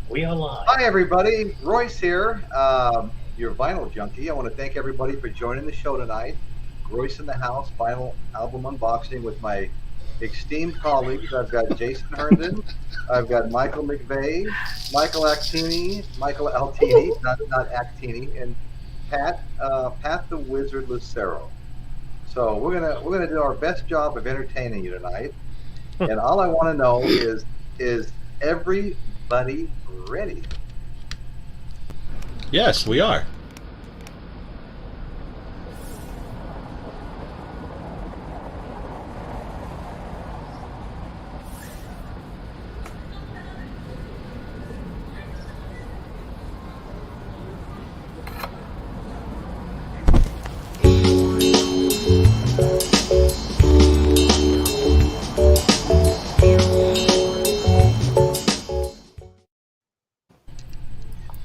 We are live. Hi, everybody. Royce here, your vinyl junkie. I want to thank everybody for joining the show tonight. Royce in the house, vinyl album unboxing with my esteemed colleagues. I've got Jason Herndon, I've got Michael McVeigh, Michael Altini, not Actini, and Pat the Wizard Lucero. So we're gonna do our best job of entertaining you tonight. And all I want to know is everybody ready? Yes, we are.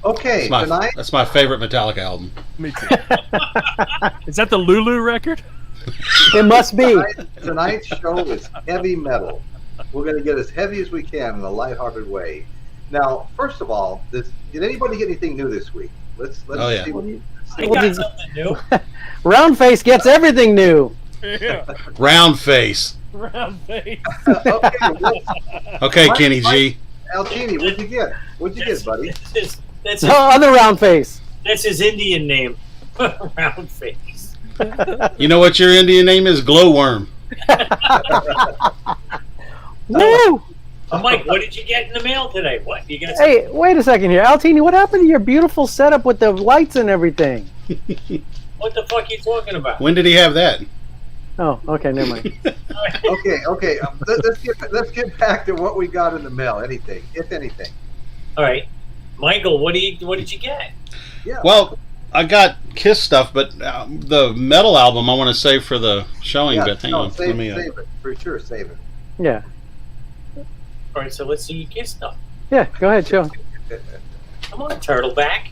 Okay, tonight. That's my favorite Metallica album. Me too. Is that the Lulu record? It must be. Tonight's show is heavy metal. We're going to get as heavy as we can in a lighthearted way. Now, first of all, did anybody get anything new this week? Let's see. I got something new. Round Face gets everything new. Yeah. Round face. Round face. Okay, Kenny G. Altini, what'd you get? What'd you get, buddy? That's Oh, other Round Face. That's his Indian name. Round face. You know what your Indian name is? Glowworm. Woo! Mike, what did you get in the mail today? What you got? Hey, wait a second here. Altini, what happened to your beautiful setup with the lights and everything? What the fuck are you talking about? When did he have that? Oh, okay, never mind. Okay. Let's get back to what we got in the mail. Anything, if anything. All right, Michael, what did you get? Yeah. Well, I got Kiss stuff, but the metal album I want to save for the showing. Yeah, but hang on, save let me. it for sure. Save it. Yeah. All right, so let's see your Kiss stuff. Yeah, go ahead, show. Come on, Turtleback.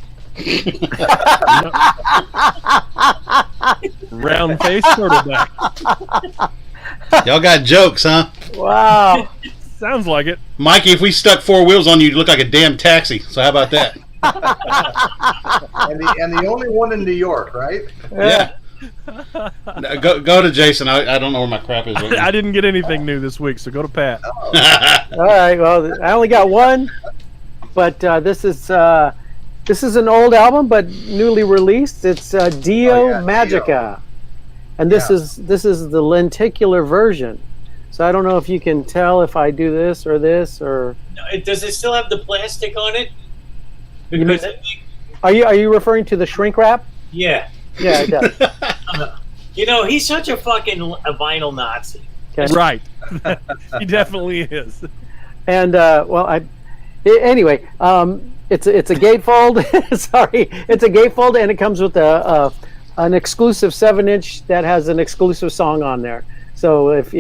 Round face turtleback. Y'all got jokes, huh? Wow. Sounds like it. Mikey, if we stuck four wheels on you, you'd look like a damn taxi. So how about that? and the only one in New York, right? Yeah. No, go to Jason. I don't know where my crap is. Right now. I didn't get anything new this week, so go to Pat. All right, well, I only got one, but this is an old album, but newly released. It's Dio Magica, Dio. And this is the lenticular version. So I don't know if you can tell if I do this or this or. Does it still have the plastic on it? Because are you referring to the shrink wrap? Yeah. Yeah, it does. You know, he's such a fucking a vinyl Nazi. Okay. Right. He definitely is. And anyway, it's a gatefold. Sorry, it's a gatefold, and it comes with an exclusive 7-inch that has an exclusive song on there. So if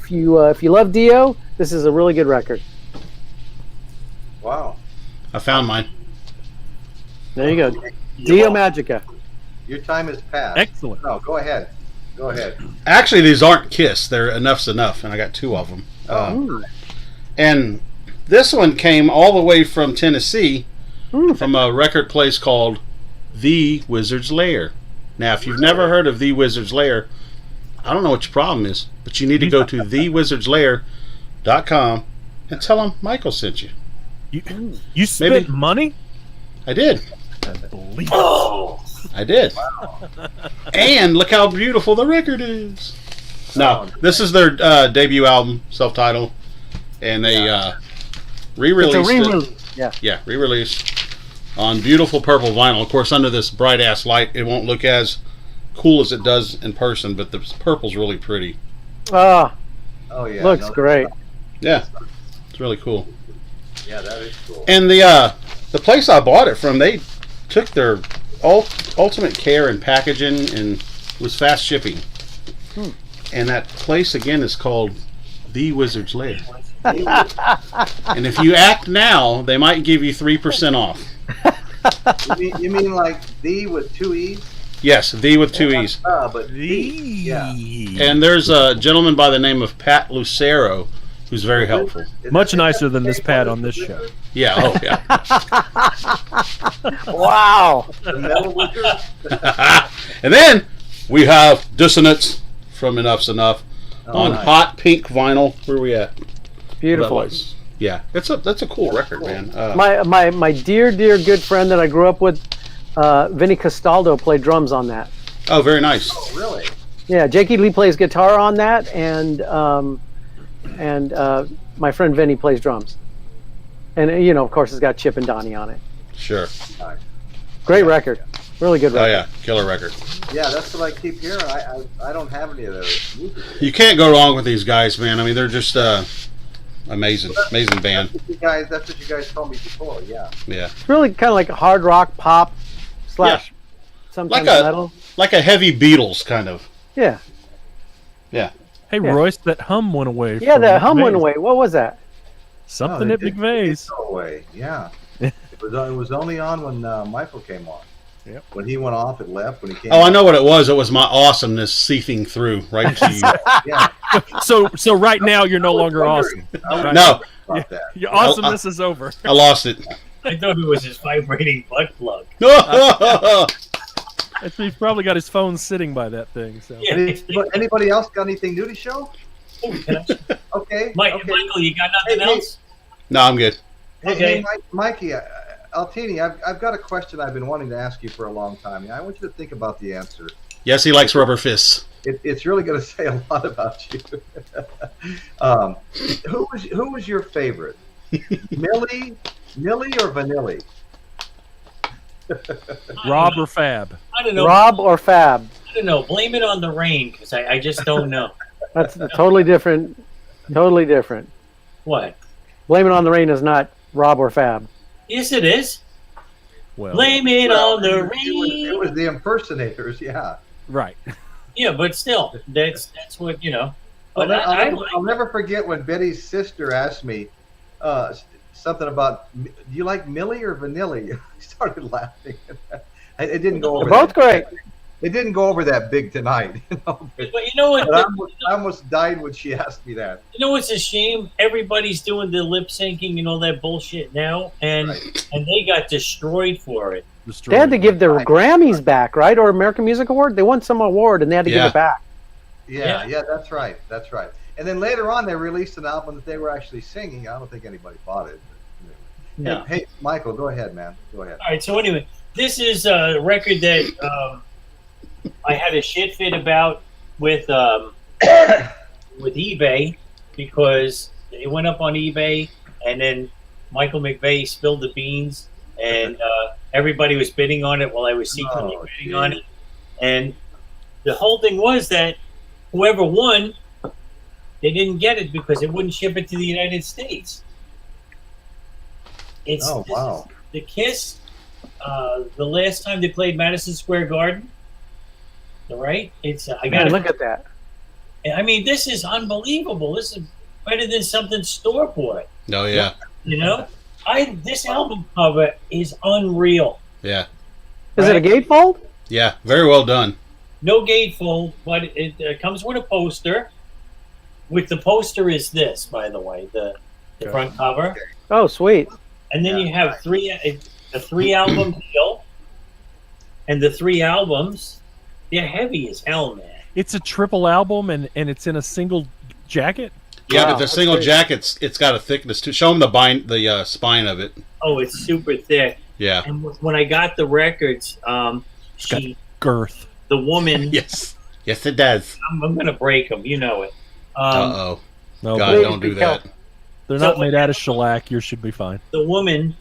you love Dio, this is a really good record. Wow. I found mine. There you go, Dio Magica. Your time has passed. Excellent. No, go ahead. Go ahead. Actually, these aren't Kiss. They're Enough's Enough, and I got two of them. And this one came all the way from Tennessee, from a record place called The Wizard's Lair. Now, if you've never heard of The Wizard's Lair, I don't know what your problem is, but you need to go to thewizardslair.com and tell them Michael sent you. You spent money? I did. Oh. I did. Wow. And look how beautiful the record is. No, this is their debut album, self-titled, and they re-released it. Yeah, re-released on beautiful purple vinyl. Of course, under this bright-ass light, it won't look as cool as it does in person, but the purple's really pretty. Oh yeah, looks great. Yeah, it's really cool. Yeah, that is cool. And the place I bought it from, they took their ultimate care in packaging and was fast shipping. And that place again is called The Wizard's Lair. And if you act now, they might give you 3% off. You mean like the with two E's? Yes, the with two E's. But the. Yeah. And there's a gentleman by the name of Pat Lucero who's very helpful. Much nicer than this Pat on this show. Yeah. Oh, yeah. Wow. The metal liquor. And then we have Dissonance from Enough's Enough on nice. hot pink vinyl. Where are we at? Beautiful. Yeah, that's a cool record, man. My dear good friend that I grew up with, Vinny Castaldo, played drums on that. Oh, very nice. Oh, really? Yeah, Jakey Lee plays guitar on that, and my friend Vinny plays drums. And of course, it's got Chip and Donnie on it. Sure. Nice. Great record, really good record. Oh yeah, killer record. Yeah, that's what I keep hearing. I don't have any of those. You can't go wrong with these guys, man. I mean, they're just amazing band. That's what you guys told me before. Yeah. Yeah. It's really kind of like a hard rock pop / sometimes metal. Like a heavy Beatles kind of. Yeah. Yeah. Hey, Royce, that hum went away. Yeah, that hum McVeigh's. went away. What was that? Something at McVeigh's. Go away. Yeah. It was only on when Michael came on. Yep. When he went off, it left. When he came. Oh, I know what it was. It was my awesomeness seeping through right to you. Yeah. So right now you're no longer awesome. Right? No, About that. Your awesomeness is over. I lost it. I thought it was his vibrating butt plug. He's probably got his phone sitting by that thing. So. Yeah. Anybody else got anything new to show? Oh, can I- Okay. okay. Michael, you got nothing Hey, else? No, I'm good. Hey, Okay. Mikey, Altini, I've got a question I've been wanting to ask you for a long time. I want you to think about the answer. Yes, he likes rubber fists. It's really going to say a lot about you. Who was your favorite? Millie or Vanilli? Rob or Fab? I don't know. Rob or Fab? I don't know. Blame it on the rain because I just don't know. That's totally different. Totally different. What? Blame It on the Rain is not Rob or Fab. Yes, it is. Well, Blame it on the It rain. was the impersonators, yeah. right. Yeah, but still, that's what you know. But I'll never forget when Betty's sister asked me something about, do you like Millie or Vanilli? I started laughing. It didn't go over. They're both great. It didn't go over that big tonight. But you know what? But I almost died when she asked me that. You know what's a shame? Everybody's doing the lip syncing and all that bullshit now, and they got destroyed for it. They had to give their Grammys back, right? Or American Music Award? They won some award and they had to give it back. Yeah, that's right. That's right. And then later on, they released an album that they were actually singing. I don't think anybody bought it. But No. Hey, Michael, go ahead, man. Go ahead. All right. So anyway, this is a record that I had a shit fit about with eBay because it went up on eBay, and then Michael McVeigh spilled the beans, and everybody was bidding on it while I was secretly bidding on it. And the whole thing was that whoever won, they didn't get it because it wouldn't ship it to the United States. Wow. The Kiss, the last time they played Madison Square Garden, all right? It's I got look at that. I mean, this is unbelievable. This is better than something store bought. Oh yeah. You know, this album cover is unreal. Yeah. Is it a gatefold? Yeah. Very well done. No gatefold, but it comes with a poster. With the poster is this, by the way, the front cover. Oh, sweet. And then you have a 3-album deal, and the 3 albums, they're heavy as hell, man. It's a triple album and it's in a single jacket. Yeah, Wow, but the single jacket, it's got a thickness too. Show them the spine of it. Oh, it's super thick. Yeah. And when I got the records, Girth. the woman, Yes, it does. I'm gonna break them, you know it. No, No, God, but don't do that. they're not made out of shellac. Yours should be fine. The woman,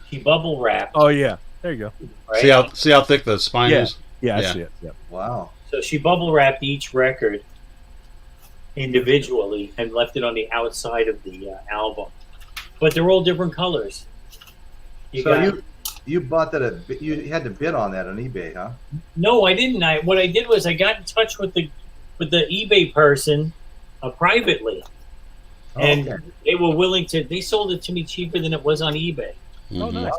she bubble wrapped. Oh yeah, there you go. Right? See how thick the spine is. Yeah, I Yeah. see it. Yeah. Wow. So she bubble wrapped each record individually and left it on the outside of the album, but they're all different colors. You bought that you had to bid on that on eBay, huh? No, I didn't. What I did was I got in touch with the eBay person privately, and Okay. they were willing to. They sold it to me cheaper than it was on eBay. Oh, nice.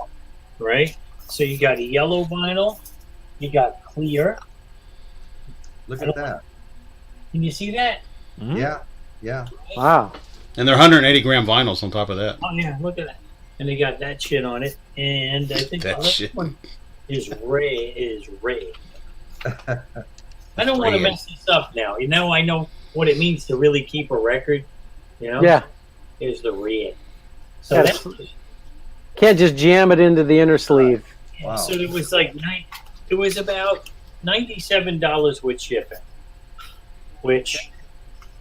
Right. So you got a yellow vinyl, you got clear. Look at that. Can you see that? Mhm. Yeah. Yeah. Wow. And they're 180 gram vinyls on top of that. Oh yeah, look at that. And they got that shit on it. And I think That the last shit. one is Ray. I don't want to Ray. mess this up now. You know, I know what it means to really keep a record. You know? Yeah. Here's the Ray. So Yeah, that can't just jam it into the inner sleeve. Wow. So it was like it was about $97 with shipping, which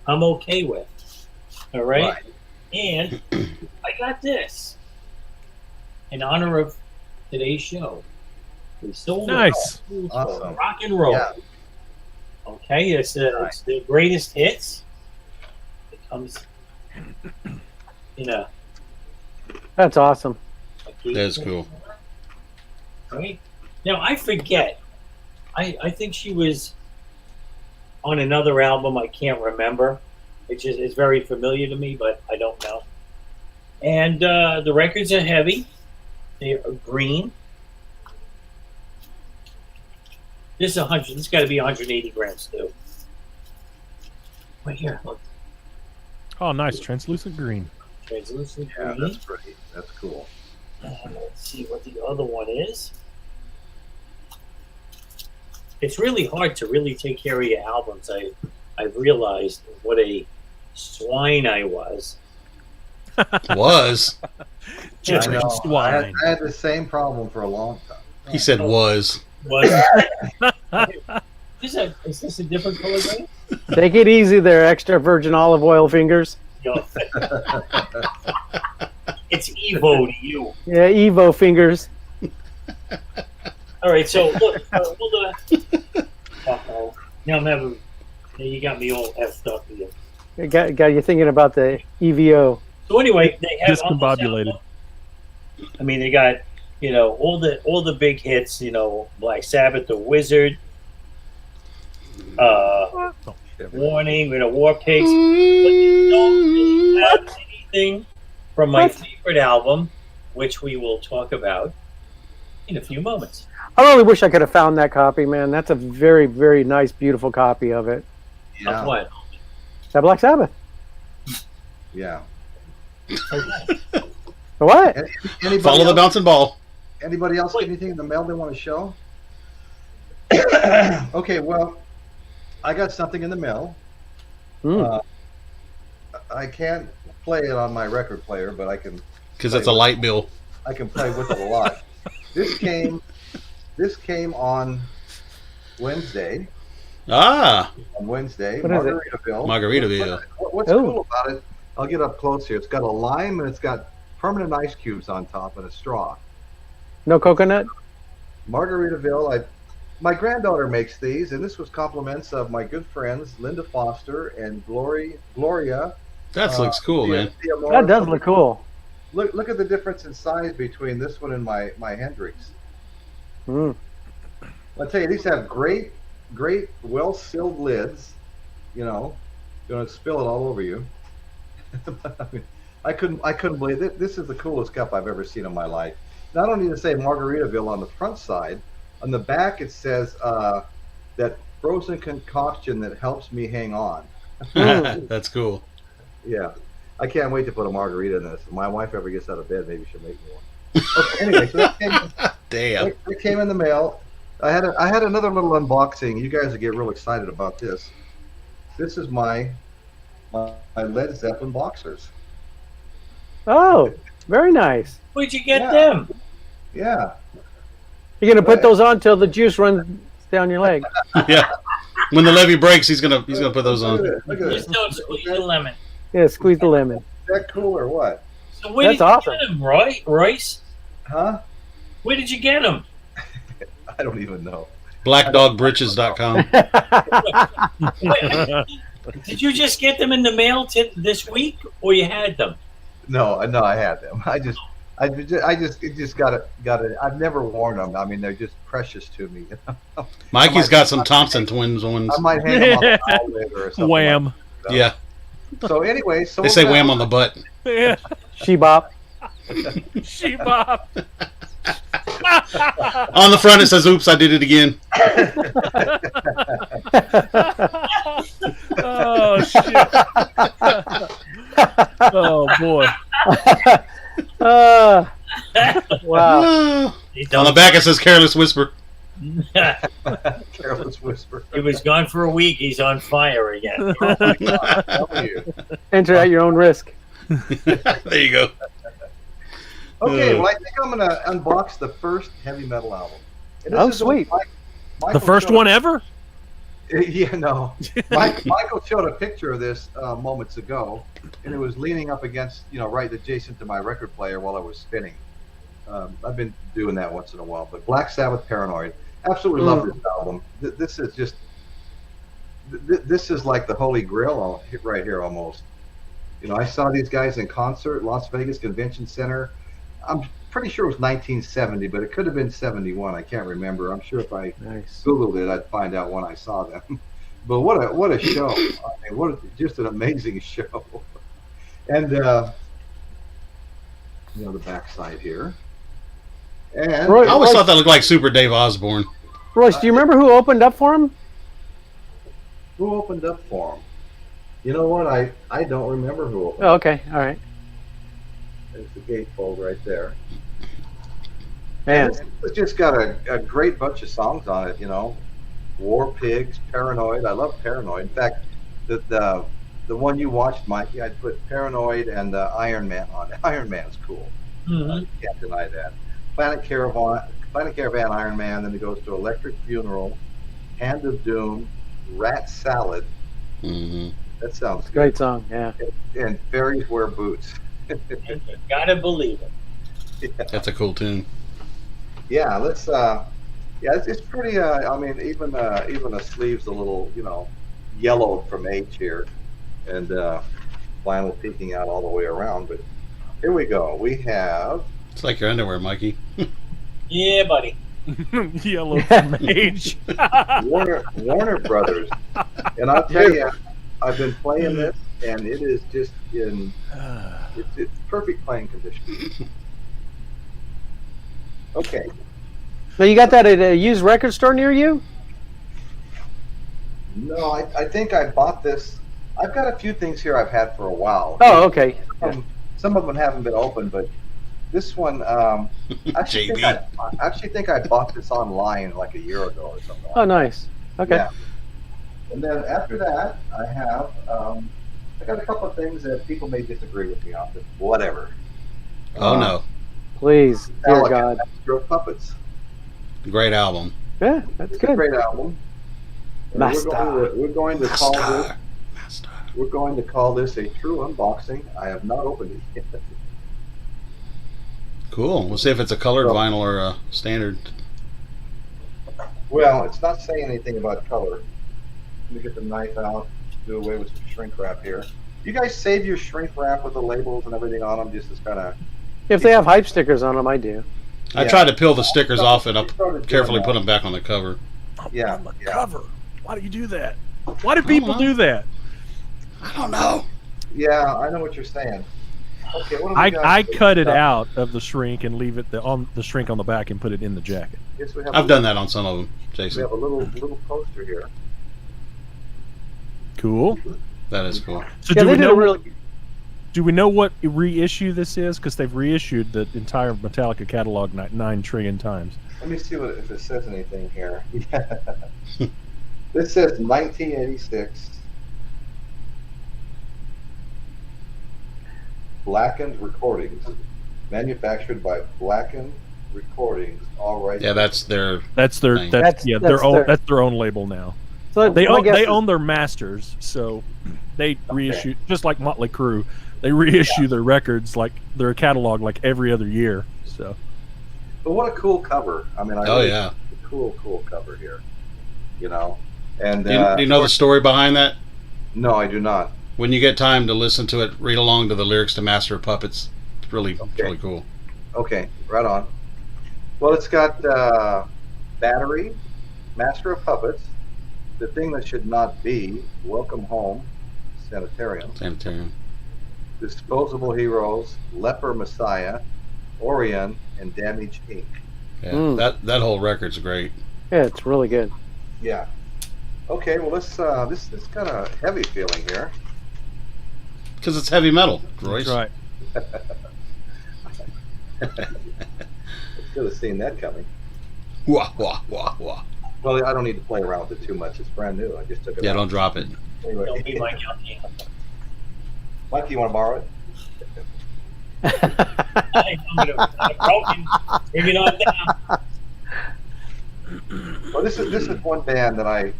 I'm okay with. All right. And I got this in honor of today's show. We sold Nice. it Awesome. rock and roll. Yeah. Okay, it's the greatest hits. It comes, That's awesome. That's cool. Right? Now I forget. I think she was on another album. I can't remember. It's very familiar to me, but I don't know. And the records are heavy. They are green. This is 100. This got to be 180 grams too. Right here, look, Oh, nice. Translucent green. translucent Yeah, green. that's pretty. That's cool. Let's see what the other one is. It's really hard to really take care of your albums. I've realized what a swine I was. Was. Just I know. swine. I had the same problem for a long time. He said was. Was is this a different color green? Take it easy there, extra virgin olive oil fingers. No. It's Evo to you. Yeah, Evo fingers. All right, so look, we'll uh-oh. Now I'm having. You got me all effed up here. It got you thinking about the EVO. So anyway, they have on this Discombobulated. album, I mean, they got all the big hits. Black Sabbath, The Wizard, Warning, War Pigs. But they don't really have anything from my favorite album, which we will talk about in a few moments. I really wish I could have found that copy, man. That's a very, very nice, beautiful copy of it. Yeah. Of what? That Black Sabbath. Yeah. Okay. What? Anybody Follow the else, bouncing ball. anybody else get anything in the mail they want to show? Okay, well, I got something in the mail. Mm. I can't play it on my record player, but I can Because that's a light bill. play with it a lot. This came on Wednesday. Ah, On Wednesday, What is it? Margaritaville. Margaritaville. What's Oh. cool about it? I'll get up close here. It's got a lime and it's got permanent ice cubes on top and a straw. No coconut? Margaritaville. My granddaughter makes these, and this was compliments of my good friends Linda Foster and Gloria. that looks cool, man. That does look cool. Look at the difference in size between this one and my Hendrix. Mm. I'll tell you, these have great, well sealed lids. Don't spill it all over you. I couldn't believe it. This is the coolest cup I've ever seen in my life. Not only does it say Margaritaville on the front side, on the back it says that frozen concoction that helps me hang on. That's cool. Yeah, I can't wait to put a margarita in this. If my wife ever gets out of bed, maybe she'll make me one. Okay, anyway, so Damn. it came in the mail. I had another little unboxing. You guys will get real excited about this. This is my Led Zeppelin boxers. Oh, very nice. Where'd you get Yeah. them? Yeah. You're gonna put those on till the juice runs down your leg. Yeah. When the levee breaks, he's gonna put those on. Look at Just this. don't squeeze the lemon. Yeah, squeeze the lemon. Is that cool or what? So where That's did you awesome. get them, Royce? Huh? Where did you get them? I don't even know. BlackDogBritches.com. Did you just get them in the mail this week, or you had them? No, I had them. It just got it. I've never worn them. I mean, they're just precious to me. Mikey's got some Thompson twins ones. I might hang them on the outlet or something. Wham. Like that. Yeah. So anyway, They say wham on the butt. Yeah. She-bop. She-bop. On the front it says, oops, I did it again. Oh, Oh boy. Wow. On the back it says "Careless Whisper." Careless Whisper. He was gone for a week. He's on fire again. Oh my God, tell you. Enter at your own risk. There you go. Okay, well, I think I'm going to unbox the first heavy metal album. And this Oh, is what sweet. The Michael first showed- one ever? Yeah, no. Michael showed a picture of this moments ago, and it was leaning up against, right adjacent to my record player while I was spinning. I've been doing that once in a while. But Black Sabbath, Paranoid. Absolutely love this album. This is just, this is like the Holy Grail right here almost. I saw these guys in concert, Las Vegas Convention Center. I'm pretty sure it was 1970, but it could have been 71. I can't remember. I'm sure if I Googled it, I'd find out when I saw them. But what a show! I mean, just an amazing show. And the backside here. And Roy, I always thought that looked like Super Dave Osborne. Royce, do you remember who opened up for him? who opened up for him? You know what? I don't remember who opened. Oh, okay, all right. There's the gatefold right there. Man, It's just got a great bunch of songs on it, War Pigs, Paranoid. I love Paranoid. In fact, the one you watched, Mikey, I'd put Paranoid and Iron Man on it. Iron Man's cool. Mm-hmm. Can't deny that. Planet Caravan, Iron Man. Then it goes to Electric Funeral, Hand of Doom, Rat Salad. Mm-hmm. That sounds good. great song, yeah. And Fairies Wear Boots. You gotta believe it. Yeah. That's a cool tune. Yeah, let's. It's pretty. I mean, even the sleeves a little, yellowed from age here, and vinyl peeking out all the way around. But here we go. We have. It's like your underwear, Mikey. Yeah, buddy. Yellow from age. Warner Brothers, and I'll tell you, I've been playing this, and it is just in. It's perfect playing condition. Okay. Now you got that at a used record store near you? No, I think I bought this. I've got a few things here I've had for a while. Oh, okay. Some of them haven't been opened, but this one, I actually think I bought this online like a year ago or something. Oh, nice. Okay. Yeah. And then after that, I have I got a couple of things that people may disagree with me on, but whatever. Oh no, Please, dear Metallica, God. Master of Puppets. great album. Yeah, that's It's a good. great album. And Master. We're going to call this. Master. We're going to call this a true unboxing. I have not opened it yet. Cool. We'll see if it's a colored So- vinyl or a standard. Well, it's not saying anything about color. Let me get the knife out, do away with some shrink wrap here. You guys save your shrink wrap with the labels and everything on them, just as kind of. If they have hype stickers on them, I do. I Yeah. tried to peel the stickers off and I'll Started doing carefully that. put them back on the cover. Yeah, On the yeah. cover. Why do you do that? Why do people do that? I don't know. Yeah, I know what you're saying. Okay, what do we I got? cut it out of the shrink and leave it on the shrink on the back and put it in the jacket. Yes, we have I've done that on some of them, We Jason. have a little poster here. Cool. That is cool. So Yeah, do they we did know? a really. Do we know what reissue this is? Because they've reissued the entire Metallica catalog 9 trillion times. Let me see if it says anything here. This says 1986. Blackened Recordings, manufactured by Blackened Recordings. All right. Yeah, that's their. That's their. Thing. That's That's their own. their- That's their own label now. So They my own. guess They is- own their masters, so they reissue just like Motley Crue. They reissue their records like their catalog like every other year. So But what a cool cover! I mean, Oh yeah. cool cover here. And Do you know the story behind that? No, I do not. When you get time to listen to it, read along to the lyrics to Master of Puppets. It's really cool. Okay, right on. Well, it's got Battery, Master of Puppets, The Thing That Should Not Be, Welcome Home, Sanitarium, Sanitarium. Disposable Heroes, Leper Messiah, Orion, and Damage Inc. Yeah, that whole record's great. Yeah, it's really good. Yeah. Okay, well, this got a heavy feeling here. Because it's heavy metal, Royce. That's right. Should have seen that coming. Wah, wah, wah, wah. Well, I don't need to play around with it too much. It's brand new. I just took it Yeah, out. don't drop it. Anyway. Don't be my junkie. Mike, you want to borrow it? I'm broken. Bring it on down. Well, this is one band that I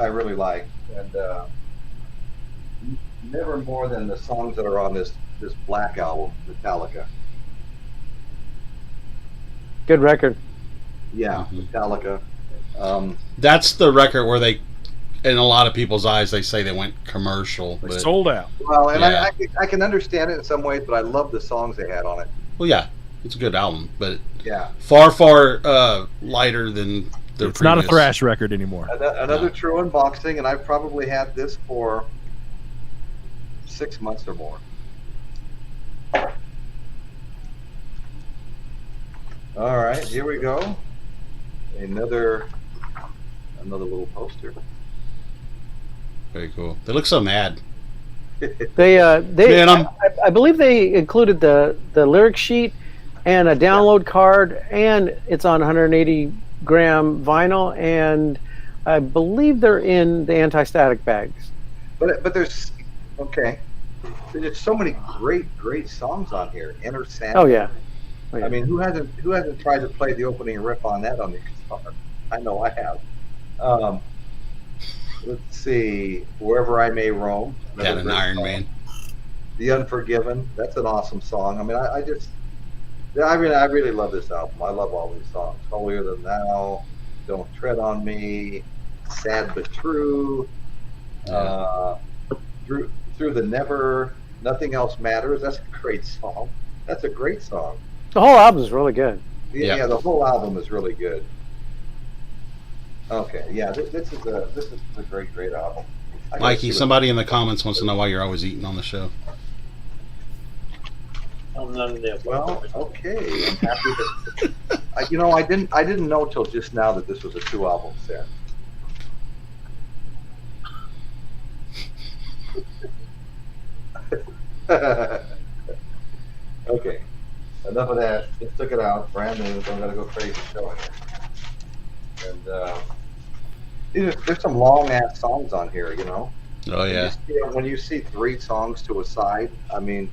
really like, and never more than the songs that are on this Black album, Metallica. Good record. Yeah, Metallica. That's the record where they, in a lot of people's eyes, they say they went commercial. They But, sold out. Well, and Yeah. I can understand it in some ways, but I love the songs they had on it. well, yeah, it's a good album, but Yeah. far lighter than their It's not a previous. thrash record anymore. Another true unboxing, and I've probably had this for 6 months or more. All right, here we go. Another little poster. Very cool. They look so mad. They Man, I believe they included the lyric sheet and a download card, and it's on 180-gram vinyl, and I believe they're in the anti-static bags. But there's okay. There's so many great songs on here. Enter Sandman. Oh yeah. I mean, who hasn't tried to play the opening riff on that on the guitar? I know I have. Let's see, Wherever I May Roam. Got an Iron Man. The Unforgiven. That's an awesome song. I mean, I really love this album. I love all these songs. Holier Than Thou, Don't Tread on Me, Sad But True, Through the Never, Nothing Else Matters. That's a great song. That's a great song. The whole album is really good. Yeah, the whole album is really good. Okay, yeah, this is a great album. Mikey, somebody in the comments wants to know why you're always eating on the show. Well, okay, I'm happy that I didn't know till just now that this was a 2-album set. Okay, enough of that. Just took it out. Brand new. Don't gotta go crazy showing it. And there's some long ass songs on here. You know. Oh yeah. When you see 3 songs to a side, I mean,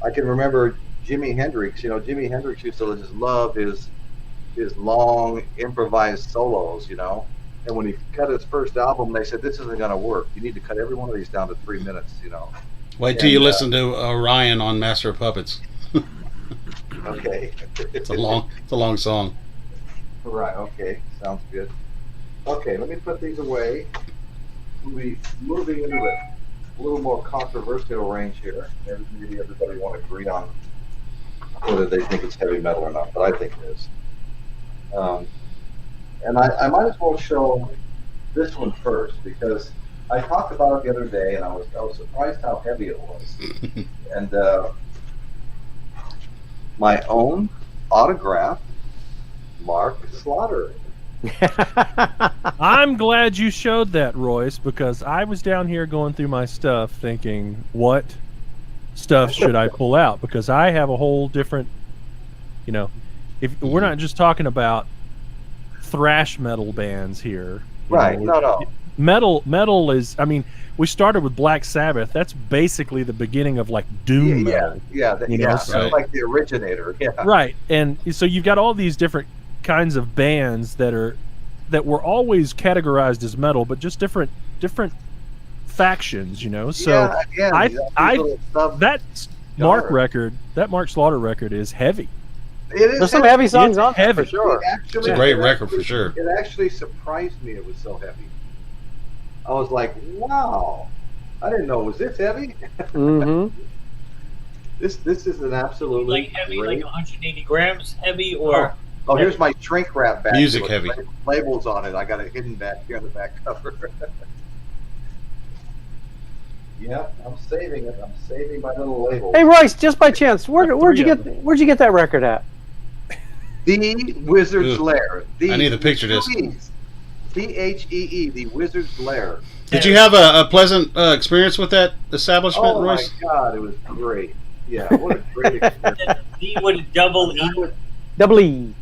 I can remember Jimi Hendrix. You know, Jimi Hendrix used to just love his long improvised solos. You know. And when he cut his first album, they said, this isn't going to work. You need to cut every one of these down to 3 minutes, you know. Wait till you listen to Orion on Master of Puppets. Okay. It's a long song. Right, okay. Sounds good. Okay, let me put these away. We'll be moving into a little more controversial range here. Maybe everybody won't agree on whether they think it's heavy metal or not, but I think it is. And I might as well show this one first because I talked about it the other day, and I was surprised how heavy it was. And my own autograph, Mark Slaughter. I'm glad you showed that, Royce, because I was down here going through my stuff thinking, what stuff should I pull out? Because I have a whole different, if we're not just talking about thrash metal bands here. Right, no. Metal is, we started with Black Sabbath. That's basically the beginning of like doom metal. So like the originator. Yeah. Right, and so you've got all these different kinds of bands that were always categorized as metal, but just different factions. So that Mark Slaughter record is heavy. There's some heavy songs on heavy. for sure. It's a great record for sure. It actually surprised me it was so heavy. I was like, wow, I didn't know it was this heavy. Mm-hmm. This is an absolutely like heavy, like 180 grams heavy, or oh, here's my shrink wrap back. Music heavy. Labels on it. I got it hidden back here on the back cover. Yeah, I'm saving it. I'm saving my little label. Hey Royce, just by chance, where'd you get that record at? The Wizard's Lair. I need to picture this. THEE, the Wizard's Lair. Did you have a pleasant experience with that establishment, Oh Royce? my God, it was great. Yeah, what a great experience. D with a double E Double E.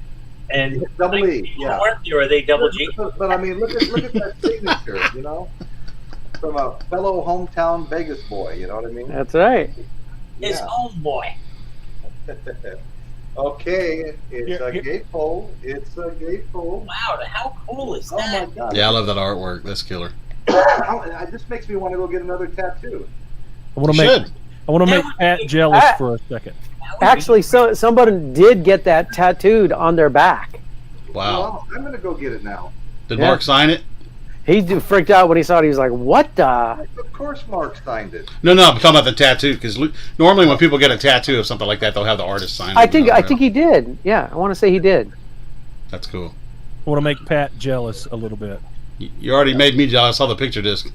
and Double E, people yeah. work there, or are they double G? But I mean, look at that signature, you know, from a fellow hometown Vegas boy. You know what I mean? That's right. His homeboy. Okay, it's a gatefold. It's a gatefold. Wow, how cool is Oh that? my God! Yeah, I love that artwork. That's killer. It just makes me want to go get another tattoo. I want You to make should. I want to That make would Pat be- jealous for a second. That would be- Actually, somebody did get that tattooed on their back. Wow. Well, I'm gonna go get it now. Did Yeah. Mark sign it? He freaked out when he saw it. He was like, "What the?" Of course, Mark signed it. No, I'm talking about the tattoo because normally when people get a tattoo of something like that, they'll have the artist sign it. I think he did. Yeah, I want to say he did. That's cool. I want to make Pat jealous a little bit. You already made me jealous. I saw the picture disc.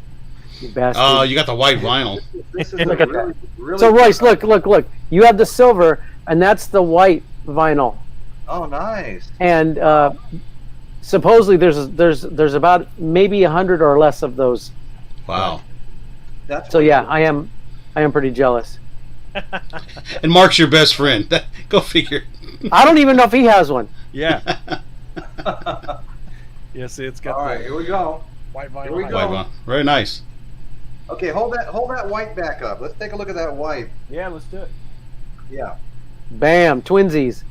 You bastard. Oh, you got the white vinyl. This is Look a at that. really So Royce, look. You have the silver, and that's the white vinyl. Oh, nice. And supposedly there's about maybe 100 or less of those. Wow. That's So yeah, I am pretty jealous. And Mark's your best friend. Go figure. I don't even know if he has one. Yeah. Yes, it's got All right, here we go. white Here we vinyl. go. White vinyl. Very nice. Okay, hold that white back up. Let's take a look at that white. Yeah, let's do it. Yeah. Bam, twinsies.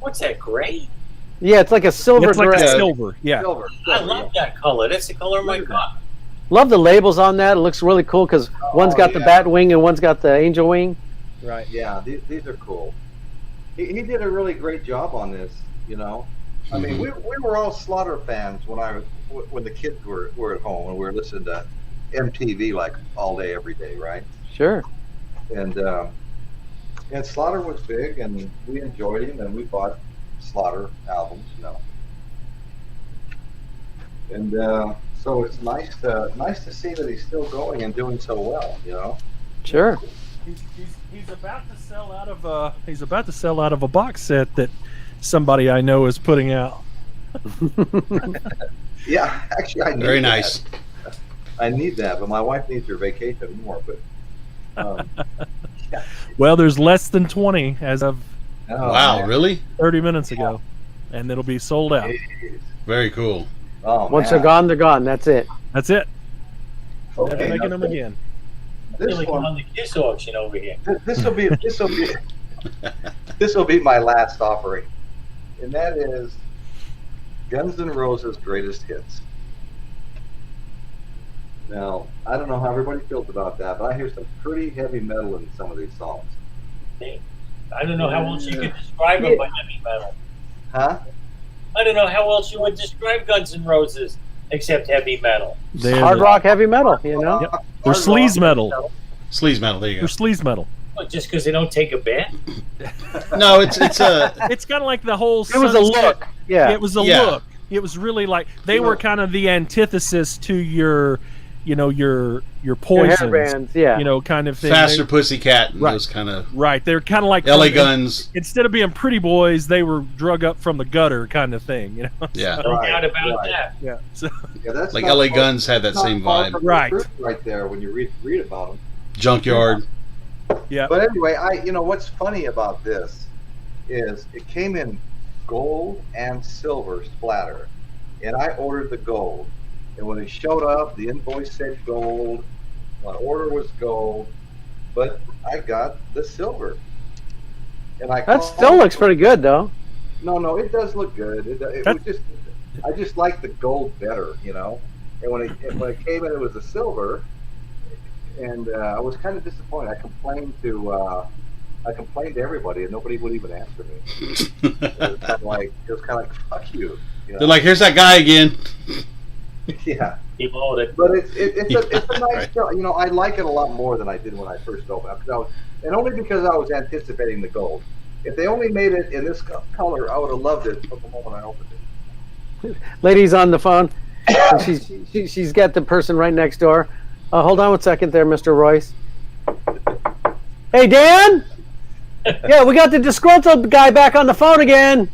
What's that, gray? Yeah, it's like a silver It's like gray. a silver. Yeah. Silver. I love that color. That's the color of my car. Love the labels on that. It looks really cool because one's got the yeah. bat wing and one's got the angel wing. Right. Yeah, these are cool. He did a really great job on this, you know. I mean, we were all Slaughter fans when the kids were at home and we were listening to MTV like all day, every day, right? Sure. And Slaughter was big, and we enjoyed him, and we bought Slaughter albums, you know. And so it's nice to see that he's still going and doing so well, you know. Sure. He's about to sell out of a box set that somebody I know is putting out. Yeah, actually, I need Very that. nice. I need that, but my wife needs her vacation more. But Well, there's less than 20 as of oh, Wow, man. really? 30 minutes ago, and it'll be sold out. Jeez. Very cool. Oh, Once man. they're gone, they're gone. That's it. That's it. Never Okay, making now them again. I feel this like I'm on the Kiss auction over here. this will be my last offering, and that is Guns N' Roses' greatest hits. Now, I don't know how everybody feels about that, but I hear some pretty heavy metal in some of these songs. I don't know how else you could describe them by heavy metal. Huh? I don't know how else you would describe Guns N' Roses except heavy metal. They're Hard the- rock, heavy metal. You know. Yep. They're Hard sleaze rock, metal. Sleaze metal. There you They're go. sleaze metal. What, just because they don't take a bet? No, it's a. It's kind of like the whole. It was a Sunset- look. Yeah. It was a Yeah. look. It was really like they were kind of the antithesis to your poisons. hairbands, yeah. Kind of thing. Faster Pussycat and Right. those kind of Right. They're kind of like LA Guns. Instead of being pretty boys, they were drug up from the gutter kind of thing. Yeah. No Right, doubt about right. that. Yeah. So, Yeah, that's Like not LA far- Guns had that not same far vibe. from the Right. truth right there when you read about them. Junkyard. yeah. But anyway, what's funny about this is it came in gold and silver splatter, and I ordered the gold. And when it showed up, the invoice said gold. My order was gold, but I got the silver. And That still looks pretty good, though. No, it does look good. I just like the gold better, you know. And when it came in, it was a silver, and I was kind of disappointed. I complained to everybody, and nobody would even answer me. It was kind of like fuck you. You know? They're like, here's that guy again. Yeah, Keep holding. but it's a nice Right. show. You know, I like it a lot more than I did when I first opened up. And only because I was anticipating the gold. If they only made it in this color, I would have loved it from the moment I opened it. Lady's on the phone. And she's got the person right next door. Hold on 1 second there, Mr. Royce. Hey, Dan? Yeah, we got the disgruntled guy back on the phone again.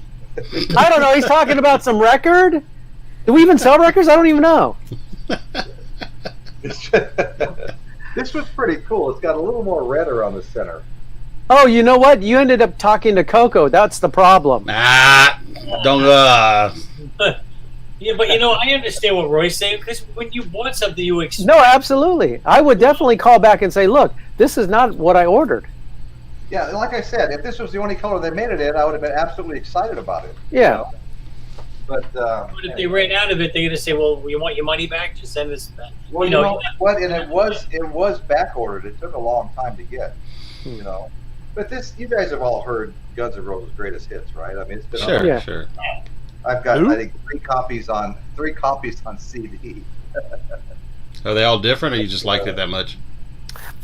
I don't know. He's talking about some record. Do we even sell records? I don't even know. This was pretty cool. It's got a little more red around the center. Oh, you know what? You ended up talking to Coco. That's the problem. Don't. Yeah, but I understand what Roy's saying, because when you bought something, you expect. No, absolutely. I would definitely call back and say, look, this is not what I ordered. Yeah, like I said, if this was the only color they made it in, I would have been absolutely excited about it. Yeah. But if they ran out of it, they're going to say, well, you want your money back? Just send us back. Well, you know what? And it was back ordered. It took a long time to get, But you guys have all heard Guns N' Roses' greatest hits, right? I mean, it's been sure. I've got, I think, three copies on CD. Are they all different, or you just liked it that much?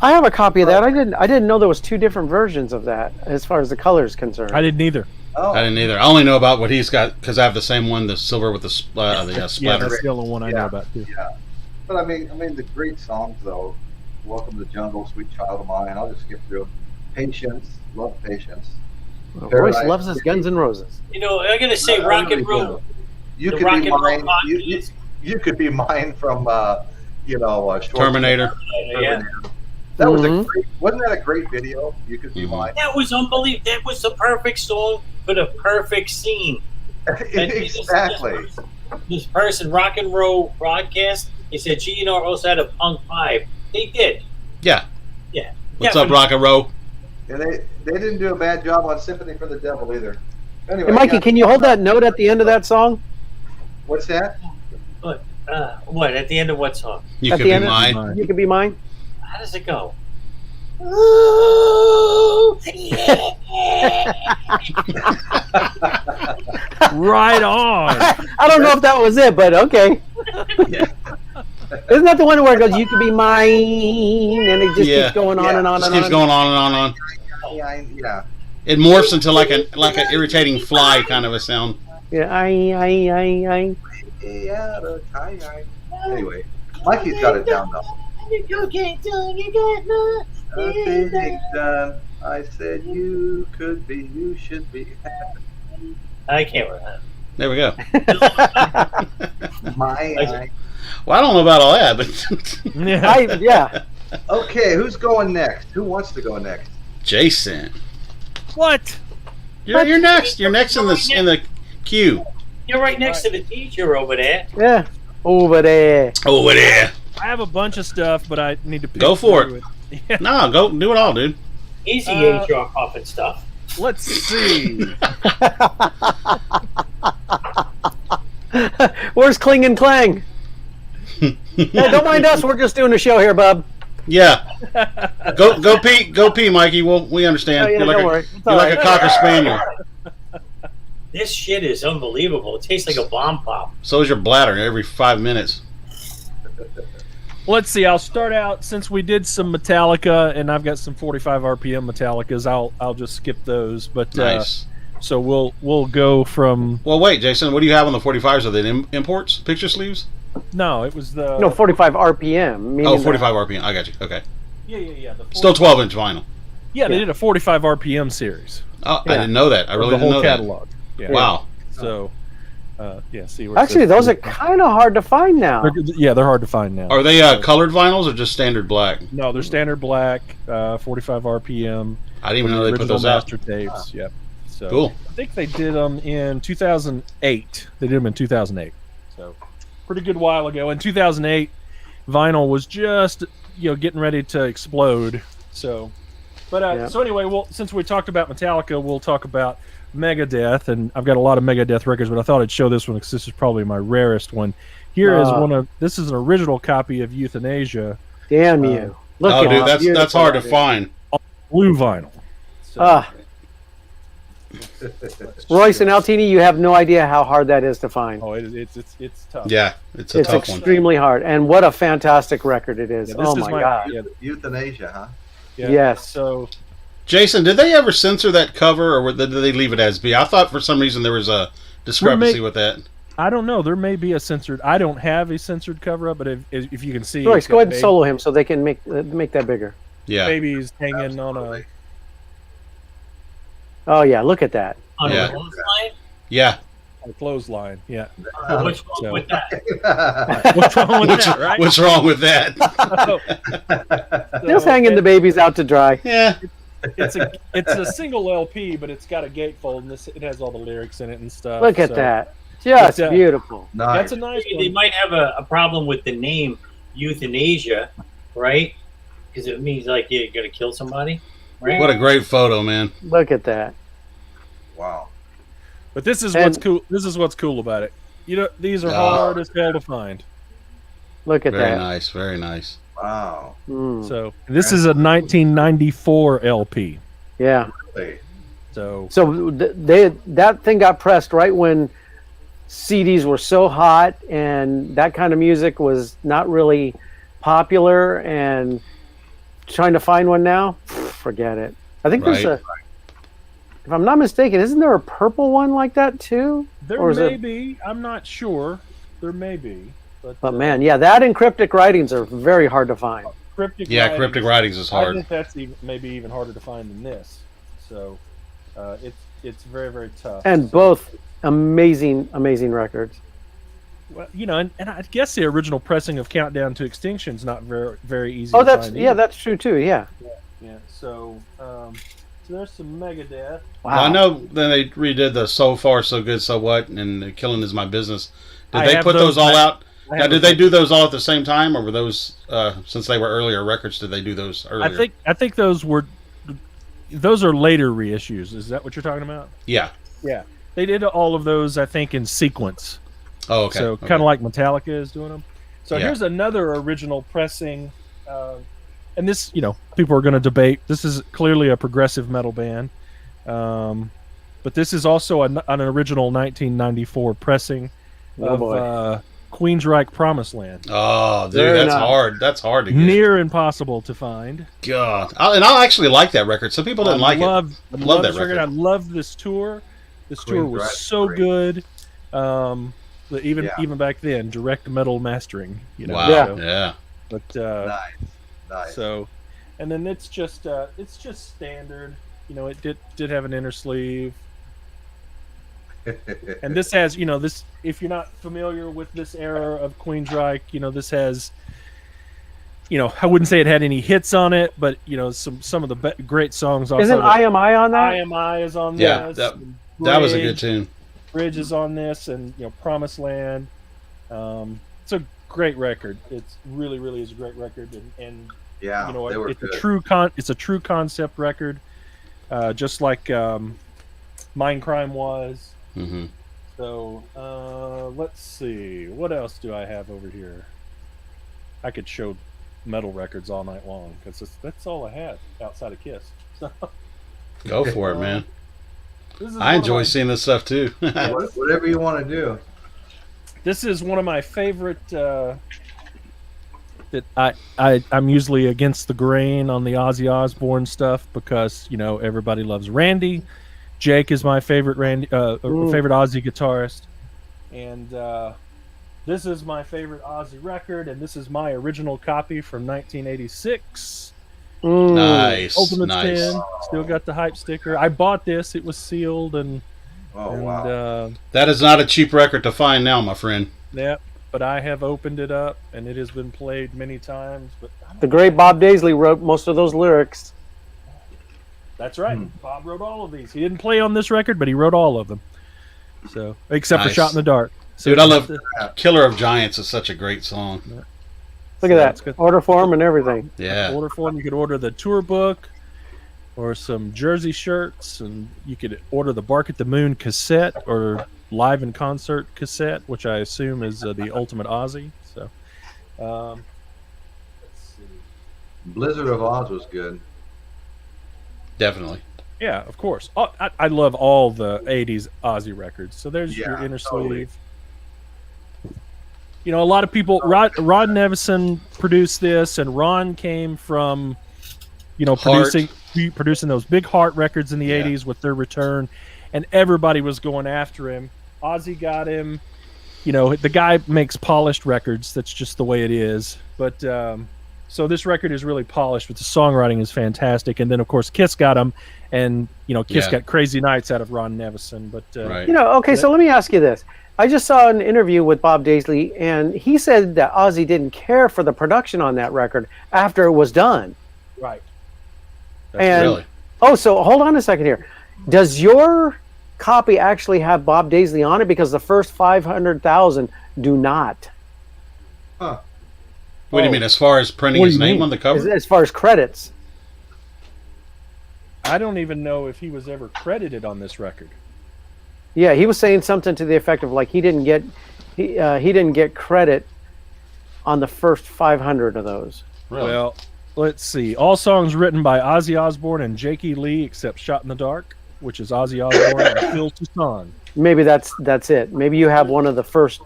I have a copy of that. I didn't know there was 2 different versions of that as far as the color is concerned. I didn't either. Oh. I didn't either. I only know about what he's got because I have the same one, the silver with the splatter. Yeah, that's the only one I know about too. Yeah, but I mean the great songs though. Welcome to the Jungle, Sweet Child of Mine. I'll just skip through them. Patience, love Patience. Well, Royce loves his Guns N' Roses. I'm going to say rock and roll. You could be mine. You could be mine from Terminator. Yeah. That was a great. Wasn't that a great video? You could be mine. That was unbelievable. That was the perfect song for the perfect scene. Exactly. This person, Rock and Roll Broadcast, he said GNR also had a Punk 5. They did. Yeah. Yeah. What's up, Rock and Roll? And they didn't do a bad job on Sympathy for the Devil either. Anyway, hey, Mikey, can you hold that note at the end of that song? What's that? What? At the end of what song? You could be mine. You could be mine. How does it go? Ooh, yeah. Right on. I don't know if that was it, but okay. Isn't that the one where it goes, you could be mine, and it just keeps going on and on and on? It keeps going on and on and on. Yeah. It morphs into like an irritating fly kind of a sound. Yeah, Anyway, Mikey's got it down though. Nothing's done. I said you could be, you should be. I can't remember. There we go. Well, I don't know about all that, but yeah. Okay, who's going next? Who wants to go next? Jason. What? You're next. You're next in the queue. You're right next to the teacher over there. Yeah, over there. Over there. I have a bunch of stuff, but I need to pick go for it. Yeah. No, go do it all, dude. Easy HR puffin stuff. Let's see. Where's Kling and Clang? Hey, don't mind us. We're just doing a show here, bub. Yeah. Go pee, Mikey. We understand. Oh, yeah, you're like a cocker spaniel. This shit is unbelievable. It tastes like a bomb pop. So is your bladder every 5 minutes. Let's see. I'll start out since we did some Metallica, and I've got some 45 RPM Metallicas. I'll just skip those. But nice. So we'll go from. Well, wait, Jason. What do you have on the 45s? Are they imports? Picture sleeves? No, it was the. No, 45 RPM. Oh, 45 RPM. I got you. Okay. Yeah. Still 12-inch vinyl. Yeah, they did a 45 RPM series. Oh, yeah. I didn't know that. I really didn't know catalog. That. Yeah. Wow. So. See. Actually, those are kind of hard to find now. They're hard to find now. Are they colored vinyls or just standard black? No, they're standard black, 45 RPM. I didn't even know they put those master out. tapes. Yep. So cool. I think they did them in 2008. They did them in 2008. So pretty good while ago. In 2008, vinyl was just getting ready to explode. So, but so anyway, since we talked about Metallica, we'll talk about Megadeth, and I've got a lot of Megadeth records, but I thought I'd show this one because this is probably my rarest one. Here is this is an original copy of Euthanasia. Damn you! Look at dude, that's hard to find. Blue vinyl. So. Royce and Altini, you have no idea how hard that is to find. Oh, it's tough. Yeah, it's a tough one. It's extremely hard, and what a fantastic record it is! Yeah, oh my god! Euthanasia, huh? Yeah. Yes. So. Jason, did they ever censor that cover, or did they leave it as B? I thought for some reason there was a discrepancy with that. I don't know. There may be a censored. I don't have a censored cover up, but if you can see, Royce, go ahead and solo him so they can make that bigger. Yeah, baby's hanging on a. Oh yeah, look at that. On a clothesline? Yeah. A clothesline, yeah. What's wrong So- with that? What's wrong with that, right? What's wrong with that? Just hanging the babies out to dry. Yeah. It's a single LP, but it's got a gatefold, and it has all the lyrics in it and stuff. Look at so that. Just But, beautiful. Nice. That's a nice They one. might have a problem with the name euthanasia, right? Because it means like you're gonna kill somebody, right? What a great photo, man. Look at that. Wow. But this is And- what's cool. This is what's cool about it. You know, these are hard as hell to find. Look at Very that. nice. Very nice. Wow. Mm, So this is a 1994 LP. yeah. Hey. So So that thing got pressed right when CDs were so hot and that kind of music was not really popular, and trying to find one now, forget it. I think there's Right. if I'm not mistaken, isn't there a purple one like that too? there Or is may it- be. I'm not sure. There may be. But man, yeah, that and cryptic writings are very hard to find. Cryptic Yeah, Writings, Cryptic Writings is I hard. think that's maybe even harder to find than this. So it's very, very tough. And both amazing records. Well, you know, and I guess the original pressing of Countdown to Extinction's not very, very easy. Oh, to that's find yeah, either. that's true too. Yeah. Yeah. So there's some Megadeth. Wow. Well, I know then they redid the So Far, So Good, So What, and Killing Is My Business. Did I they have put those all out? I Now, have did those- they do those all at the same time, or were those, since they were earlier records, did they do those earlier? I think those are later reissues. Is that what you're talking about? Yeah. Yeah. They did all of those, I think, in sequence. Oh, okay. So Okay. kind of like Metallica is doing them. So Yeah. here's another original pressing, and this, you know, people are going to debate. This is clearly a progressive metal band, but this is also an original 1994 pressing Oh, of boy. Queensrwche Promised Land. Oh, dude, Very that's nice. hard. That's hard to get. Near impossible to find. God. I actually like that record. Some people didn't like it. I love love that this record. record. I love this tour. This tour was Queensrwche so great. good. But even Yeah. even back then, direct metal mastering. You know. Wow. Yeah. So, Yeah. but Nice. so, and then it's just standard. You know, it did have an inner sleeve, and this has, you know, this. If you're not familiar with this era of Queensrwche, you know, this has. You know, I wouldn't say it had any hits on it, but you know, some of the great songs. Also, Isn't IMI on that? IMI is on Yeah, this. That was a good tune. Bridge is on this, and you know, Promised Land. It's a great record. It's really, really is a great record, and Yeah, you know, they were it's good. a true concept record, just like Mind Crime was. Hmm. So let's see, what else do I have over here? I could show metal records all night long because that's all I have outside of Kiss. So Go for it, man. this is I enjoy seeing this stuff too. Whatever you want to do. This is one of my favorite. That I'm usually against the grain on the Ozzy Osbourne stuff because you know everybody loves Randy. Jake is my favorite favorite Ozzy guitarist, and this is my favorite Ozzy record, and this is my original copy from 1986. Nice. Ultimate Nice. 10. Still got the hype sticker. I bought this. It was sealed and Oh, wow. That is not a cheap record to find now, my friend. yeah. But I have opened it up, and it has been played many times. But The great Bob Daisley wrote most of those lyrics. that's right. Bob wrote all of these. He didn't play on this record, but he wrote all of them. So except for Nice. Shot in the Dark. So Dude, I love Killer of Giants is such a great song. Look Yeah, at it's that. good. Order form and everything. Yeah. order form. You could order the tour book or some jersey shirts, and you could order the Bark at the Moon cassette or live in concert cassette, which I assume is the Ultimate Ozzy. So, let's see. Blizzard of Oz was good. Definitely. Yeah, of course. Oh, I love all the '80s Ozzy records. So there's your Yeah, inner totally. sleeve. You know, a lot of people. Rod Nevison produced this, and Ron came from, you know, Heart. producing those big Heart records in the Yeah. '80s with their return, and everybody was going after him. Ozzy got him. You know, the guy makes polished records. That's just the way it is. But So this record is really polished, but the songwriting is fantastic. And then, of course, Kiss got him, and Kiss got Crazy Nights out of Ron Nevison. But Right. Okay. So let me ask you this: I just saw an interview with Bob Daisley, and he said that Ozzy didn't care for the production on that record after it was done. Right. Really? Oh, so hold on a second here. Does your copy actually have Bob Daisley on it? Because the first 500,000 do not. Huh. What do you mean, as far as printing his name on the cover? As far as credits. I don't even know if he was ever credited on this record. Yeah, he was saying something to the effect of like he didn't get credit on the first 500 of those. Really? Well, let's see. All songs written by Ozzy Osbourne and Jakey Lee, except "Shot in the Dark," which is Ozzy Osbourne and Phil Toussaint. Maybe that's it. Maybe you have one of the first.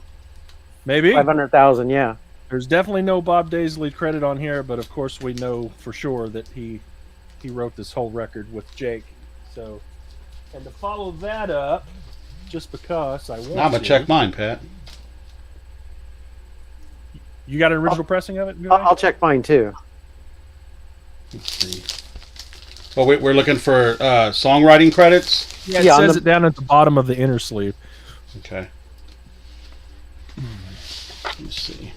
Maybe 500,000. Yeah. There's definitely no Bob Daisley credit on here, but of course we know for sure that he wrote this whole record with Jake. So, and to follow that up, just because I want I'm gonna check mine, Pat. You got an original pressing of it? I'll check mine too. Let's see. Well, we're looking for songwriting credits. Yeah, it says it down at the bottom of the inner sleeve. Okay. Let's see.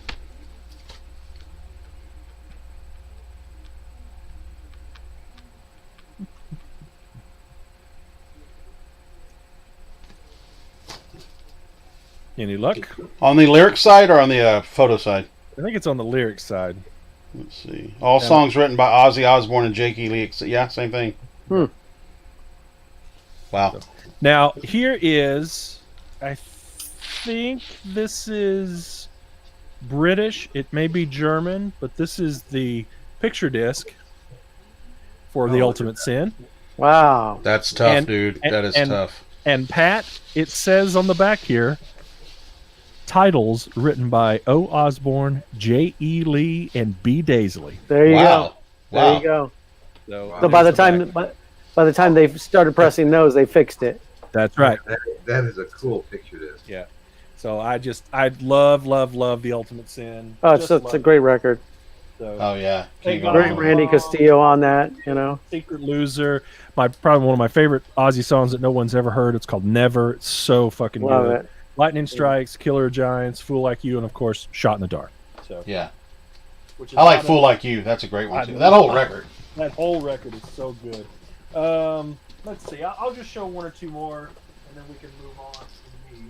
Any luck? On the lyric side or on the photo side? I think it's on the lyric side. Let's see. All songs written by Ozzy Osbourne and Jakey Lee. Yeah, same thing. Wow. Now, here is, I think this is British. It may be German, but this is the picture disc for The Ultimate Sin. Wow. That's tough, dude. That is tough. And Pat, it says on the back here, titles written by O. Osborne, J. E. Lee, and B. Daisley. There you go. Wow. There you go. So by the time they started pressing those, they fixed it. That's right. That is a cool picture disc. Yeah. So I love The Ultimate Sin. Oh, it's a great record. So, Oh yeah. Hey, Great Randy Castillo on that, Secret Loser. Probably one of my favorite Ozzy songs that no one's ever heard. It's called Never. It's so fucking Love good. it. Lightning Strikes, Killer Giants, Fool Like You, and of course, Shot in the Dark. So yeah. Which is I like Fool Like You. That's a great one too. That whole record. That whole record is so good. Let's see. I'll just show one or two more, and then we can move on to me.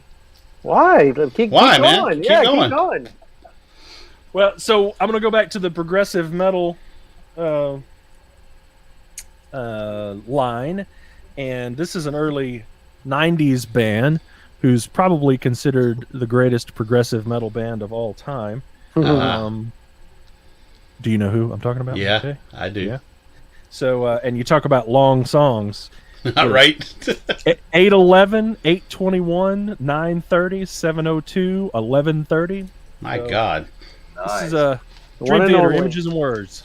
Why? Keep man? going. Keep Keep going. going. Well, so I'm going to go back to the progressive metal line, and this is an early 90s band who's probably considered the greatest progressive metal band of all time. Do you know who I'm talking about? Yeah, okay. I do. Yeah. So, and you talk about long songs. Right. 8:11, 8:21, 9:30, 7:02, 11:30. My God. Nice. This is Dream Theater, Images and Words.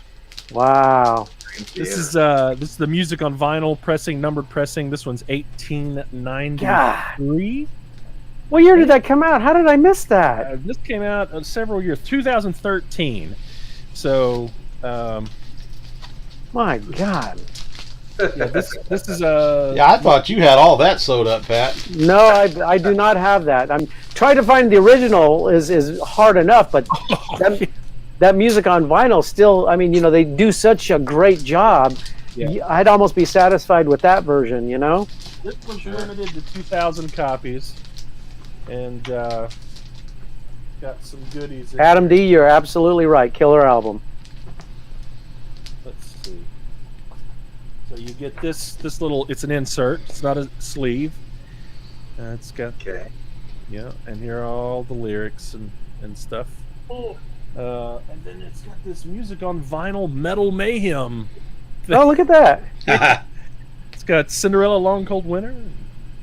Wow. This is the music on vinyl pressing, numbered pressing. This one's 1893. What year did that come out? How did I miss that? This came out several years, 2013. So, my God. Yeah, this is Yeah, I thought you had all that sewed up, Pat. No, I do not have that. I'm trying to find the original is hard enough, but that music on vinyl still. I mean, they do such a great job. Yeah. I'd almost be satisfied with that version. This was limited to 2,000 copies, and got some goodies. Adam D, you're absolutely right. Killer album. Let's see. So you get this little. It's an insert. It's not a sleeve. It's got and here are all the lyrics and stuff. And then it's got this music on vinyl, Metal Mayhem. Oh, look at that! It's got Cinderella, Long Cold Winter,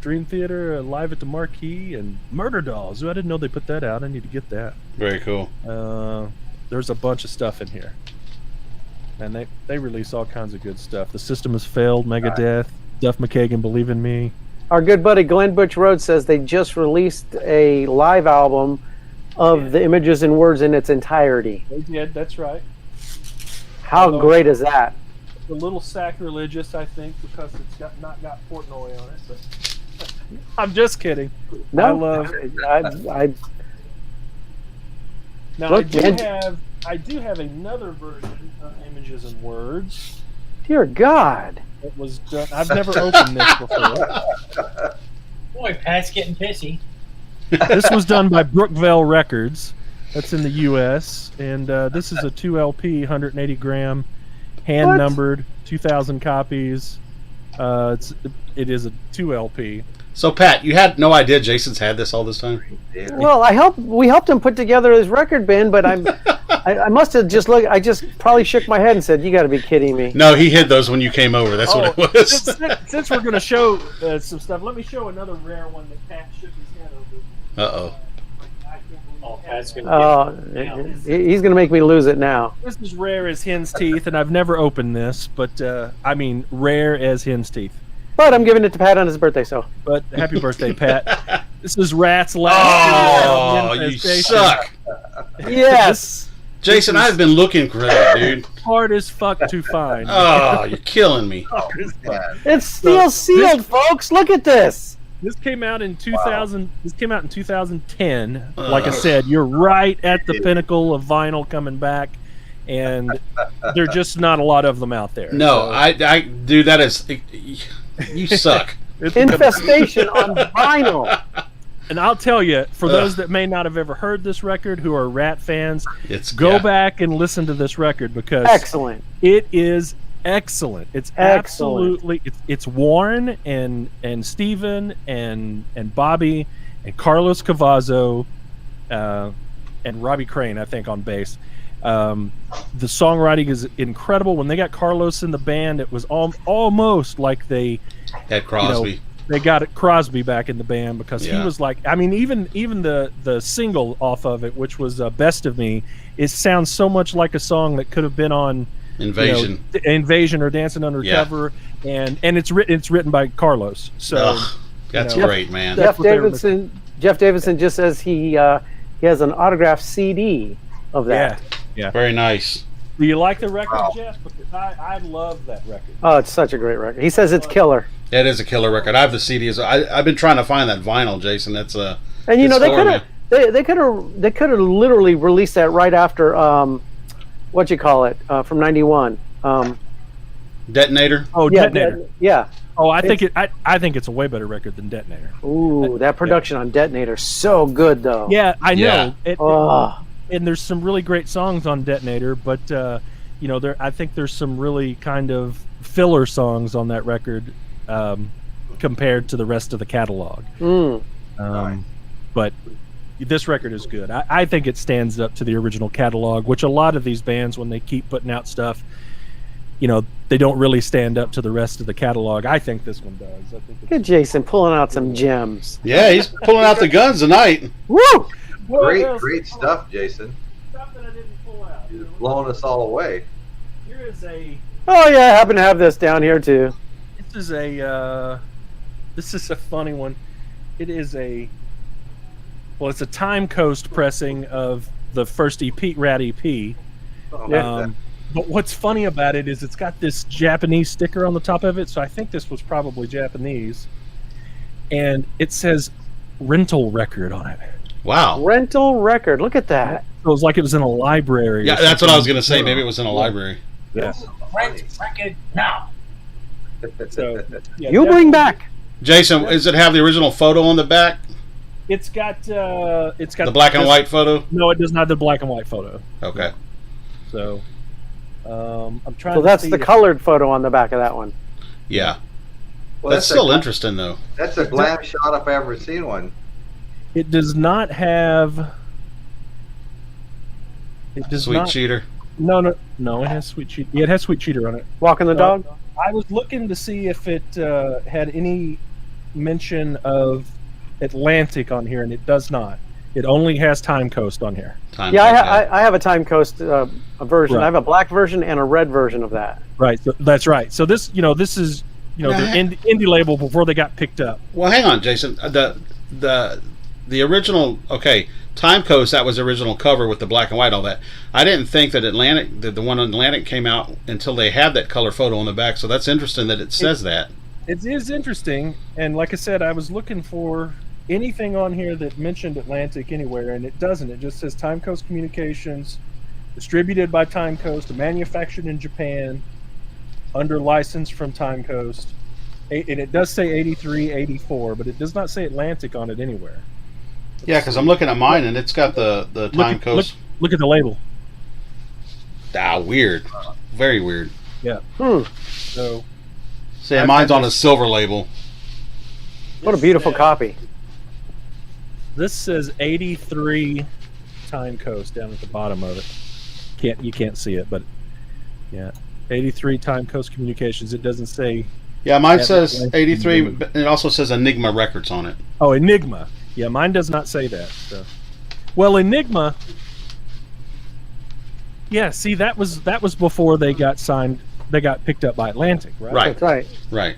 Dream Theater, Live at the Marquee, and Murder Dolls. I didn't know they put that out. I need to get that. Very cool. There's a bunch of stuff in here. And they release all kinds of good stuff. The System Has Failed, Megadeth, Duff McKagan, Believe in Me. Our good buddy Glenn Butch Rhodes says they just released a live album of the Images and Words in its entirety. They did, that's right. How great is that? It's a little sacrilegious, I think, because it's not got Portnoy on it. But I'm just kidding. No, I love. Now Look, I do have another version of Images and Words. Dear God. It was done. I've never opened this before. Boy, Pat's getting pissy. This was done by Brookvale Records. That's in the U.S. And this is a 2 LP, 180 gram, hand numbered, 2,000 copies. It is a 2 LP. So Pat, you had no idea Jason's had this all this time? Well, we helped him put together his record bin, but I must have just looked. I just probably shook my head and said, "You got to be kidding me." No, he hid those when you came over. That's what it was. Since we're going to show some stuff, let me show another rare one that Pat shook his head over. Uh-oh. Pat's gonna He's going to make me lose it now. This is rare as hen's teeth, and I've never opened this, but I mean rare as hen's teeth. But I'm giving it to Pat on his birthday, so. But happy birthday, Pat. This is Ratt's last. Oh, you suck. Yes. Jason, I've been looking for that, dude. Hard as fuck to find. Oh, you're killing me. It's still sealed, folks. Look at this. This came out in 2000. Wow. This came out in 2010. Like I said, you're right at the pinnacle of vinyl coming back, and there are just not a lot of them out there. No, so. Dude, that is. You suck. Infestation on vinyl. And I'll tell you, for those that may not have ever heard this record, who are Ratt fans, go back and listen to this record because excellent. It is excellent. It's absolutely it's Warren and Steven and Bobby and Carlos Cavazzo and Robbie Crane, I think, on bass. The songwriting is incredible. When they got Carlos in the band, it was almost like they had Crosby. They got Crosby back in the band because he was like, I mean, even the single off of it, which was "Best of Me," it sounds so much like a song that could have been on Invasion or Dancing Undercover, and it's written by Carlos. So that's great, man. Jeff Davidson just says he has an autographed CD of that. Yeah. Very nice. Do you like the record, Jeff? Because I love that record. Oh, it's such a great record. He says it's killer. It is a killer record. I have the CD. I've been trying to find that vinyl, Jason. That's a. And you know they could have literally released that right after what you call it from '91. Detonator. Oh, Detonator. Yeah. Oh, I think it's a way better record than Detonator. Ooh, that production on Detonator so good though. Yeah, I know. And there's some really great songs on Detonator, but I think there's some really kind of filler songs on that record compared to the rest of the catalog. But this record is good. I think it stands up to the original catalog, which a lot of these bands, when they keep putting out stuff, they don't really stand up to the rest of the catalog. I think this one does. Look at Jason pulling out some gems. Yeah, he's pulling out the guns tonight. Woo! Great stuff, Jason. Stuff that I didn't pull out. You're blowing us all away. Here is a. Oh yeah, I happen to have this down here too. This is a funny one. It is it's a Time Coast pressing of the first EP, Ratt EP. But what's funny about it is it's got this Japanese sticker on the top of it, so I think this was probably Japanese. And it says rental record on it. Wow. Rental record. Look at that. So it was like it was in a library. Yeah, that's what I was going to say. Maybe it was in a library. Yeah. Rent record now. So, you bring back. Jason, does it have the original photo on the back? It's got the black and white photo? No, it does not have the black and white photo. Okay. So I'm trying So that's the colored photo on the back of that one. Yeah. Well, that's still interesting though. That's a glam shot if I ever seen one. It does not have. It does Sweet not. Cheater. No. It has Sweet Cheater. Yeah, it has Sweet Cheater on it. Walking the dog. I was looking to see if it had any mention of Atlantic on here, and it does not. It only has Time Coast on here. I have a Time Coast a version. Right. I have a black version and a red version of that. Right. So that's right. So this is their indie label before they got picked up. Well, hang on, Jason. the original. Okay, Time Coast. That was the original cover with the black and white. All that. I didn't think that the one on Atlantic came out until they had that color photo on the back. So that's interesting that it says that. It is interesting, and like I said, I was looking for anything on here that mentioned Atlantic anywhere, and it doesn't. It just says Time Coast Communications, distributed by Time Coast, manufactured in Japan, under license from Time Coast. And it does say 83, 84, but it does not say Atlantic on it anywhere. Yeah, because I'm looking at mine and it's got the Time Coast. Look at the label. Weird. Very weird. Yeah. So, see, mine's on a silver label. What a beautiful copy. This says 83 Time Coast down at the bottom of it. You can't see it, but yeah, 83 Time Coast Communications. It doesn't say. Yeah, mine says 83, but it also says Enigma Records on it. Oh, Enigma. Yeah, mine does not say that. So. Well, Enigma. Yeah, see, that was before they got signed. They got picked up by Atlantic, right? Right. That's right. Right.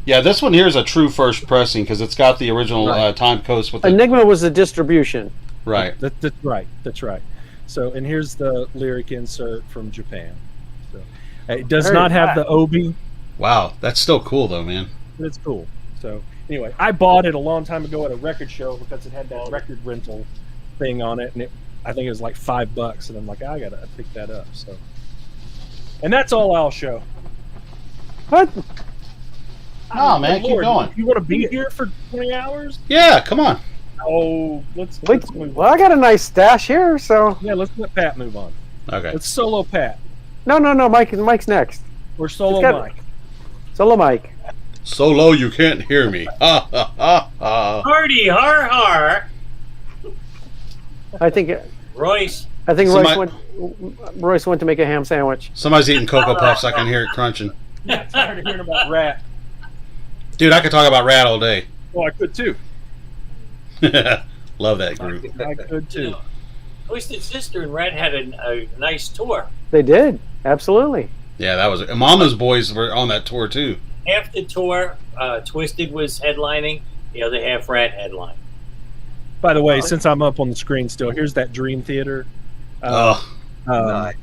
Yeah, this one here is a true first pressing because it's got the original Time Coast with the... Enigma was the distribution. Right. That's right. That's right. So, and here's the lyric insert from Japan. So, it does not have the Obi. Wow, that's still cool though, man. It's cool. So, anyway, I bought it a long time ago at a record show because it had that record rental thing on it, and I think it was like $5, and I'm like, I gotta pick that up. So, and that's all I'll show. What? Oh man, keep going. You want to be here for 20 hours? Yeah, come on. Oh, let's move Well, on. I got a nice stash here, so. Yeah, let's let Pat move on. Okay. Let's solo Pat No, Mike's next. or solo It's got- Mike. Solo Mike. So low you can't hear me. Ha ha ha ha. Hardy, har har. I think Royce. Royce went to make a ham sandwich. Somebody's eating Cocoa Puffs. I can hear it crunching. I'm tired of hearing about Ratt. Dude, I could talk about Ratt all day. Oh, I could too. Love that group. I could too. Twisted Sister and Red had a nice tour. They did. Absolutely. Yeah, that was it. Mama's Boys were on that tour too. Half the tour, Twisted was headlining. The other half, Rat headline. By the way, since I'm up on the screen still, here's that Dream Theater Nice.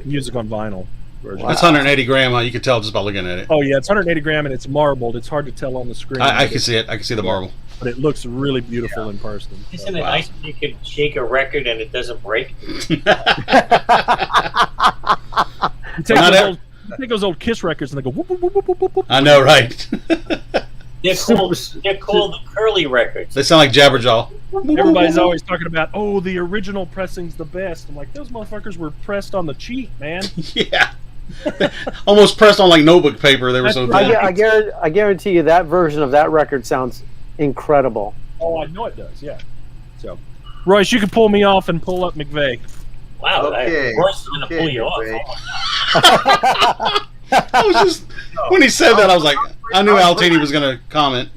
music on vinyl version. That's 180 gram. You can tell just by looking at it. Oh yeah, it's 180 gram and it's marbled. It's hard to tell on the screen. I can see it. I can see the marble. But it looks really beautiful in person. Isn't it Wow. nice when you can shake a record and it doesn't break? You take those old Kiss records and they go whoop, whoop, whoop, whoop, whoop, whoop. I know, right? They're called the curly records. They sound like Jabberjaw. Everybody's always talking about, oh, the original pressing's the best. I'm like, those motherfuckers were pressed on the cheap, man. Yeah. Almost pressed on like notebook paper. They were so thin. I guarantee you that version of that record sounds incredible. Oh, I know it does, yeah. So, Royce, you can pull me off and pull up McVeigh. Wow, Okay. Royce is going to pull you Ray. off. I was just when he said that, I was like, I knew Altini was going to comment.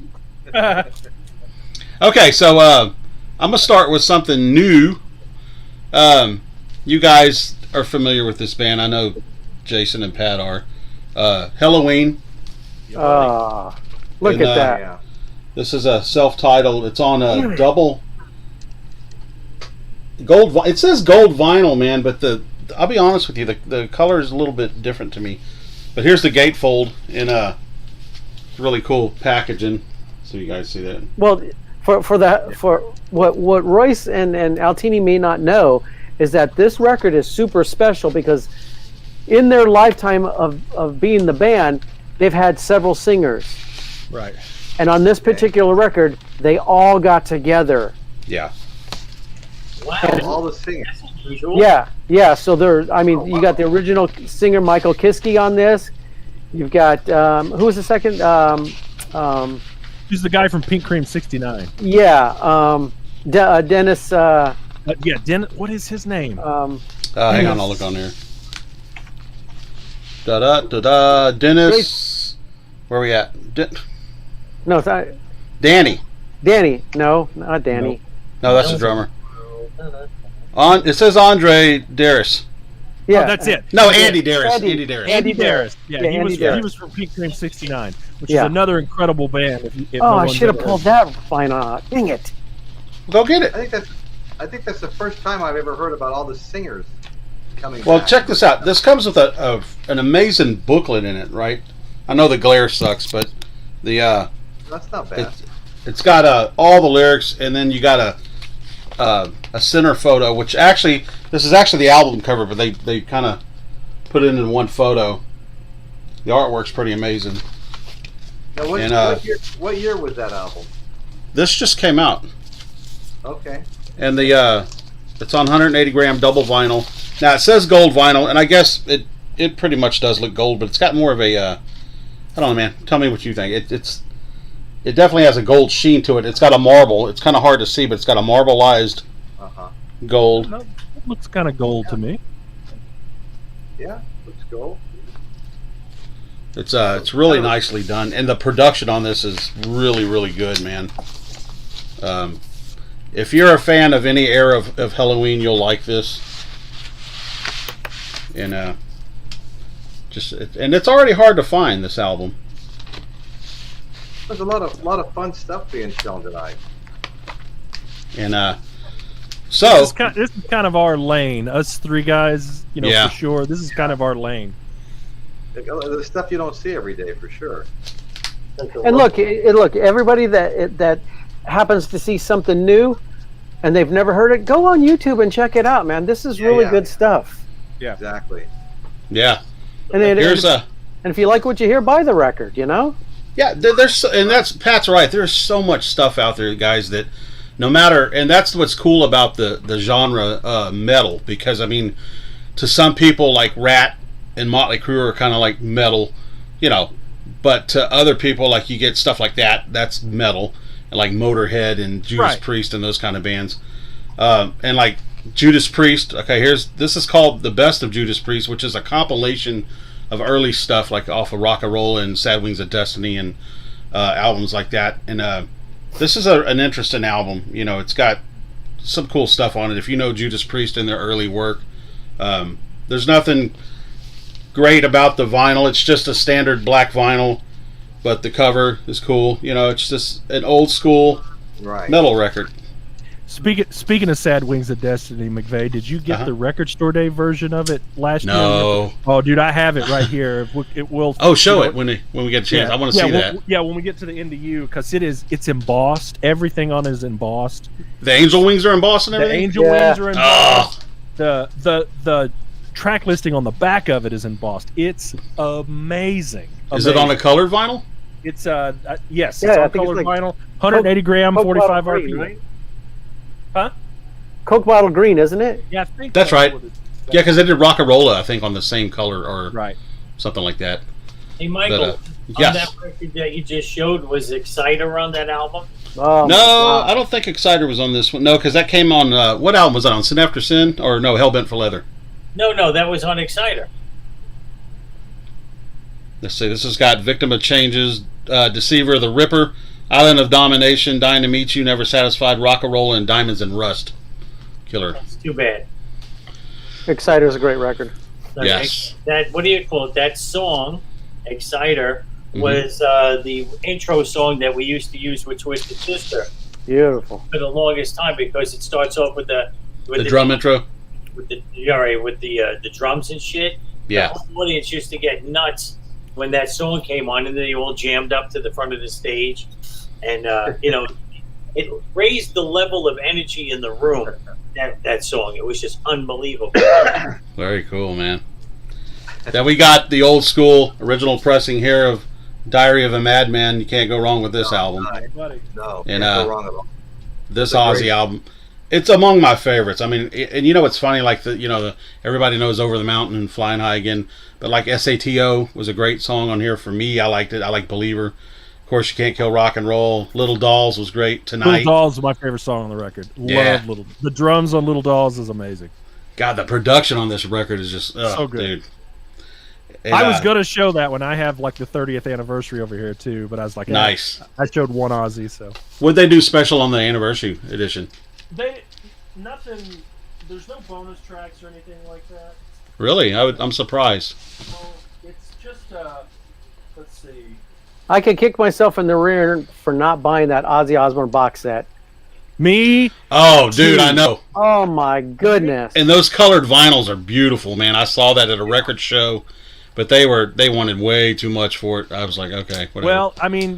Okay, so I'm gonna start with something new. You guys are familiar with this band. I know Jason and Pat are. Helloween. Look And, at that. Yeah. This is a self-titled. It's on a double gold. It says gold vinyl, man, but I'll be honest with you, the color is a little bit different to me. But here's the gatefold in a really cool packaging, so you guys see that. Well, for what Royce and Altini may not know is that this record is super special because in their lifetime of being the band, they've had several singers. Right. And on this particular record, they all got together. Yeah. Wow, All the singing. that's unusual. Yeah. So you got the original singer Michael Kiske on this. You've got who was the second? He's the guy from Pink Cream 69. Yeah, Dennis. Yeah, what is his name? Hang on, I'll look on there. Dennis. Where we at? No, it's not, Danny. Danny. No, not Danny. No, that's the drummer. It says Andre Darius. Yeah, Oh, that's it. No, Andy Darris. Andy. Andy Darris. Andy Darris. Yeah, Yeah, he Andy was Darris. he was from Peak Cream '69, which Yeah. is another incredible band. If Oh, no I one's should have ever pulled heard. that vinyl out. Dang it. Go get it. I think that's the first time I've ever heard about all the singers coming Well, back. check this out. This comes with an amazing booklet in it, right? I know the glare sucks, but the That's not bad. it's got all the lyrics, and then you got a center photo, which actually this is actually the album cover, but they kind of put it in one photo. The artwork's pretty amazing. Now, what year was that album? This just came out, Okay. and it's on 180 gram double vinyl. Now it says gold vinyl, and I guess it pretty much does look gold, but it's got more of a I don't know, man. Tell me what you think. It definitely has a gold sheen to it. It's got a marble. It's kind of hard to see, but it's got a marbleized gold. No, it looks kind of gold to me. Yeah, looks gold. It's really nicely done, and the production on this is really, really good, man. If you're a fan of any era of Helloween, you'll like this. And and it's already hard to find, this album. There's a lot of fun stuff being shown tonight. And This is kind of our lane. Us three guys, Yeah. for sure. This is kind of our lane. The stuff you don't see every day, for sure. And look, everybody that happens to see something new and they've never heard it, go on YouTube and check it out, man. This is really good stuff. Yeah. Exactly. yeah, And if you like what you hear, buy the record, Yeah, and that's Pat's right. There's so much stuff out there, guys, that no matter, and that's what's cool about the genre metal, because I mean, to some people like Ratt and Motley Crue are kind of like metal, but to other people, like, you get stuff like that's metal, and like Motorhead and Judas Priest and those kind of bands, and like Judas Priest. Okay, this is called The Best of Judas Priest, which is a compilation of early stuff like off of Rock and Roll and Sad Wings of Destiny and albums like that. And this is an interesting album. It's got some cool stuff on it. If you know Judas Priest and their early work, there's nothing great about the vinyl. It's just a standard black vinyl, but the cover is cool. It's just an old school metal record. Speaking of Sad Wings of Destiny, McVeigh, did you get the Record Store Day version of it last year? No. Oh, dude, I have it right here. It will. Oh, show it when we get a chance. I want to see that. Yeah, when we get to the end of you, because it's embossed. Everything on it is embossed. The angel wings are embossed and everything. The angel wings are embossed. The track listing on the back of it is embossed. It's amazing. Is it on a colored vinyl? It's yes, Yeah, it's I on think colored it's like vinyl, 180 gram, Coke 45 bottle RPM. green, right? Huh? Coke bottle green, isn't it? Yeah, I think That's right. what it is. Yeah, because they did Rock-a-Rolla, I think, on the same color or something like that. Hey, Michael, But, on yes. that record that you just showed, was Exciter on that album? Oh, No, my God. I don't think Exciter was on this one. No, because that came on, what album was that on? Sin After Sin? Or no, Hellbent for Leather? No, that was on Exciter. Let's see, this has got Victim of Changes, Deceiver, The Ripper, Island of Domination, Dying to Meet You, Never Satisfied, Rock-a-Rolla, and Diamonds and Rust. Killer. That's too bad. Exciter's a great record. Yes. That, what do you call it? That song, Exciter, Mhm. was the intro song that we used to use with Twisted Sister Beautiful. for the longest time, because it starts off with the drum intro? with the drums and shit. Yeah. The whole audience used to get nuts when that song came on, and then they all jammed up to the front of the stage, and it raised the level of energy in the room. That song, it was just unbelievable. Very cool, man. Then we got the old school original pressing here of Diary of a Madman. You can't go wrong with this album. No, And, can't go wrong at all. This It's a Ozzy great- album, it's among my favorites. I mean, and it's funny, like everybody knows Over the Mountain and Flying High Again, but like SATO was a great song on here for me. I liked it. I like Believer. Of course, You Can't Kill Rock and Roll. Little Dolls was great. Tonight. Little Dolls is my favorite song on the record. Yeah. Love the drums on Little Dolls is amazing. God, the production on this record is just So good. dude. And, I was gonna show that when I have like the 30th anniversary over here too, but I was like, nice. I showed one Ozzy, so What'd they do special on the anniversary edition? nothing. There's no bonus tracks or anything like that. Really? I'm surprised. It's just let's see. I could kick myself in the rear for not buying that Ozzy Osbourne box set. Me? Oh, dude, I know. Oh my goodness! And those colored vinyls are beautiful, man. I saw that at a record show, but they wanted way too much for it. I was like, okay, whatever. Well, I mean,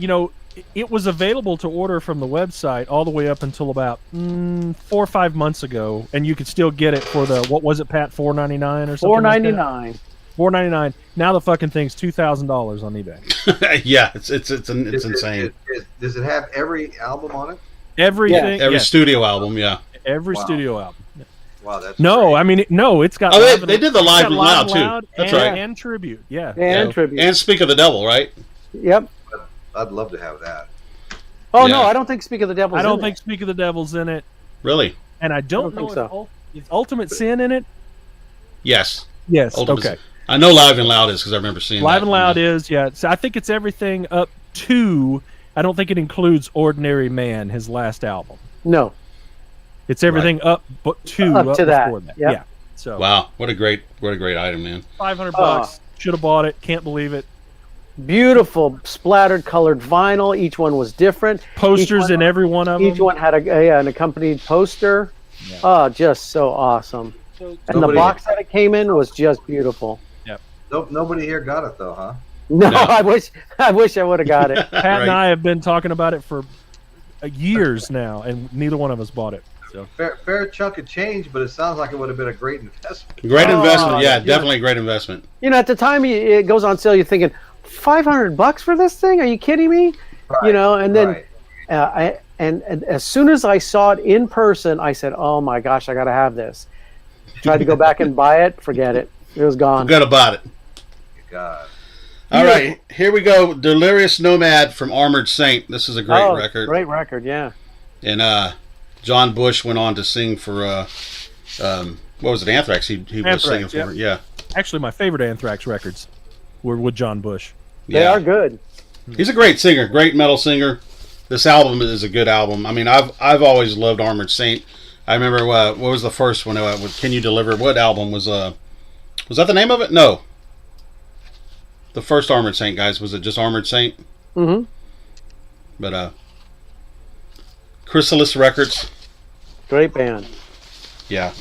it was available to order from the website all the way up until about 4 or 5 months ago, and you could still get it for the Pat, $4.99 or something. $4.99. $4.99. Now the fucking thing's $2,000 on eBay. Yeah, it's insane. Does it have every album on it? Everything. Every studio album, yeah. Every studio album. Wow, that's no, great. I mean, no, it's got. Oh, they did the Live and Loud, too. That's and, right. And tribute, yeah. And tribute. And Speak of the Devil, right? Yep. I'd love to have that. Oh Yeah. no, I don't think Speak of the Devil's I don't in think it. Speak of the Devil's in it, Really? and I don't think know so. Is Ultimate Sin in it? Yes. Yes. Ultimate Okay. Sin. I know Live and Loud is because I remember seeing Live that. and Loud is, yeah. So I think it's everything up to. I don't think it includes Ordinary Man, his last album. No. It's everything up but to Up to that, before that. yep. Yeah. So Wow, what a great item, man. $500. Should have bought it. Can't believe it. Beautiful splattered colored vinyl. Each one was different. Posters in every one of them. Each one had an accompanied poster. Yeah. Oh, just so awesome. And the Nobody- box that it came in was just beautiful. Nobody here got it though, huh? No, No. I wish I would have got it. Pat and I have been talking about it for years now, and neither one of us bought it. So Fair chunk of change, but it sounds like it would have been a great investment. Great Oh, investment, yeah, yeah. definitely a great investment. At the time it goes on sale, you're thinking, $500 for this thing? Are you kidding me? Right, And then right. and as soon as I saw it in person, I said, "Oh my gosh, I got to have this." Tried to go back and buy it, forget it. It was gone. Forget about it. God. All right, here we go. Delirious Nomad from Armored Saint. This is a great record. Great record, yeah. And John Bush went on to sing for what was it, Anthrax? He was Anthrax, singing for yep. Actually, my favorite Anthrax records were with John Bush. They are good. He's a great singer, great metal singer. This album is a good album. I mean, I've always loved Armored Saint. I remember what was the first one? Can You Deliver? What album was that the name of it? No. The first Armored Saint, guys, was it just Armored Saint? Mm-hmm. But Chrysalis Records. Great band. Yeah.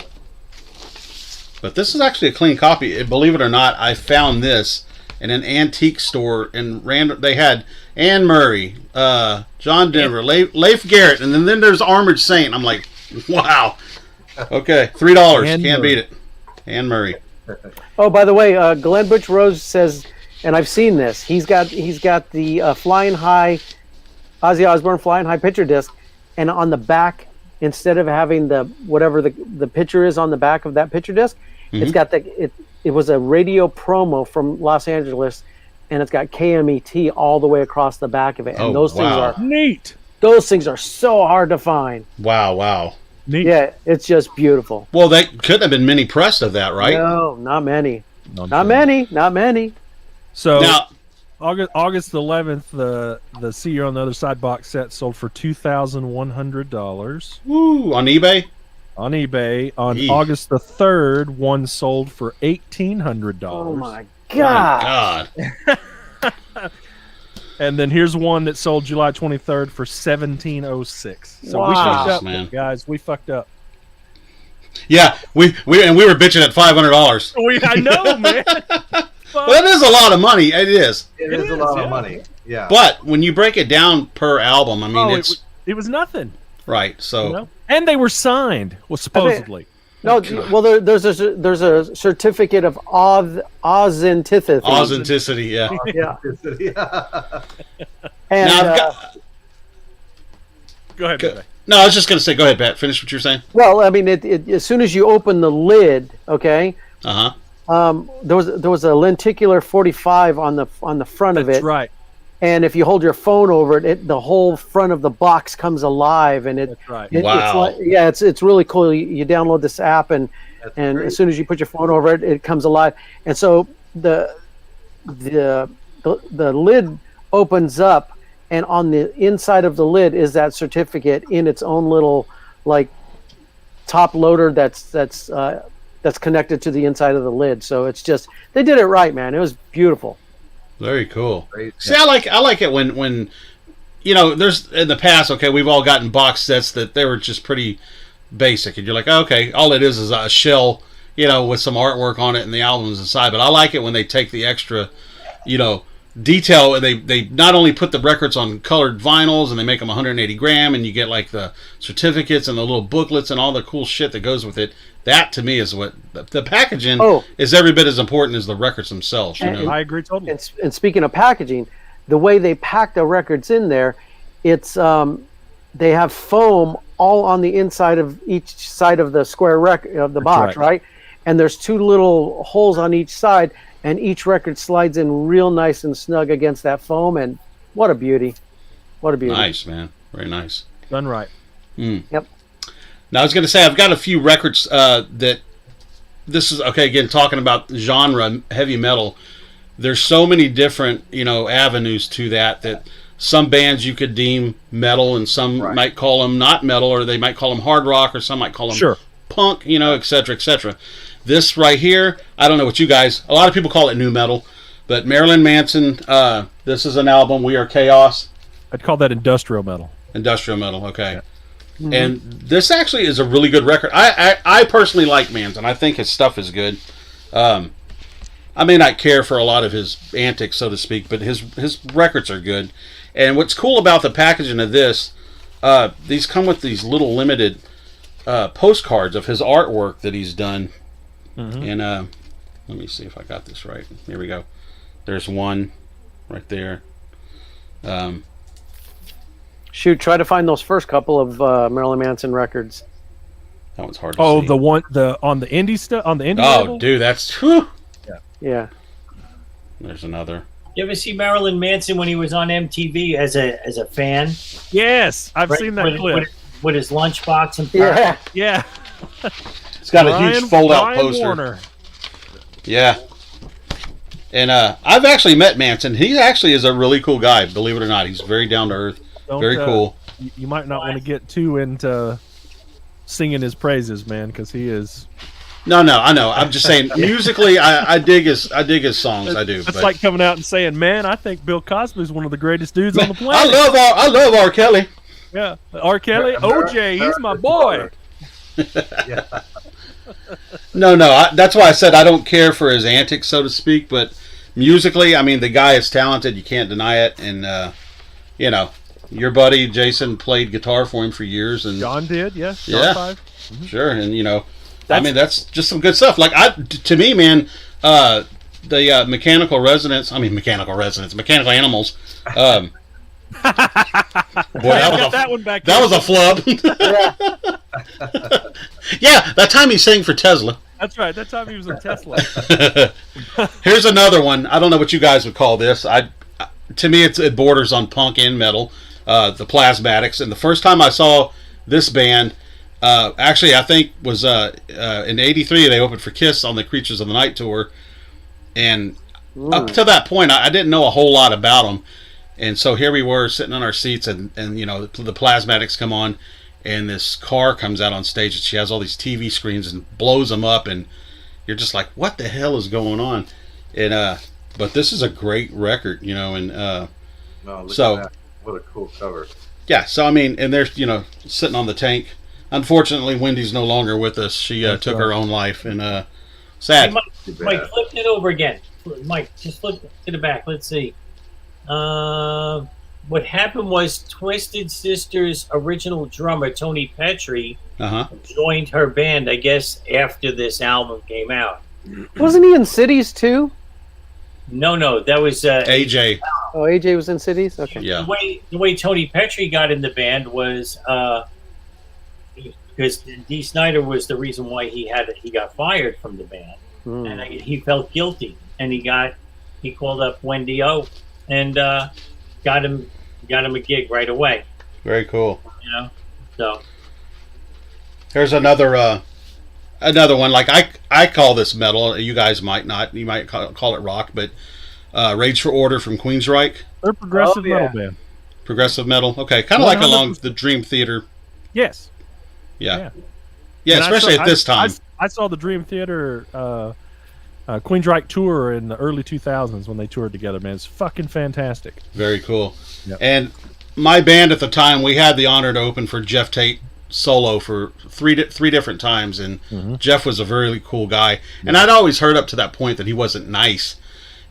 But this is actually a clean copy. Believe it or not, I found this in an antique store in random. They had Anne Murray, John Denver, Leif Garrett, and then there's Armored Saint. I'm like, wow. Okay, $3. Anne Can't Murray. beat it. Anne Murray. Oh, by the way, Glenn Butch Rose says, and I've seen this. He's got the Flying High, Ozzy Osbourne Flying High picture disc, and on the back, instead of having the whatever the picture is on the back of that picture disc, it's got it was a radio promo from Los Angeles, and it's got KMET all the way across the back of it. And those things are Neat. Those things are so hard to find. Wow. Neat. Yeah, it's just beautiful. Well, they couldn't have been many pressed of that, right? No, not many. No, Not many. So Now, August 11th, the See You on the Other Side box set sold for $2,100 woo, on eBay? on eBay. On Eesh. August the 3rd, one sold for $1,800. Oh my My God. God. And then here's one that sold July 23rd for $1,706. So we Wow. fucked up, Man. guys. We fucked up. Yeah, we were bitching at $500. I know, man. Well, that is a lot of money. It is. It is a lot of money. Yeah. But when you break it down per album, I mean, it was nothing. right. So You know? And they were signed, well, supposedly. No, well, there's a certificate of authenticity. authenticity, yeah. Yeah. Yeah. And Now, I've got, Go ahead, baby. no, I was just going to say, go ahead, Pat. Finish what you're saying. well, I mean, as soon as you open the lid, okay, Uh huh. there was a lenticular 45 on the front of That's it, right. and if you hold your phone over it, the whole front of the box comes alive, and That's right. Wow. it's really cool. You download this app, and great. as soon as you put your phone over it, it comes alive, and so the lid opens up, and on the inside of the lid is that certificate in its own little like top loader that's that's connected to the inside of the lid. So it's just, they did it right, man. It was beautiful. Very cool. See, I like it when there's in the past, okay, we've all gotten box sets that they were just pretty basic, and you're like, okay, all it is a shell, with some artwork on it and the albums inside. But I like it when they take the extra, detail. They not only put the records on colored vinyls and they make them 180 gram, and you get like the certificates and the little booklets and all the cool shit that goes with it. That to me is what the packaging is every bit as important as the records themselves. I agree totally. And speaking of packaging, the way they pack the records in there, it's they have foam all on the inside of each side of the square of the box, right? And there's 2 little holes on each side, and each record slides in real nice and snug against that foam. And what a beauty! What a beauty! Nice, man. Very nice. Done right. Yep. Now I was going to say I've got a few records that this is okay. Again, talking about genre, heavy metal. There's so many different avenues to that some bands you could deem metal, and some might call them not metal, or they might call them hard rock, or some might call them punk, et cetera, et cetera. This right here, I don't know what you guys. A lot of people call it new metal, but Marilyn Manson. This is an album, We Are Chaos. I'd call that industrial metal. Industrial metal, okay. Yeah. Mm-hmm. And this actually is a really good record. I personally like Manson. I think his stuff is good. I may not care for a lot of his antics, so to speak, but his records are good. And what's cool about the packaging of this, these come with these little limited postcards of his artwork that he's done. Mm-hmm. And let me see if I got this right. Here we go. There's one right there. Shoot, try to find those first couple of Marilyn Manson records. That one's hard to see. The one on the indie stuff, on the indie label? Dude, that's whew. Yeah. There's another. You ever see Marilyn Manson when he was on MTV as a fan? Yes, I've seen that clip. With his lunchbox and yeah. It's got a huge fold-out poster. Warner. Yeah. And I've actually met Manson. He actually is a really cool guy, believe it or not. He's very down to earth. Very cool. You might not want to get too into singing his praises, man, because he is. No, I know. I'm just saying, musically, I dig his songs. I do. It's like coming out and saying, "Man, I think Bill Cosby is one of the greatest dudes on the planet." I love R. Kelly. Yeah, R. Kelly, OJ, he's my boy. No, that's why I said I don't care for his antics, so to speak. But musically, I mean, the guy is talented. You can't deny it. And your buddy Jason played guitar for him for years, and John did, yeah. Mm-hmm. Sure, and that's just some good stuff. Like to me, man, the mechanical animals. Boy, that was a flub. Yeah, that time he sang for Tesla. That's right. That time he was in Tesla. Here's another one. I don't know what you guys would call this. To me, it borders on punk and metal. The Plasmatics, and the first time I saw this band, actually, I think was in '83. They opened for Kiss on the Creatures of the Night tour, and up to that point, I didn't know a whole lot about them. And so here we were sitting on our seats, and the Plasmatics come on, and this car comes out on stage, and she has all these TV screens and blows them up, and you're just like, what the hell is going on? And but this is a great record, and look at that. What a cool cover. Yeah, so I mean, and they're sitting on the tank. Unfortunately, Wendy's no longer with us. She took her own life, and sad. Hey, Mike, flip it over again. Mike, just flip to the back. Let's see. What happened was Twisted Sister's original drummer, Tony Petrie, joined her band, I guess, after this album came out. Wasn't he in Cities too? No, that was AJ. Oh, AJ was in Cities? Okay. Yeah. The way Tony Petrie got in the band was because Dee Snider was the reason why he got fired from the band, and he felt guilty, and he called up Wendy O, and got him a gig right away. Very cool. So here's another one. Like I call this metal. You guys might not. You might call it rock, but Rage for Order from Queensrwche. They're progressive metal band. Progressive metal. Okay, kind of like along the Dream Theater. Yes. Yeah, especially at this time. I saw the Dream Theater Queensrwche tour in the early 2000s when they toured together, man. It's fucking fantastic. Very cool. Yep. And my band at the time, we had the honor to open for Jeff Tate solo for three different times, and Jeff was a very cool guy. And I'd always heard up to that point that he wasn't nice,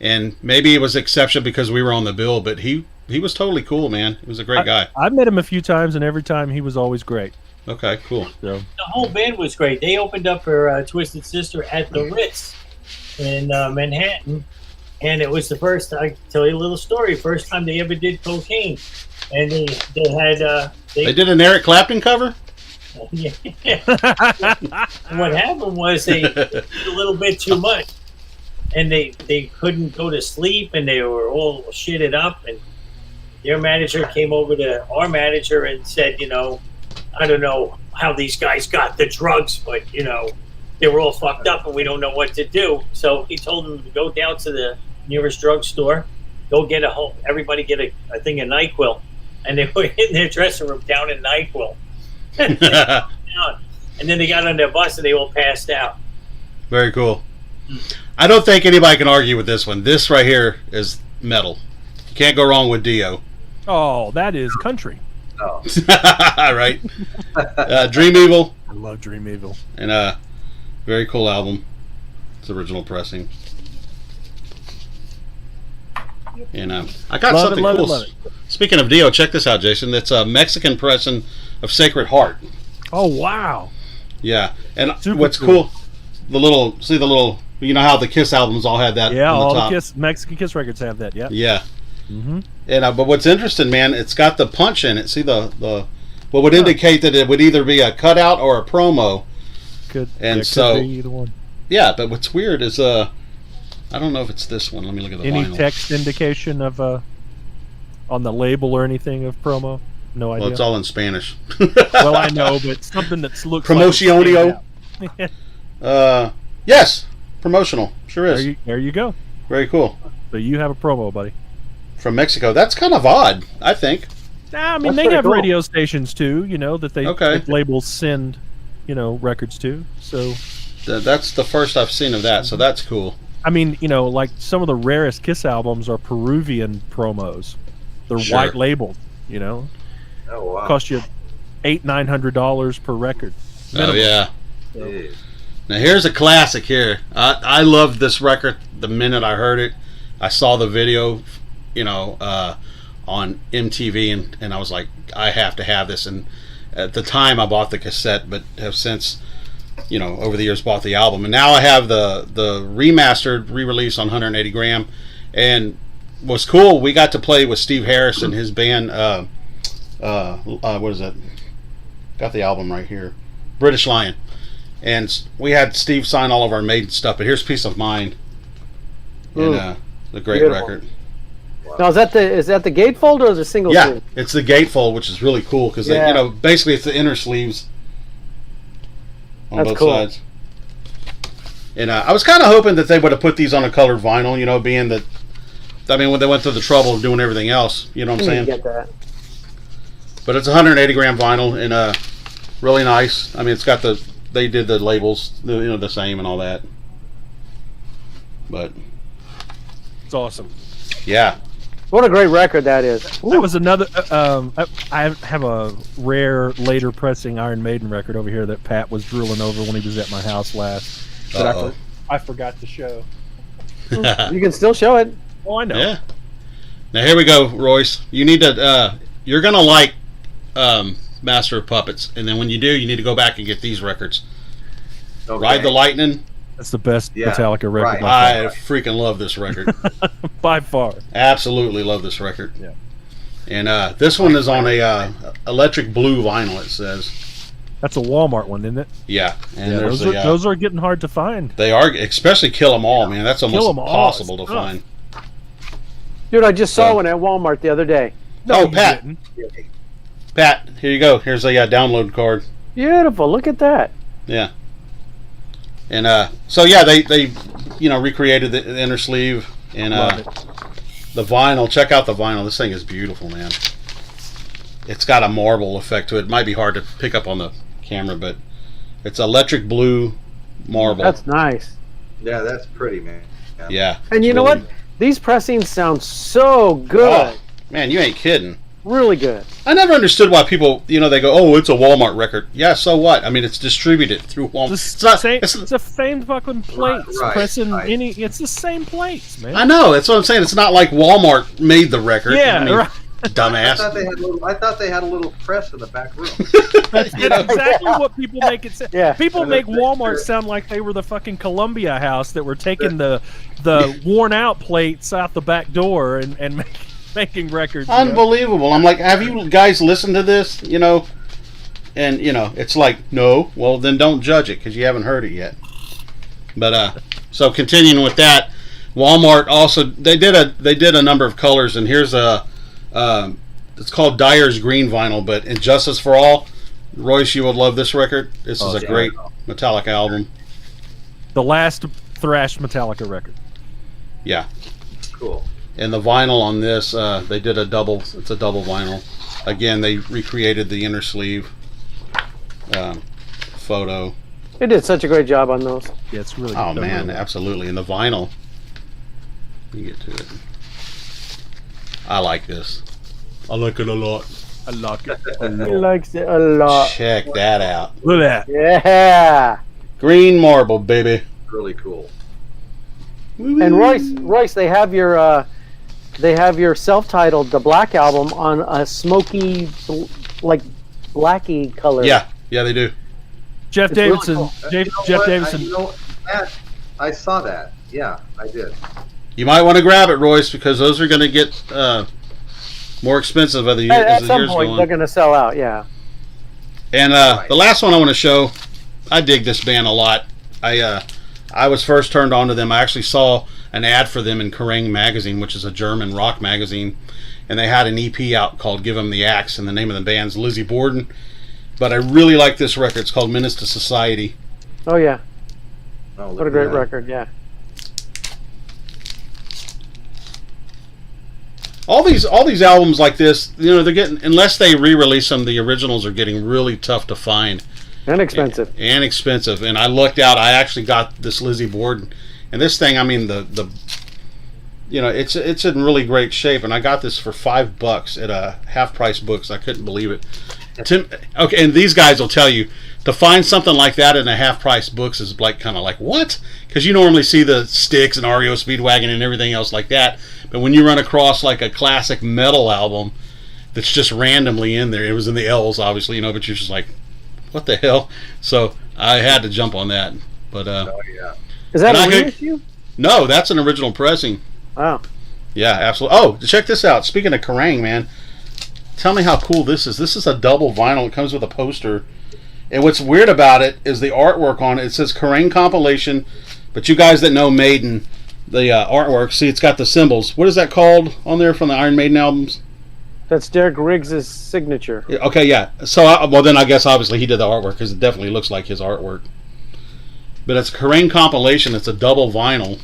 and maybe it was exception because we were on the bill, but he was totally cool, man. He was a great guy. I've met him a few times, and every time he was always great. Okay, cool. So. The whole band was great. They opened up for Twisted Sister at the Ritz in Manhattan, and it was the first. I tell you a little story. First time they ever did cocaine, and they had they did an Eric Clapton cover. Yeah. And what happened was they did a little bit too much, and they couldn't go to sleep, and they were all shitted up. And their manager came over to our manager and said, you know, I don't know how these guys got the drugs, but you know, they were all fucked up and we don't know what to do. So he told them to go down to the nearest drugstore, go get everybody get a thing of NyQuil. And they were in their dressing room down in NyQuil. And then they got on their bus and they all passed out. Very cool. I don't think anybody can argue with this one. This right here is metal. You can't go wrong with Dio. Oh, that is country. Oh. Right. Dream Evil. I love Dream Evil. And very cool album. It's original pressing. And I got love something it, cool. love it. Speaking of Dio, check this out, Jason. It's a Mexican pressing of Sacred Heart. Oh, wow. Yeah. And Super what's cool. cool, you know how the Kiss albums all had that Yeah, on the all top? the Mexican Kiss records have that, yeah. Yeah. Mm-hmm. And but what's interesting, man, it's got the punch in it. See what would indicate that it would either be a cutout or a promo. Could So be either one. Yeah, but what's weird is I don't know if it's this one. Let me look at the Any vinyl. text indication of on the label or anything of promo? No idea. Well, it's all in Spanish. Well, I know, but something that looks Promocionio. Like it's Yes, promotional. Sure is. there you go. Very cool. So you have a promo, buddy. From Mexico. That's kind of odd, I think. Nah, I mean, That's they pretty have cool. radio stations too, you know, that that labels send, you know, records to. So That's the first I've seen of that, so that's cool. I mean, you know, like some of the rarest Kiss albums are Peruvian promos. They're Sure. white labeled, you know. Oh wow. Cost you $800-900 per record. Oh, yeah. Jeez. Now, here's a classic here. I loved this record the minute I heard it. I saw the video, you know, on MTV, and I was like, I have to have this. And at the time, I bought the cassette, but have since, you know, over the years bought the album. And now I have the remastered re-release on 180 gram. And what's cool, we got to play with Steve Harris and his band. What is it? Got the album right here, British Lion. And we had Steve sign all of our Maiden stuff. But here's Peace of Mind. And the great Beautiful. record. Now is that the gatefold or the single Yeah, sleeve? it's the gatefold, which is really cool because Yeah. you know, basically it's the inner sleeves on That's both cool. sides. And I was kind of hoping that they would have put these on a colored vinyl, you know, being that, I mean, when they went through the trouble of doing everything else, you know what I'm saying? Get that. But it's 180 gram vinyl and really nice. I mean, it's got they did the labels, you know, the same and all that. But It's awesome. yeah, What a great record that is. That was another. I have a rare later pressing Iron Maiden record over here that Pat was drooling over when he was at my house last. That I forgot to show. You can still show it. Oh, I know. yeah. Now here we go, Royce. You need to. You're gonna like Master of Puppets, and then when you do, you need to go back and get these records. Okay. Ride the Lightning. That's the best Yeah, Metallica record right. by I freaking love this record. far. By far. Absolutely love this record. Yeah. And this one is on a electric blue vinyl. It says. That's a Walmart one, isn't it? Yeah, and Yeah, there's those are getting hard to find. they are, especially Kill 'Em All, man. That's almost Kill 'Em All impossible is to tough. find. Dude, I just saw So- one at Walmart the other day. Oh, you Pat. didn't. Pat, here you go. Here's a download card. Beautiful. Look at that. Yeah. And so yeah, they you know, recreated the inner sleeve and Love it. the vinyl. Check out the vinyl. This thing is beautiful, man. It's got a marble effect to it. It might be hard to pick up on the camera, but it's electric blue marble. That's nice. Yeah, that's pretty, man. Yeah. And you know what? These pressings sound so good. Oh, man, you ain't kidding. Really good. I never understood why people, they go, "Oh, it's a Walmart record." Yeah, so what? I mean, it's distributed through Walmart. It's the same fucking plates. Pressing it's the same plates, man. I know. That's what I'm saying. It's not like Walmart made the record. Yeah, I mean, right. Dumbass. I thought they had a little press in the back room. That's exactly what people make it sound. Yeah. People make Walmart sound like they were the fucking Columbia House that were taking the worn out plates out the back door and making records. Unbelievable. I'm like, have you guys listened to this? And it's like, no. Well, then don't judge it because you haven't heard it yet. But so continuing with that, Walmart also they did a number of colors, and here's it's called Dyer's Green vinyl, but Injustice for All. Royce, you would love this record. This is a great Metallica album. The last thrash Metallica record. Yeah. Cool. And the vinyl on this, they did a double. It's a double vinyl. Again, they recreated the inner sleeve photo. They did such a great job on those. Yeah, it's really. Oh man, absolutely. And the vinyl. Let me get to it. I like this. I like it a lot. I like it. He likes it a lot. Check that out. Look at that. Yeah. Green marble, baby. Really cool. And Royce, they have your self-titled The Black Album on a smoky, like blackie color. Yeah, they do. Jeff It's Davidson. really cool. Jeff Davidson. I saw that. Yeah, I did. You might want to grab it, Royce, because those are going to get more expensive as the years At some go point, on. they're going to sell out. Yeah. And the last one I want to show, I dig this band a lot. I was first turned on to them. I actually saw an ad for them in Kerrang! Magazine, which is a German rock magazine, and they had an EP out called "Give 'Em the Axe," and the name of the band's Lizzie Borden. But I really like this record. It's called "Menace to Society." Oh yeah. Oh, What a great record. Yeah. All these albums like this, they're getting, unless they re-release them, the originals are getting really tough to find. And expensive. And expensive. And I looked out, I actually got this Lizzie Borden. And this thing, I mean, it's in really great shape. And I got this for $5 at a half-price books. I couldn't believe it. Okay, and these guys will tell you, to find something like that in a half-price books is like kind of like, what? Because you normally see the Styx and REO Speedwagon and everything else like that. But when you run across like a classic metal album that's just randomly in there, it was in the L's, obviously, but you're just like, what the hell? So I had to jump on that. But oh yeah. Is that a reissue? No, that's an original pressing. Wow. Yeah, absolutely. Oh, check this out. Speaking of Kerrang, man, tell me how cool this is. This is a double vinyl. It comes with a poster. And what's weird about it is the artwork on it. It says Kerrang compilation, but you guys that know Maiden, the artwork, see it's got the symbols. What is that called on there from the Iron Maiden albums? That's Derek Riggs' signature. Yeah, okay, yeah. So, then I guess obviously he did the artwork because it definitely looks like his artwork. But it's a Kerrang compilation. It's a double vinyl.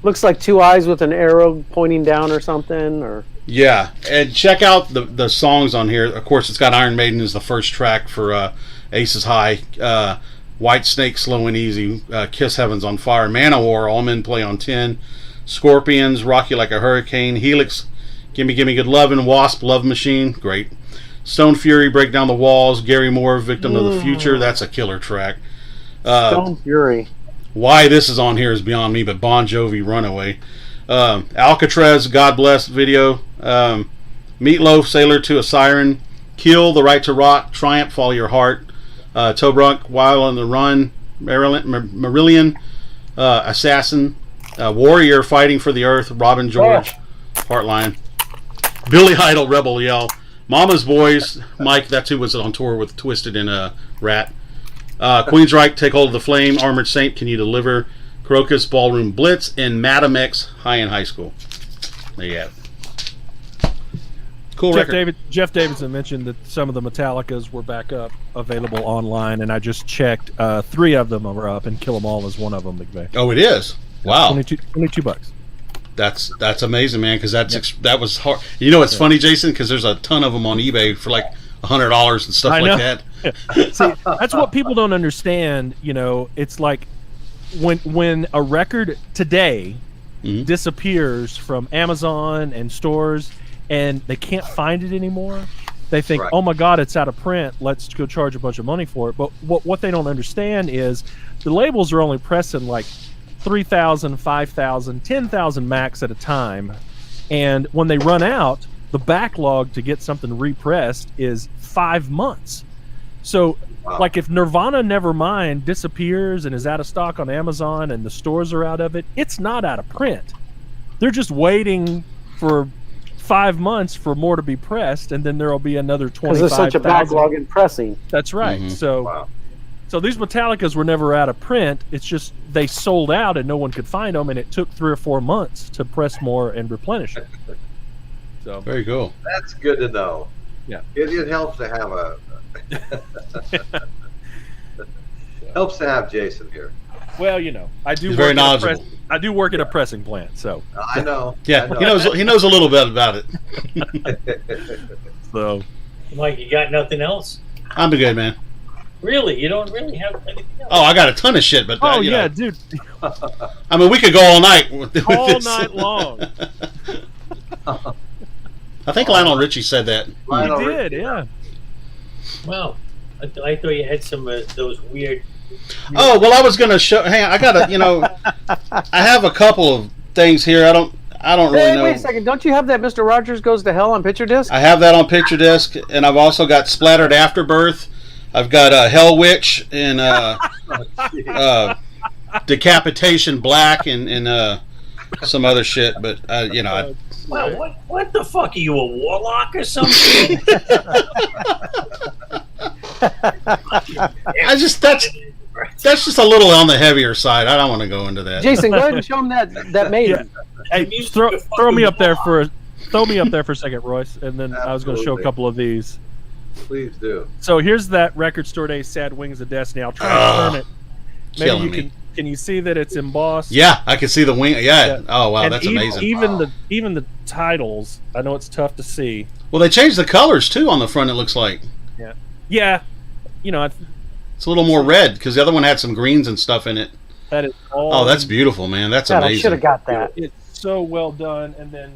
Looks like two eyes with an arrow pointing down or something. Or yeah, and check out the songs on here. Of course, it's got Iron Maiden as the first track for Aces High, White Snake, Slow and Easy, Kiss Heaven's on Fire, Manowar, All Men Play on 10, Scorpions, Rock You Like a Hurricane, Helix, Gimme Gimme Good Lovin', Wasp, Love Machine, great. Stone Fury, Break Down the Walls, Gary Moore, Victim of the Future, that's a killer track. Stone Fury. Why this is on here is beyond me, but Bon Jovi, Runaway. Alcatraz, God Bless video. Meatloaf, Sailor to a Siren. Kill, The Right to Rock. Triumph, Follow Your Heart. Tobruk, While on the Run. Marillion, Assassin. Warrior, Fighting for the Earth. Robin George, Heartline. Billy Idol, Rebel Yell. Mama's Boys, Mike, that's who was on tour with Twisted and Ratt. Queensrwche, Take Hold of the Flame. Armored Saint, Can You Deliver? Crocus, Ballroom Blitz. And Madam X, High in High School. There you have it. Cool record. Jeff Davidson mentioned that some of the Metallicas were back up, available online, and I just checked. 3 of them are up, and Kill 'Em All is one of them, McVeigh. Oh, it is? Wow. $22. That's amazing, man, because that was hard. You know, it's funny, Jason, because there's a ton of them on eBay for like $100 and stuff like that. See, that's what people don't understand. It's like when a record today Mhm. disappears from Amazon and stores and they can't find it anymore, they think, Right. oh my God, it's out of print. Let's go charge a bunch of money for it. But what they don't understand is the labels are only pressing like 3,000, 5,000, 10,000 max at a time. And when they run out, the backlog to get something repressed is 5 months. So, Wow. like if Nirvana Nevermind disappears and is out of stock on Amazon and the stores are out of it, it's not out of print. They're just waiting for 5 months for more to be pressed, and then there will be another 25,000. Because there's such a backlog in pressing. That's right. Mhm. So, Wow. so these Metallicas were never out of print. It's just they sold out and no one could find them, and it took 3 or 4 months to press more and replenish it. So Very cool. That's good to know. Yeah. It helps to have a helps to have Jason here. well, you know, I do He's work very at a knowledgeable. I do work at a pressing plant, so I know. Yeah, I know. he knows a little bit about it. so Mike, you got nothing else? I'm good, man. Really? You don't really have anything else? Oh, I got a ton of shit, but oh you yeah, know, dude, I mean, we could go all night with all this. night long. I think Lionel Richie said that. Lionel You did, Richie. yeah. Well, I thought you had some those weird. Oh well, I was gonna show. Hang on, I gotta. You know, I have a couple of things here. I don't really Hey, know. wait a second. Don't you have that Mr. Rogers Goes to Hell on picture disc? I have that on picture disc, and I've also got Splattered Afterbirth. I've got Hellwitch and Decapitation Black and some other shit. But you know, Well, what the fuck are you, a warlock or something? I just that's just a little on the heavier side. I don't want to go into that. Jason, go ahead and show him that Maiden. Hey, throw me up there for a second, Royce, and then I was going to show a Absolutely. couple of these. Please do. So here's that Record Store Day Sad Wings of Destiny. I'll try to turn it. Maybe Killing you me. can you see that it's embossed? Yeah, I can see the wing. Yeah. Yeah. Oh wow, And that's even, amazing. Even the titles, I know it's tough to see. Well, they changed the colors too on the front. It looks like Yeah, you know, it's a little more red because the other one had some greens and stuff in it. that is all. Oh, that's beautiful, man. That's God, I should have amazing. got that. It's so well done, and then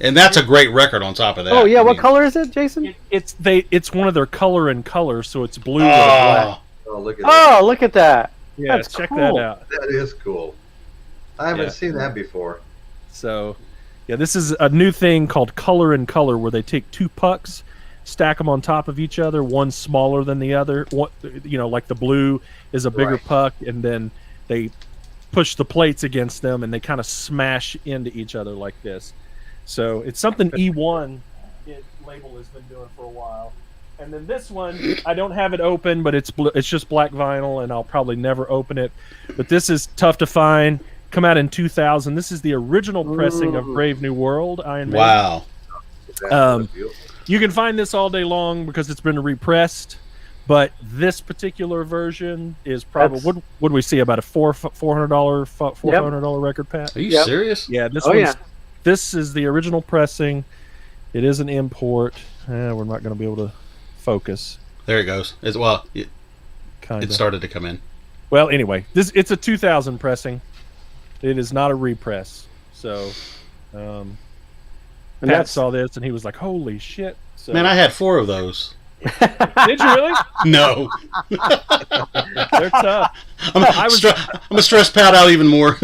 And that's a great record on top of that. Oh yeah, I what mean, color is it, Jason? it's one of their color in color, so it's blue with black. Oh, Oh, look at that. Oh, look at that. Yeah, That's check cool. that out. That is cool. I haven't Yeah. seen that before. So, yeah, this is a new thing called Color in Color, where they take two pucks, stack them on top of each other, one smaller than the other. One, you know, like the blue is a bigger Right. puck, and then they push the plates against them, and they kind of smash into each other like this. So it's something E1 label has been doing for a while. And then this one, I don't have it open, but it's just black vinyl, and I'll probably never open it. But this is tough to find. Come out in 2000. This is the original pressing of Brave New World. Iron Maiden. wow. That's beautiful. You can find this all day long because it's been repressed. But this particular version is probably That's- what we see about a $400 record, Pat. Are you Yep. serious? Yeah, this Oh, one's, yeah. this is the original pressing. It is an import. We're not going to be able to focus. There it goes. It Kind of. started to come in. Well, anyway, it's a 2000 pressing. It is not a repress. So, And Pat that's saw this and he was like, "Holy shit!" So, Man, I had 4 of those. did you really? No. They're tough. I'm gonna stress Pat out even more.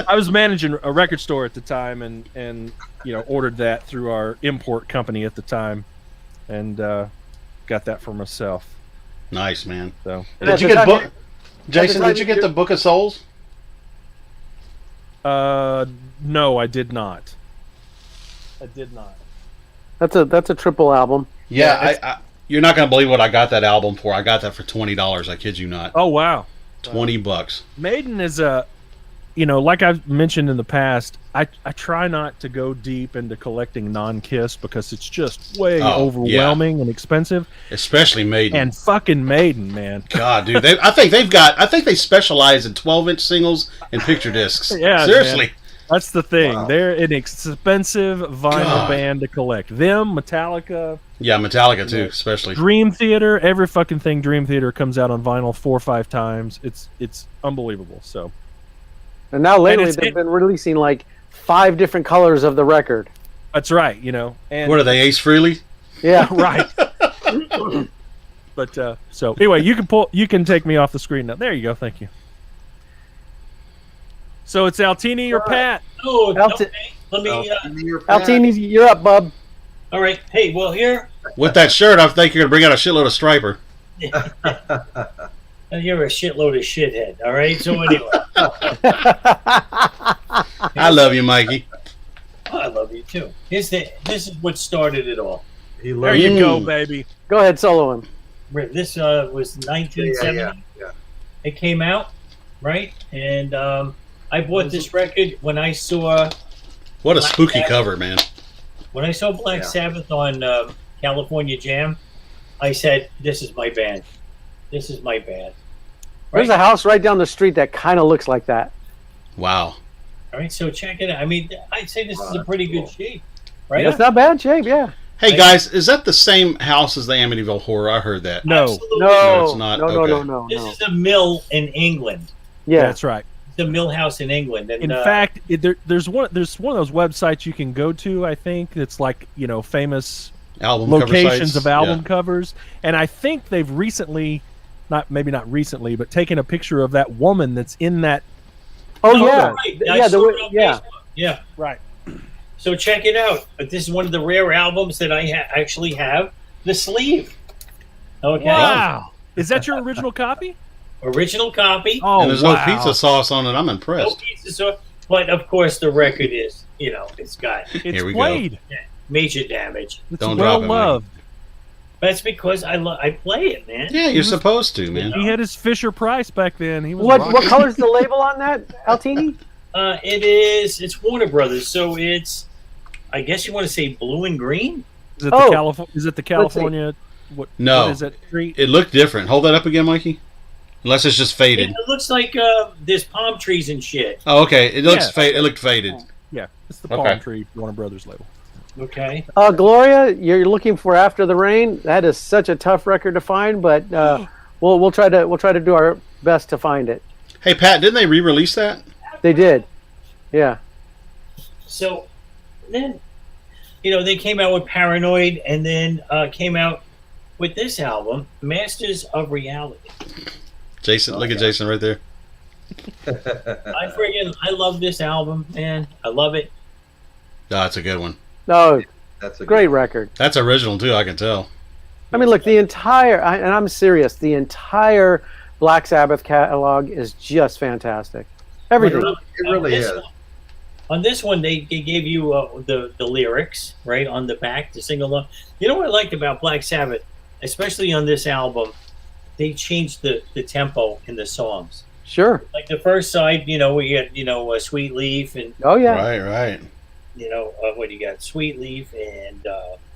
I was managing a record store at the time, and ordered that through our import company at the time, and got that for myself. Nice, man. So, Did you get Jason? Did you get the Book of Souls? no, I did not. I did not. that's a triple album. Yeah, I you're not gonna believe what I got that album for. I got that for $20. I kid you not. Oh wow. $20. Maiden is like I've mentioned in the past, I try not to go deep into collecting non-Kiss because it's just way overwhelming and expensive. Especially Maiden. And fucking Maiden, man. God, dude, I think they specialize in 12-inch singles and picture discs. Yeah, seriously. That's the thing. Wow. They're an expensive vinyl band to collect. Them, Metallica. Yeah, Metallica too, especially. Dream Theater. Every fucking thing Dream Theater comes out on vinyl 4 or 5 times. It's unbelievable. So. And now lately they've been releasing like 5 different colors of the record. That's right. And What are they, Ace Frehley? Yeah. right. But so anyway, you can take me off the screen now. There you go. Thank you. So it's Altini or Pat? Oh, okay. Let me. Altini, you're up, bub. All right. Hey, well, here. With that shirt, I think you're going to bring out a shitload of Striper. You're a shitload of shithead. All right. So anyway. I love you, Mikey. Oh, I love you too. This is what started it all. There you go, baby. Go ahead, solo him. This was 1970. Yeah. It came out, right? And I bought this record when I saw. What a spooky cover, man. When I saw Black Sabbath on California Jam, I said, "This is my band. This is my band." Right? There's a house right down the street that kind of looks like that. Wow. All right, so check it out. I mean, I'd say this is a pretty good shape, right? It's not bad shape, yeah. Hey guys, is that the same house as the Amityville Horror? I heard that. No. Absolutely. No, it's not. No. This is a mill in England. Yeah, That's right. It's a mill house in England. And, In fact, there's one of those websites you can go to. I think it's like famous Album cover locations sites. of album Yeah. covers, and I think they've recently, not recently, but taken a picture of that woman that's in that. Oh No, yeah, right. yeah, I saw it on yeah. Facebook. Yeah. Right. So check it out. But this is one of the rare albums that I actually have the sleeve. Okay. Wow. Is that your original copy? Original copy. Oh, And there's no pizza sauce on it. I'm No impressed. pieces. But of course, the record is, it's got It's Here we go. played. major damage. It's Don't well drop it, Mike. loved. That's because I play it, man. Yeah, you're supposed to, man. He had his Fisher Price back then. He was What rocking. color's the label on that, Altini? It's Warner Brothers, so it's, I guess you want to say blue and green. Is it the Is it the California? No. What is it? Street? It looked different. Hold that up again, Mikey. Unless it's just faded. It looks like there's palm trees and shit. Oh, okay. It looks Yeah. faded. It looked faded. Yeah, it's the Okay. Palm Tree Warner Brothers label. Okay. Gloria, you're looking for After the Rain. That is such a tough record to find, but we'll try to do our best to find it. Hey, Pat, didn't they re-release that? They did, yeah. So then, they came out with Paranoid, and then came out with this album, Masters of Reality. Jason, look at Jason right there. I love this album, man. I love it. Oh, it's a good one. No, That's a great record. That's original too, I can tell. I mean, look, the entire, and I'm serious, the entire Black Sabbath catalog is just fantastic. Everything. It really is. On this one, they gave you the lyrics, right, on the back to sing along. You know what I liked about Black Sabbath, especially on this album, they changed the tempo in the songs. Sure. Like the first side, we get, Sweet Leaf, and, Oh yeah. Right. what do you got? Sweet Leaf and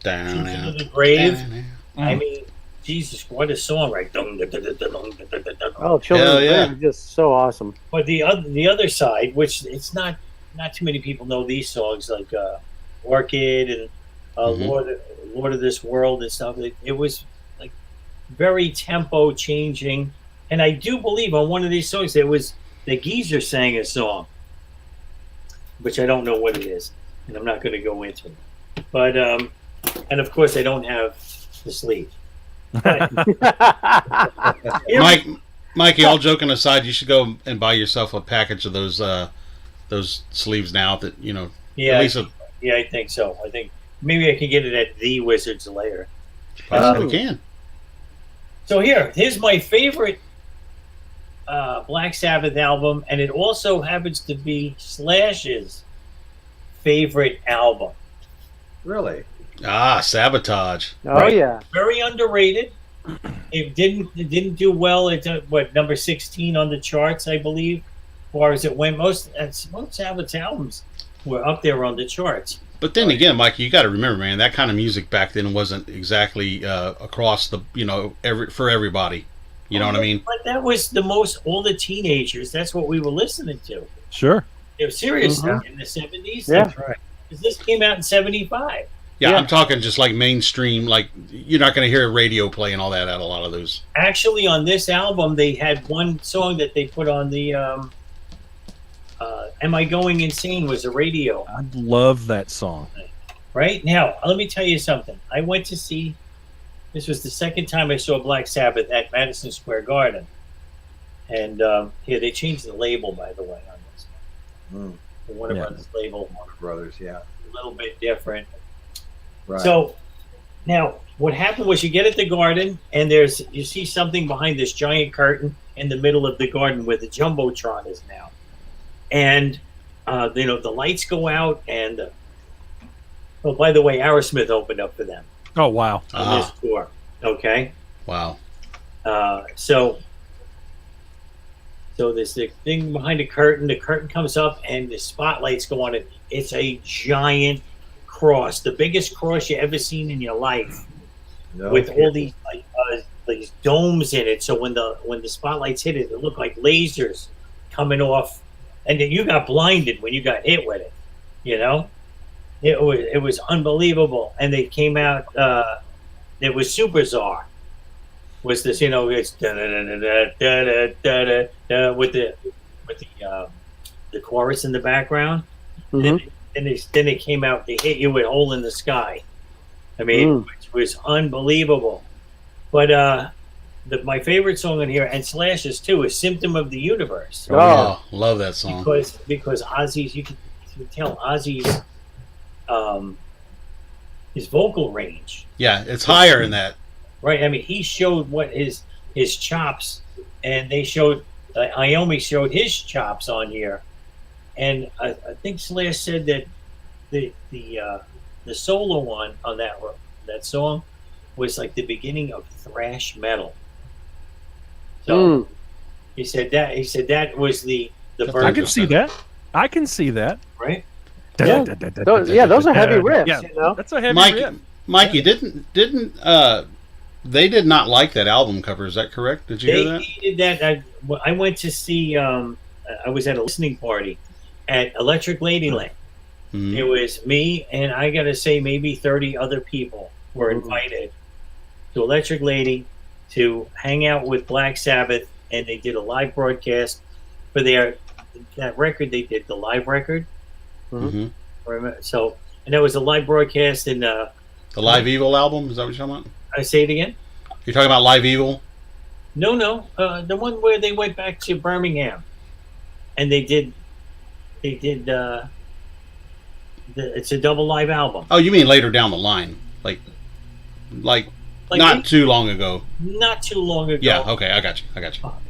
Down, Into down, the Grave. down. I mean, Jesus, what a song, right? Oh, Children Hell of yeah. Grave are just so awesome. But the other side, which it's not too many people know these songs, like Orchid and Lord of This World and stuff. It was like very tempo changing, and I do believe on one of these songs there was the geezer sang a song, which I don't know what it is, and I'm not going to go into it. But and of course I don't have the sleeve. But, Mikey, all joking aside, you should go and buy yourself a package of those sleeves now. That yeah, at least I think so. I think maybe I can get it at the Wizard's Lair. possibly can. So here's my favorite Black Sabbath album, and it also happens to be Slash's favorite album. Really? Sabotage. Oh Right. yeah. Very underrated. It didn't do well. It's number 16 on the charts, I believe. As far as it went, most Sabbath's albums were up there on the charts. But then again, Mikey, you got to remember, man, that kind of music back then wasn't exactly across the for everybody. You know what I mean? But that was all the teenagers. That's what we were listening to. Sure. It was serious Mhm. in the 70s. Yeah. That's right. Because this came out in 75. Yeah, Yeah. I'm talking just like mainstream. Like you're not going to hear a radio playing all that at a lot of those. Actually, on this album, they had one song that they put on the Am I Going Insane was a radio. I love that song. Right? Now, let me tell you something. I went to see, this was the second time I saw Black Sabbath at Madison Square Garden. And yeah, they changed the label, by the way, on this one. The Warner Yeah. Brothers label, Warner Brothers, yeah. a little bit different. Right. So now what happened was you get at the garden and you see something behind this giant curtain in the middle of the garden where the Jumbotron is now. And the lights go out and oh, by the way, Aerosmith opened up for them Oh wow. on this tour. Okay. Wow. So there's the thing behind the curtain comes up and the spotlights go on it. It's a giant cross, the biggest cross you ever seen in your life, No with kidding. all these these domes in it. So when the spotlights hit it, it looked like lasers coming off, and then you got blinded when you got hit with it. You know, it was unbelievable. And they came out. It was Super Czar. Was this, it's with the chorus in the background. Mhm. Then they came out. They hit you with "Hole in the Sky." I mean, which was unbelievable. But my favorite song in here, and Slash's too, is "Symptom of the Universe." Oh, love that song. Because Ozzy's, you can tell Ozzy's his vocal range. Yeah, it's higher in that. Right. I mean, he showed what his chops, and they showed Iommi showed his chops on here, and I think Slash said that the solo one on that song was like the beginning of thrash metal. So he said that was the birth. I can see that. I can see that. Right. Yeah. Those are heavy riffs. Yeah, You know? that's a heavy riff. Mikey, didn't they did not like that album cover? Is that correct? Did you hear that? They did that. I went to see. I was at a listening party at Electric Ladyland. Mhm. It was me and I got to say maybe 30 other people were invited to Electric Lady to hang out with Black Sabbath, and they did a live broadcast for that record. They did the live record. Mhm. So, and that was a live broadcast in. The Live Evil album? Is that what you're talking about? I say it again. You're talking about Live Evil? No, the one where they went back to Birmingham, and they did. It's a double live album. Oh, you mean later down the line, like not too long ago. Not too long ago. Yeah. Okay, I got you.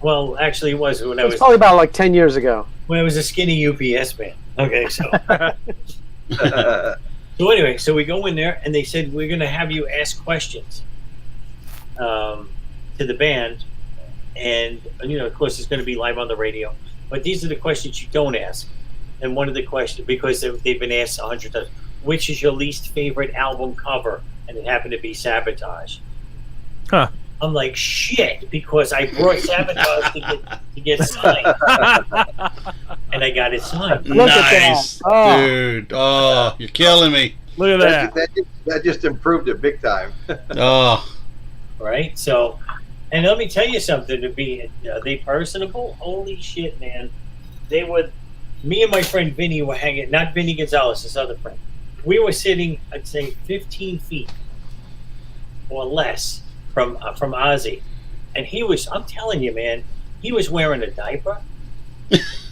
Well, actually, it was when I It was was probably about like 10 years ago. a skinny UPS man. Okay, so so anyway, so we go in there, and they said we're going to have you ask questions to the band, and of course, it's going to be live on the radio. But these are the questions you don't ask. And one of the questions, because they've been asked 100 times, which is your least favorite album cover? And it happened to be Sabotage. Huh. I'm like, shit, because I brought Sabotage to get signed. And I got it signed. Look at Nice, that. Oh. dude. Oh, you're killing me. Look at that. That just improved it big time. Oh, Right? So, and let me tell you something, are they personable? Holy shit, man. Me and my friend Vinny were hanging, not Vinny Gonzalez, this other friend. We were sitting, I'd say, 15 feet or less from Ozzy. And I'm telling you, man, he was wearing a diaper.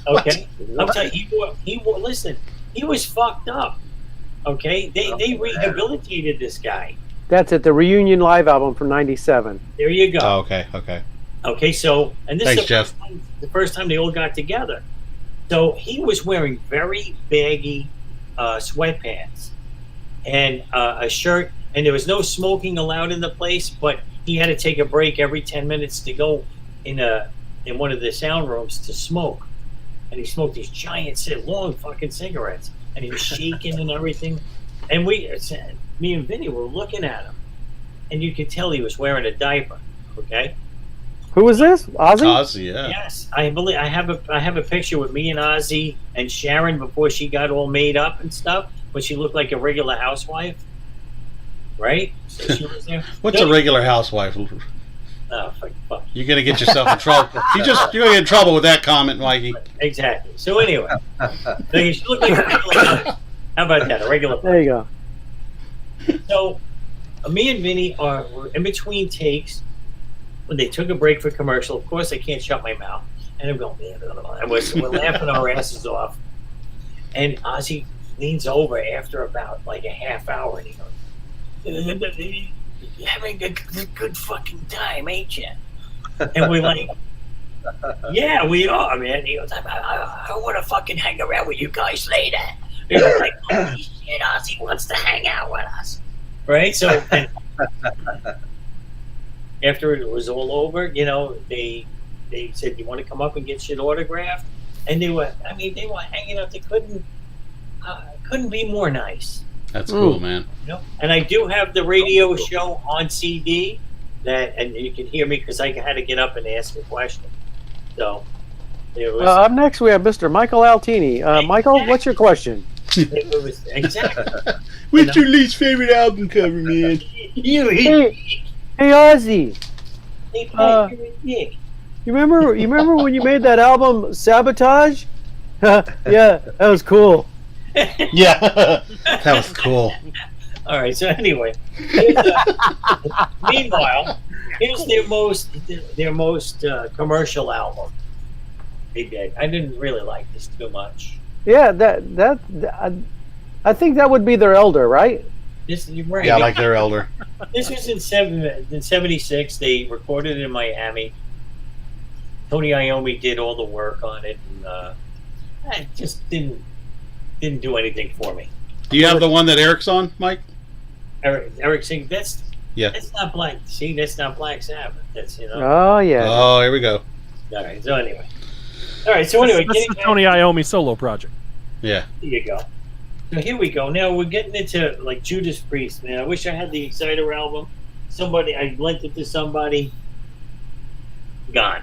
Okay? I'm telling you, listen, he was fucked up. Okay? They rehabilitated this guy. That's it. The Reunion Live album from '97. There you go. oh okay. Okay, so, and this Thanks, is Jeff. the first time they all got together. So he was wearing very baggy sweatpants and a shirt, and there was no smoking allowed in the place, but he had to take a break every 10 minutes to go in one of the sound rooms to smoke. And he smoked these giant, long fucking cigarettes, and he was shaking and everything. And me and Vinny were looking at him, and you could tell he was wearing a diaper. Okay. Who was this? Ozzy? Ozzy, yeah. Yes, I believe I have a picture with me and Ozzy and Sharon before she got all made up and stuff, but she looked like a regular housewife, right? So she was there. What's a regular housewife? Oh, fuck. You're gonna get yourself in trouble. You're gonna get in trouble with that comment, Mikey. Exactly. So anyway, she looked like a regular housewife. How about that? A regular. There you go. So me and Vinny were in between takes. When they took a break for commercial, of course I can't shut my mouth, and I'm going, and we're laughing our asses off. And Ozzy leans over after about like a half hour, and he goes, "You're having a good fucking time, ain't you?" And we're like, "Yeah, we are, man." He goes, "I want to fucking hang around with you guys later." You know, like, holy shit, Ozzy wants to hang out with us, right? So. After it was all over, you know, they said, "You want to come up and get shit autographed?" And they were hanging out. They couldn't be more nice. That's cool, man. You know? And I do have the radio show on CD and you can hear me because I had to get up and ask a question. So it was. Up next, we have Mr. Michael Altini. Michael, what's your question? It was exactly. What's your least favorite album cover, man? Hey Ozzy, you remember when you made that album Sabotage? Yeah, that was cool. Yeah, that was cool. All right. So anyway, meanwhile, here's their most commercial album. I didn't really like this too much. Yeah, I think that would be their Elder, right? Right. Yeah, like their Elder. This was in 76. They recorded it in Miami. Tony Iommi did all the work on it, and it just didn't do anything for me. Do you have the one that Eric's on, Mike? Eric sings. That's not Black. See, that's not Black Sabbath. That's Oh yeah. Oh, here we go. All right. So anyway. All right. So anyway, that's the Tony Iommi solo project. Yeah. Here you go. So here we go. Now we're getting into like Judas Priest, man. I wish I had the Exciter album. I lent it to somebody. Gone.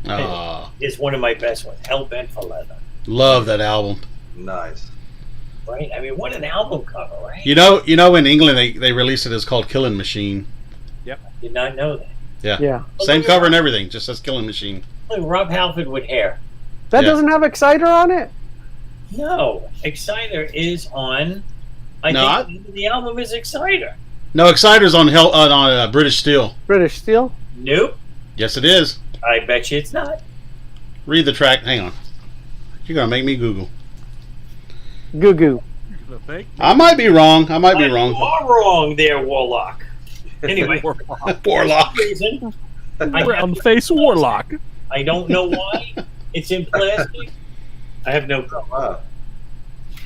Oh. It's one of my best ones. Hellbent for Leather. Love that album. Nice. Right? I mean, what an album cover, right? You know, in England they released it as called Killing Machine. Yep. I did not know that. Yeah. Yeah. Same cover and everything, just says Killing Machine. Look, Rob Halford with hair. That doesn't have Exciter on it? No. Exciter is on. I think the album is Exciter. No, Exciter's on British Steel. British Steel? Nope. Yes, it is. I bet you it's not. Read the track. Hang on. You're gonna make me Google. Goo Goo. I might be wrong. You are wrong there, Warlock. Anyway. Warlock. Round face Warlock. I don't know why. It's in plastic. I have no clue. Wow.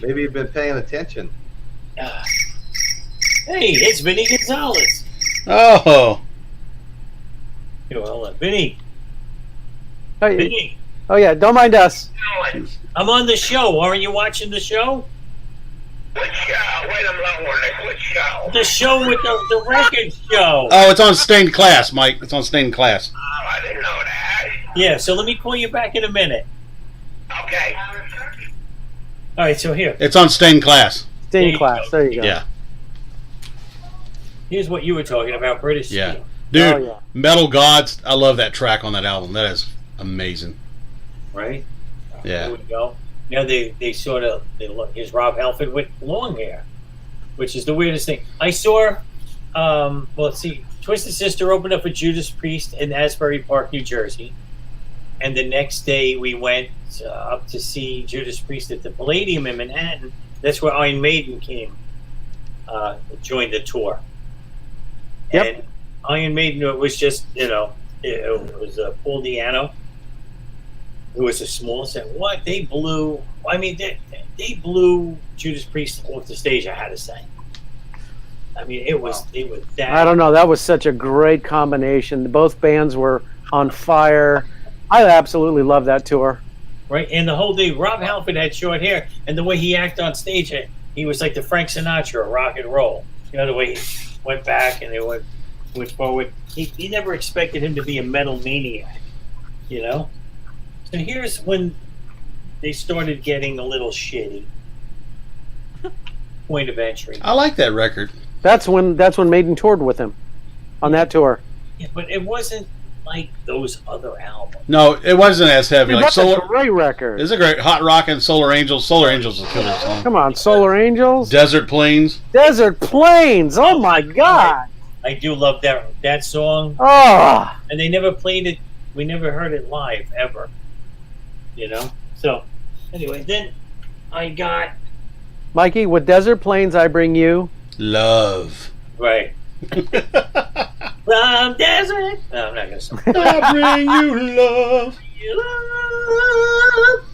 Maybe you've been paying attention. Hey, it's Vinny Gonzalez. Oh. Here, hold on. Vinny. Hey. Vinny. Oh yeah, don't mind us. I'm on the show. Aren't you watching the show? What show? Wait a minute. What show? The show with the record show. Oh, it's on Stained Class, Mike. It's on Stained Class. Oh, I didn't know that. Yeah, so let me call you back in a minute. Okay. All right, so here. It's on Stained Class. Stained Class. There you go. Yeah. Here's what you were talking about, British Yeah. Steel. Dude, Oh, yeah. Metal Gods, I love that track on that album. That is amazing. Right? Yeah. There we go. Now they look. Here's Rob Halford with long hair, which is the weirdest thing. I saw, let's see, Twisted Sister opened up for Judas Priest in Asbury Park, New Jersey. And the next day we went up to see Judas Priest at the Palladium in Manhattan. That's where Iron Maiden came, joined the tour. Yep. And Iron Maiden was just, it was Paul Di'Anno, who was a small set. What? They blew Judas Priest off the stage, I had to say. I mean, it was that. I don't know. That was such a great combination. Both bands were on fire. I absolutely love that tour. Right, and the whole day, Rob Halford had short hair, and the way he acted on stage, he was like the Frank Sinatra of rock and roll. You know, the way he went back and they went went forward. He never expected him to be a metal maniac, you know? So here's when they started getting a little shitty. Point of entry. I like that record. That's when Maiden toured with him on that tour. Yeah, but it wasn't like those other albums. No, it wasn't as heavy. Dude, Like that's Solar, a great record. it's a great Hot Rock and Solar Angels. Solar Angels is a killer song. Come on, Solar Angels, Desert Plains. Desert Plains. Oh my God. I do love that song, Oh, and they never played it. We never heard it live ever. You know. So anyway, then I got Mikey, with Desert Plains, I bring you. Love. right. From desert. No, I'm not gonna sing. I bring you love.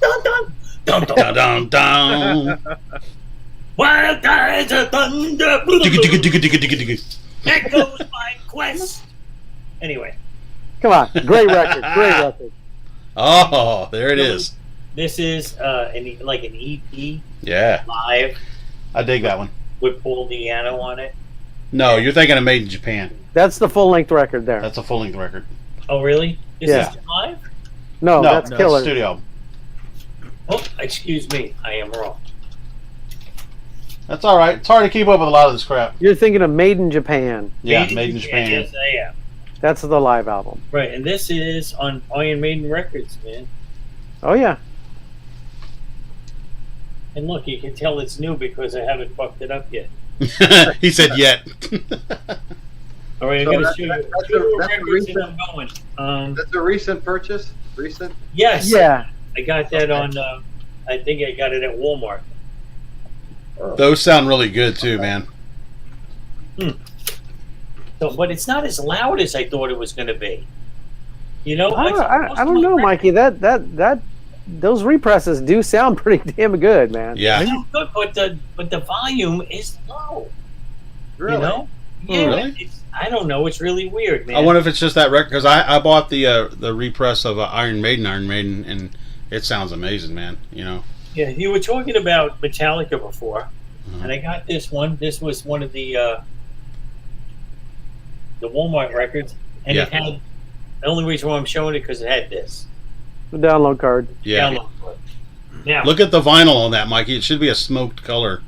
Dun, dun, dun, Dun, dun, dun. wild tides of thunder. Digga, digga, digga, digga, digga, digga. Echoes my quest. Anyway, Come on, great record, great record. Oh, there it is. this is like an EP Yeah, live I dig that one. with Paul Diano on it. No, you're thinking of Made in Japan. That's the full length record there. That's a full length record. Oh, really? Is Yeah. this live? No, that's it's Killer. a studio album. Oh, excuse me. I am wrong. That's all right. It's hard to keep up with a lot of this crap. You're thinking of Made in Japan. Yeah, Made in Japan. Yes, I am. That's the live album. Right, and this is on Iron Maiden Records, man. Oh yeah. And look, you can tell it's new because I haven't fucked it up yet. He said yet. All right, I'm So going to that's- show you that's a- two that's a records and recent- I'm going. That's a recent purchase. Recent. Yes, Yeah. I got that on. I think I got it at Walmart. Those sound really good too, man. So, but it's not as loud as I thought it was going to be. You know, I don't know, Mikey. That those represses do sound pretty damn good, man. Yeah. It's good, but the volume is low. Really? You know? Yeah, really? it's, I don't know. It's really weird, man. I wonder if it's just that record because I bought the repress of Iron Maiden, and it sounds amazing, man. You know. Yeah, you were talking about Metallica before, and I got this one. This was one of the Walmart records, and it had. The only reason why I'm showing it because it had this The download card. Yeah. download card. Now, Look at the vinyl on that, Mikey. It should be a smoked color.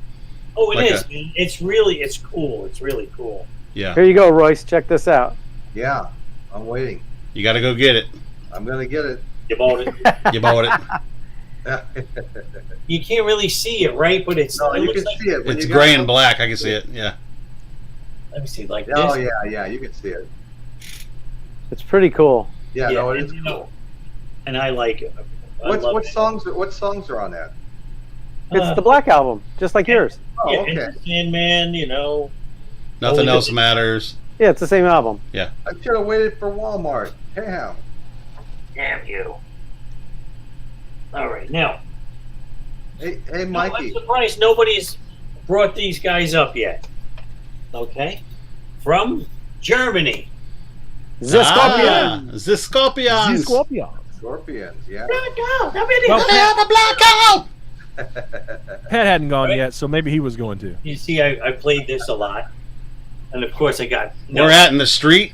oh, it like is. Man. It's cool. It's really cool. Yeah. Here you go, Royce. Check this out. Yeah. I'm waiting. You got to go get it. I'm gonna get it. You bought it. You bought it. You can't really see it, right? But it's. No, it you looks can like, see it. When It's you gray got- and black. I can see it. Yeah. Let me see, like Oh this. yeah, you can see it. It's pretty cool. Yeah, no, it and, is you cool. know, and I like it. I What love what it. songs? What songs are on that? It's the Black Album, just like yours. Oh, Yeah, okay. Enter Sandman, you know. Nothing Only else the- matters. Yeah, it's the same album. I should have waited for Walmart. Damn. Damn you. All right, now. Hey, I'm Mikey. surprised nobody's brought these guys up yet. Okay? From Germany. The Ah, the Scorpions. Scorpion. Scorpions. Yeah. Well, Pat hadn't gone Right. yet, so maybe he was going to. You see, I played this a lot. And of course, I got. We're at in the street.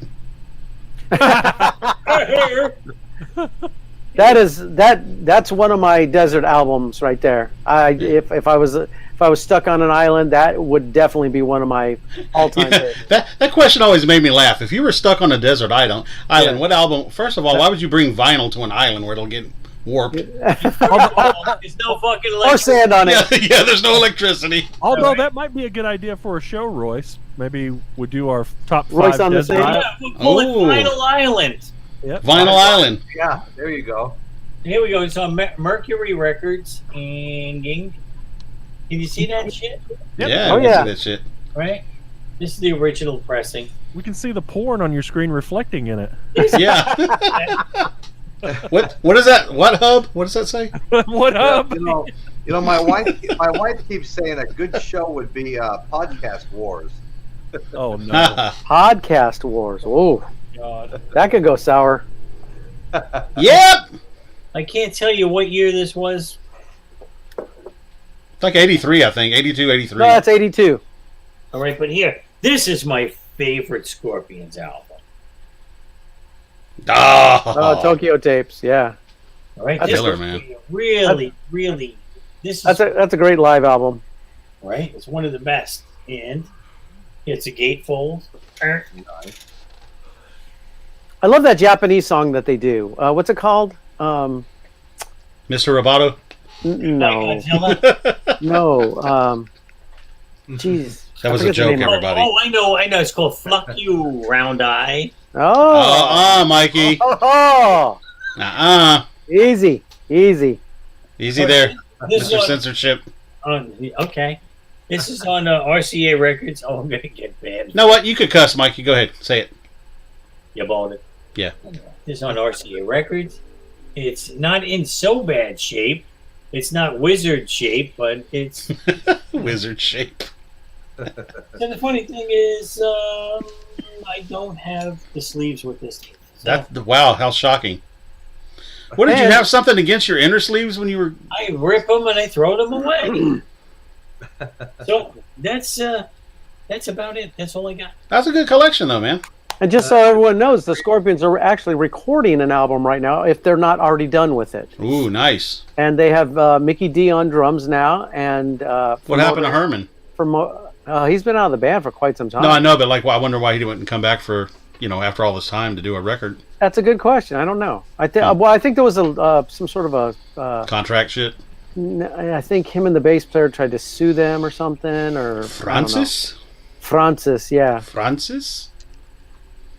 That's one of my desert albums right there. If I was stuck on an island, that would definitely be one of my all-time favorites. That question always made me laugh. If you were stuck on a desert island, Yeah. what album? First of all, why would you bring vinyl to an island where it'll get warped? There's no fucking Or electric. sand on it. Yeah, there's no electricity. Although Right. that might be a good idea for a show, Royce. Maybe we do our top Royce 5 on the desert stage? islands. Yeah, we'll call it Oh. Vinyl Island. Yep. Vinyl Island. Yeah. There you go. Here we go. It's on Mercury Records. And can you see that shit? Yep. Yeah, Oh, I can yeah. see that shit. Right? This is the original pressing. We can see the porn on your screen reflecting in it. Yeah. What is that? What hub? What does that say? What up? You know, my wife keeps saying a good show would be Podcast Wars. Oh no! Podcast Wars. Oh, God. that could go sour. Yep. I can't tell you what year this was. It's like 83, I think. 82, 83. No, that's 82. All right, but here, this is my favorite Scorpions album. Oh, Tokyo Tapes. Yeah, All right, That's this killer, was man. really, really. This is that's a great live album. right. It's one of the best, and it's a gatefold. I love that Japanese song that they do. What's it called? Mr. Roboto. No, Godzilla. no. Jeez, That was I a forget the joke, name of it. everybody. I know. It's called "Fuck You, Round Eye." Oh, Mikey. oh, easy. Easy there. This is Mr. on, Censorship. okay. This is on RCA Records. Oh, I'm gonna get banned. You know what? You could cuss, Mikey. Go ahead. Say it. You bought it. Yeah. This is on RCA Records. It's not in so bad shape. It's not wizard shape, but it's. Wizard shape. So the funny thing is, I don't have the sleeves with this. So Wow, how shocking. What, did you have something against your inner sleeves when you were... I rip them and I throw them away. So that's about it. That's all I got. That's a good collection, though, man. And just so everyone knows, the Scorpions are actually recording an album right now, if they're not already done with it. Ooh, nice. And they have Mickey D on drums now. And What happened to Herman? He's been out of the band for quite some time. No, I know, but I wonder why he didn't come back for, after all this time to do a record. That's a good question. I don't know. I think there was some sort of a contract shit. I think him and the bass player tried to sue them or something. Or Francis, yeah. Francis.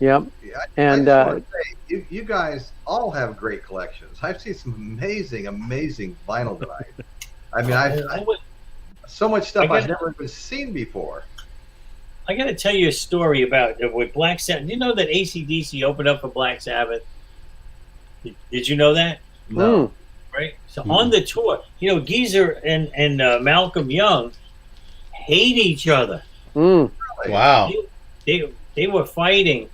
Yep. Yeah, And I just want to say, you guys all have great collections. I've seen some amazing vinyl tonight. I mean, so much stuff I've never even seen before. I got to tell you a story about with Black Sabbath. Do you know that AC/DC opened up for Black Sabbath? Did you know that? No. Right. So on the tour, Geezer and Malcolm Young hate each other. Really? Wow. They were fighting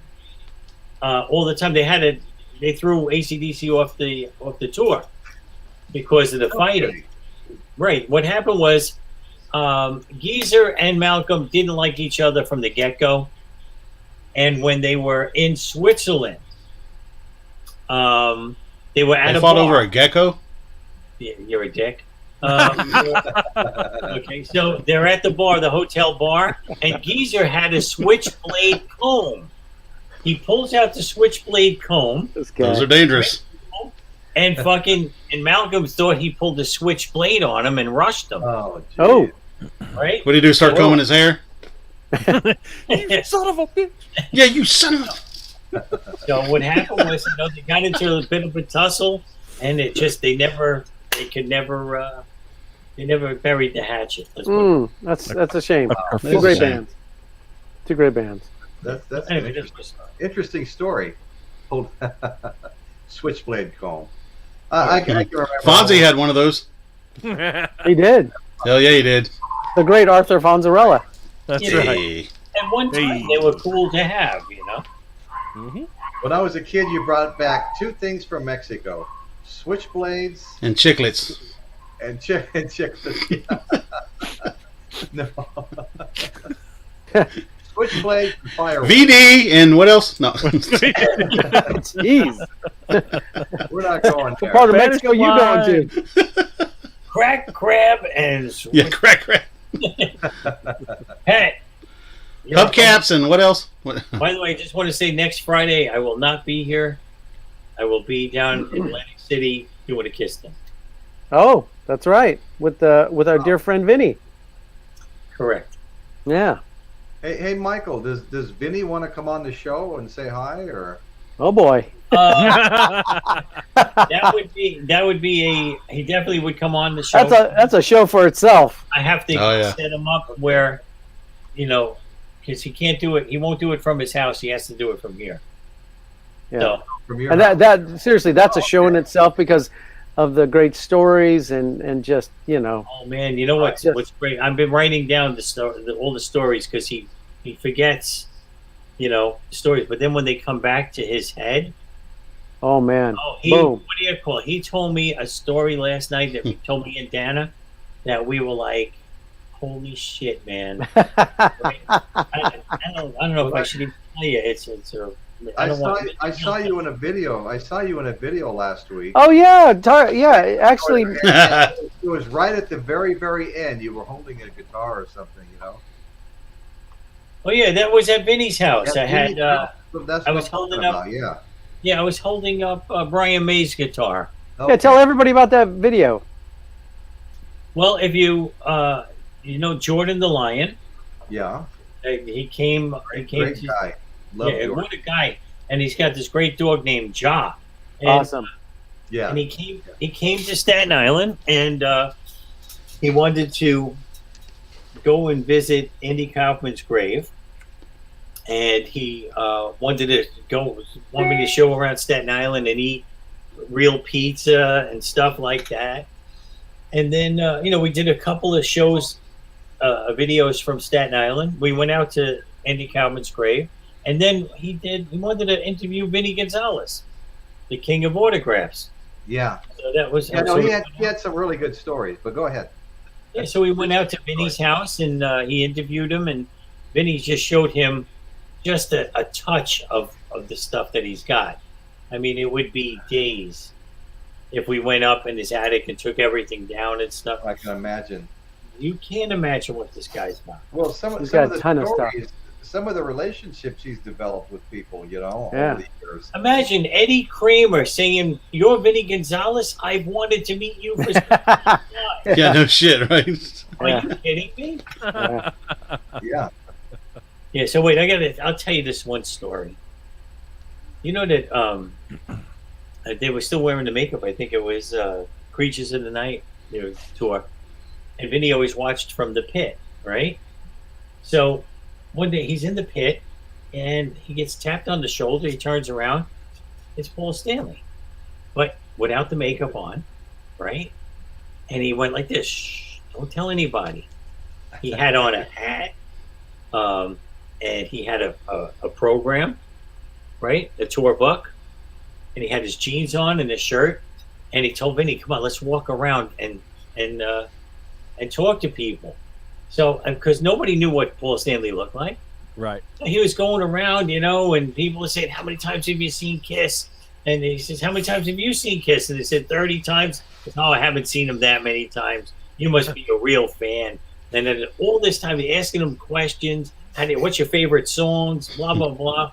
all the time. They threw AC/DC off the tour because of the fighting. Right. What happened was Geezer and Malcolm didn't like each other from the get-go, and when they were in Switzerland, they were at a fought bar. over a gecko. Yeah, you're a dick. Okay, so they're at the bar, the hotel bar, and Geezer had a switchblade comb. He pulls out the switchblade comb. Those are dangerous. And Malcolm thought he pulled a switchblade on him and rushed him. Oh, geez. Oh. Right? What did he do? Start combing his hair? You son of a bitch! Yeah, you son of a... So what happened was, they got into a bit of a tussle, and they never buried the hatchet. That's a shame. That's Two a great shame. bands. Two great bands. That's an Anyway, interesting story. Switchblade comb. I can remember. Fonzie had one of those. He did. Hell yeah, he did. The great Arthur Fonzarella. That's right. Hey. At one time, they were cool to have, Mm-hmm. When I was a kid, you brought back two things from Mexico: switchblades And chiclets. and chiclets. No. Switchblade and fireworks. VD and what else? No. Jeez. We're not going What there. part of Mexico you going to? crack, crab, and Yeah, crack. Hey. Hubcaps and what else? By the way, I just want to say next Friday I will not be here. I will be down in Atlantic City doing a Kiss thing. Oh, that's right. With our dear friend Vinny. Correct. Yeah. Hey, Michael, does Vinny want to come on the show and say hi, or? Oh boy. That would be he definitely would come on the show. That's a show for itself. I have to set him up where, because he can't do it. He won't do it from his house. He has to do it from here. Yeah. So, From your And that seriously, that's a show in itself because of the great stories and just oh man, you know what's great? I've been writing down all the stories because he forgets, stories. But then when they come back to his head, oh man, boom! What do you call it? He told me a story last night that he told me and Dana that we were like, holy shit, man. I don't know if I should even tell you. I saw you in a video. I saw you in a video last week. Oh yeah, actually, it was right at the very, very end. You were holding a guitar or something, you know. Oh yeah, that was at Vinny's house. Yeah, I had. that's I what was I'm holding talking up. about, yeah. Yeah, I was holding up Brian May's guitar. Yeah, tell everybody about that video. Well, if you you know Jordan the Lion. Yeah. He came. Great guy. Love yeah, Jordan. what a guy! And he's got this great dog named Ja. And, Awesome. Yeah. And he came to Staten Island, and he wanted to go and visit Andy Kaufman's grave, and he wanted me to show around Staten Island and eat real pizza and stuff like that. And then we did a couple of shows, videos from Staten Island. We went out to Andy Kaufman's grave, and then he wanted to interview Vinny Gonzalez, the king of autographs. Yeah. So that was. Yeah, no, he had some really good stories, but go ahead. Yeah, so we went out to Vinny's house, and he interviewed him, and Vinny just showed him just a touch of the stuff that he's got. I mean, it would be days if we went up in his attic and took everything down and stuff. I can imagine. You can't imagine what this guy's got. Well, some of the stories, some of the relationships he's developed with people, you know, over the years. Imagine Eddie Kramer saying, "You're Vinny Gonzalez. I've wanted to meet you for." Yeah, no shit, right? Are you kidding me? Yeah. Yeah. So wait, I'll tell you this one story. You know that they were still wearing the makeup. I think it was Creatures of the Night tour, and Vinny always watched from the pit, right? So one day he's in the pit, and he gets tapped on the shoulder. He turns around. It's Paul Stanley, but without the makeup on, right? And he went like this, "Shh, don't tell anybody." He had on a hat, and he had a program, right? A tour book, and he had his jeans on and his shirt, and he told Vinny, "Come on, let's walk around and talk to people." So, because nobody knew what Paul Stanley looked like, right? He was going around, and people were saying, "How many times have you seen Kiss?" And he says, "How many times have you seen Kiss?" And they said, 30 times. "Oh, I haven't seen him that many times. You must be a real fan." And then all this time, they're asking him questions. What's your favorite songs? Blah, blah, blah.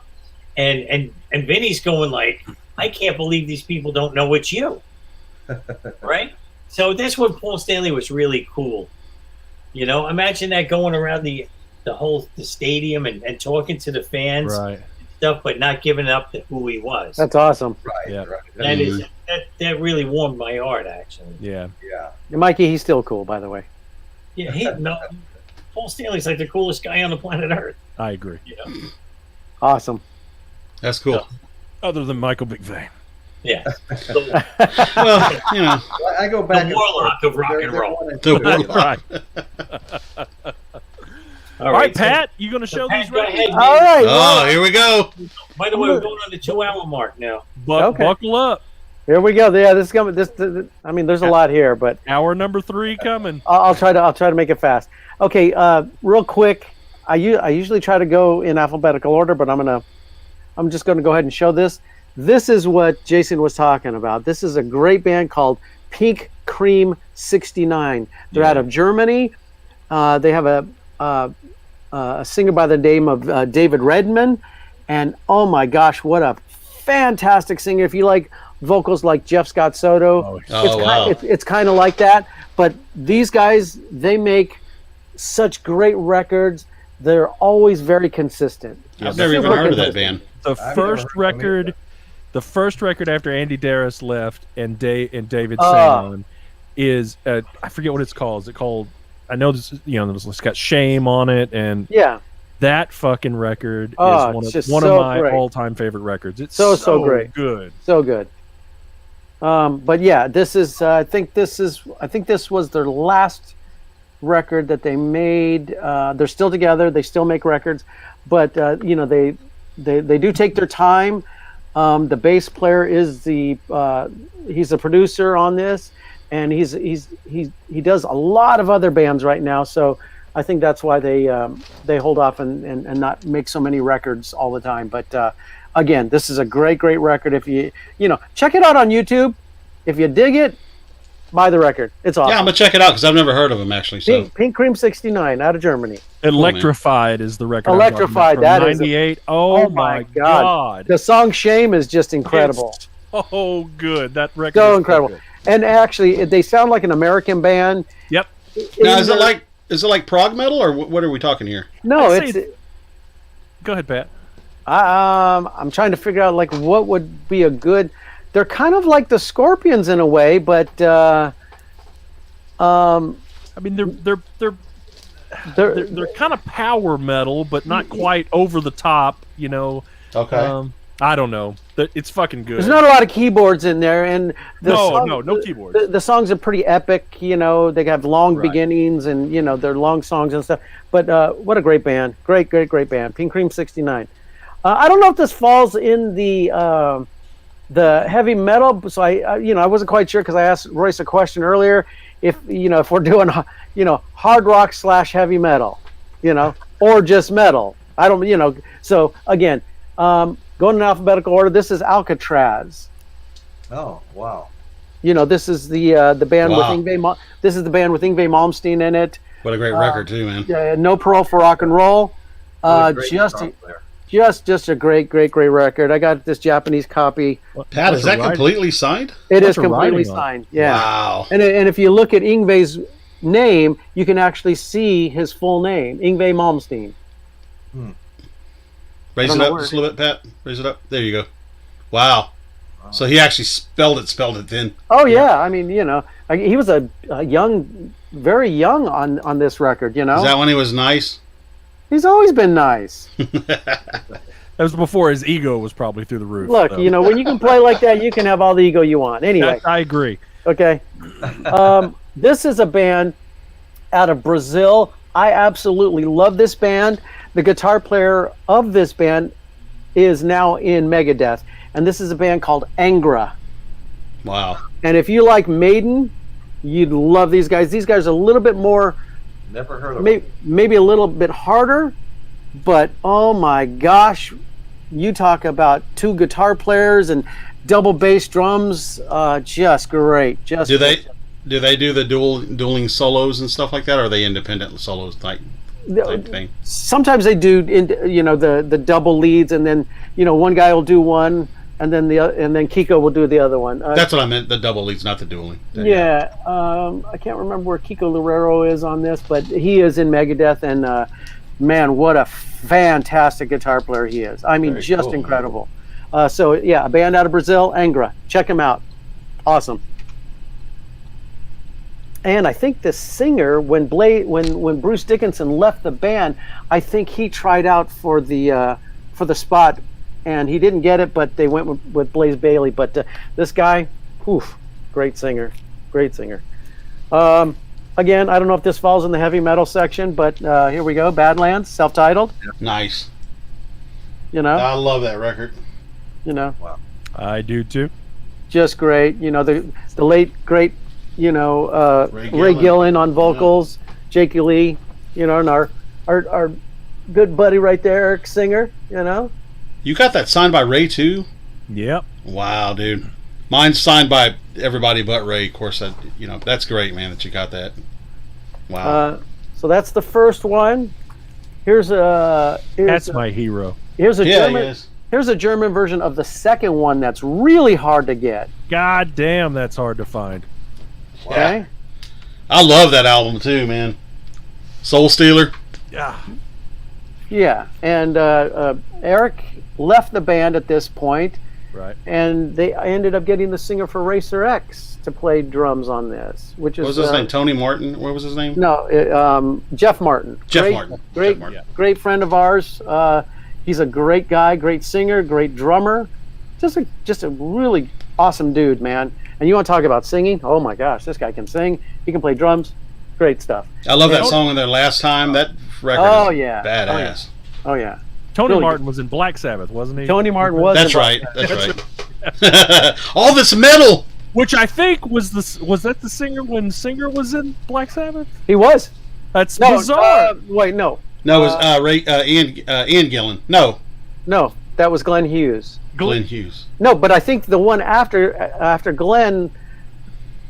And Vinny's going like, "I can't believe these people don't know it's you." Right? So that's when Paul Stanley was really cool. Imagine that going around the stadium and talking to the fans. Right. Stuff, but not giving up to who he was. That's awesome. Right. Yeah. Right. That really warmed my heart, actually. Yeah. Yeah. And Mikey, he's still cool, by the way. Yeah. Paul Stanley's like the coolest guy on the planet Earth. I agree. Awesome. That's cool. Other than Michael McVeigh. Yeah. Well, I go back. The warlock of rock and roll. Right. All right, Pat, you going to show these records? All right. Oh, here we go. By the way, we're going on the 2-hour mark now. Buckle up. Here we go. Yeah, this is coming. I mean, there's a lot here, but hour number 3 coming. I'll try to make it fast. Okay, real quick. I usually try to go in alphabetical order, but I'm just gonna go ahead and show this. This is what Jason was talking about. This is a great band called Pink Cream 69. They're out of Germany. They have a singer by the name of David Redman, and oh my gosh, what a fantastic singer! If you like vocals like Jeff Scott Soto, it's kind of like that. But these guys, they make such great records. They're always very consistent. I've never even heard of that band. The first record after Andy Darris left and David sang on is I forget what it's called. Is it called? I know this. It's got Shame on it, and that fucking record is one of my all-time favorite records. It's so great, good, so good. But yeah, this is. I think this was their last record that they made. They're still together. They still make records, but they do take their time. The bass player is he's a producer on this, and he does a lot of other bands right now. So I think that's why they hold off and not make so many records all the time. But again, this is a great record. If you check it out on YouTube, if you dig it, buy the record. It's awesome. Yeah, I'm gonna check it out because I've never heard of them actually. So Pink Cream 69 out of Germany. Electrified is the record. Electrified, that is 98. Oh my god. The song Shame is just incredible. It's so good. That record So is incredible. good. And actually, they sound like an American band. Yep. now, is it like prog metal or what are we talking here? No, I'd it's. say Go ahead, Pat. I'm trying to figure out like what would be a good. They're kind of like the Scorpions in a way, but I mean, they're kind of power metal, but not quite over the top. Okay. I don't know. It's fucking good. there's not a lot of keyboards in there, and no keyboards. The songs are pretty epic. They have long Right. beginnings, and they're long songs and stuff. But what a great band! Great band. Pink Cream 69. I don't know if this falls in the heavy metal. So I wasn't quite sure because I asked Royce a question earlier. If we're doing hard rock / heavy metal, or just metal. I don't So again, going in alphabetical order. This is Alcatraz. Oh, wow. This is the band Wow. with this is the band with Yngwie Malmsteen in it. What a great record too, man. No Parole for Rock and Roll. What a great Just guitar player. just a great record. I got this Japanese copy. Pat, What's is the that writing? completely signed? It is What's the completely writing on it? signed. Yeah. Wow. And if you look at Yngwie's name, you can actually see his full name, Yngwie Malmsteen. Raise I it don't know up where- just a little bit, Pat. Raise it up. There you go. Wow. So he actually spelled it then. Oh yeah, I mean, he was a young, very young on this record. Is that when he was nice? He's always been nice. That was before his ego was probably through the roof. Look, so. when you can play like that, you can have all the ego you want. Anyway, I agree. okay. This is a band out of Brazil. I absolutely love this band. The guitar player of this band is now in Megadeth, and this is a band called Angra. Wow. And if you like Maiden, you'd love these guys. These guys are a little bit more, Never heard of him. maybe a little bit harder, but oh my gosh, you talk about two guitar players and double bass drums, just great. Just Do they do the dueling solos and stuff like that, or are they independent solos type thing? Sometimes they do, the double leads, and then one guy will do one, and then Kiko will do the other one. That's what I meant. The double leads, not the dueling. Yeah, I can't remember where Kiko Loureiro is on this, but he is in Megadeth, and man, what a fantastic guitar player he is. I mean, Very just cool, incredible. So yeah, a band out of Brazil, Angra. Check him out. Awesome. And I think the singer, when Bruce Dickinson left the band, I think he tried out for the spot, and he didn't get it, but they went with Blaze Bayley. But this guy, great singer. Again, I don't know if this falls in the heavy metal section, but here we go. Badlands, self-titled. Nice. You know, I love that record. I do too. just great. The late great, Ray Gillen. Gillen on vocals, Jake Lee, and our good buddy right there, Eric Singer. You got that signed by Ray too? Yep. Wow, dude. Mine's signed by everybody but Ray. Of course, that's great, man, that you got that. Wow. So that's the first one. Here's That's my hero. Here's a yeah, German. he is. Here's a German version of the second one that's really hard to get. God damn, that's hard to find. Okay. I love that album too, man. Soul Stealer. Yeah. Yeah, and Eric left the band at this point, Right. and they ended up getting the singer for Racer X to play drums on this, which is What was his name? Tony Martin? What was his name? No, Jeff Martin. Jeff Martin. Great, Jeff Martin. great friend of ours. He's a great guy, great singer, great drummer. Just a really awesome dude, man. And you want to talk about singing? Oh my gosh, this guy can sing. He can play drums. Great stuff. I love that song in there last time. That record Oh, is yeah. badass. Oh yeah. Tony Really Martin was in Black Sabbath, wasn't he? Tony Martin was. That's in right. Black That's right. All this metal. Which I think was that the singer when Singer was in Black Sabbath? He was. That's No, bizarre. wait, no, No, it was Ian Gillan. No, no, that was Glenn Hughes. Glenn Hughes. No, but I think the one after Glenn,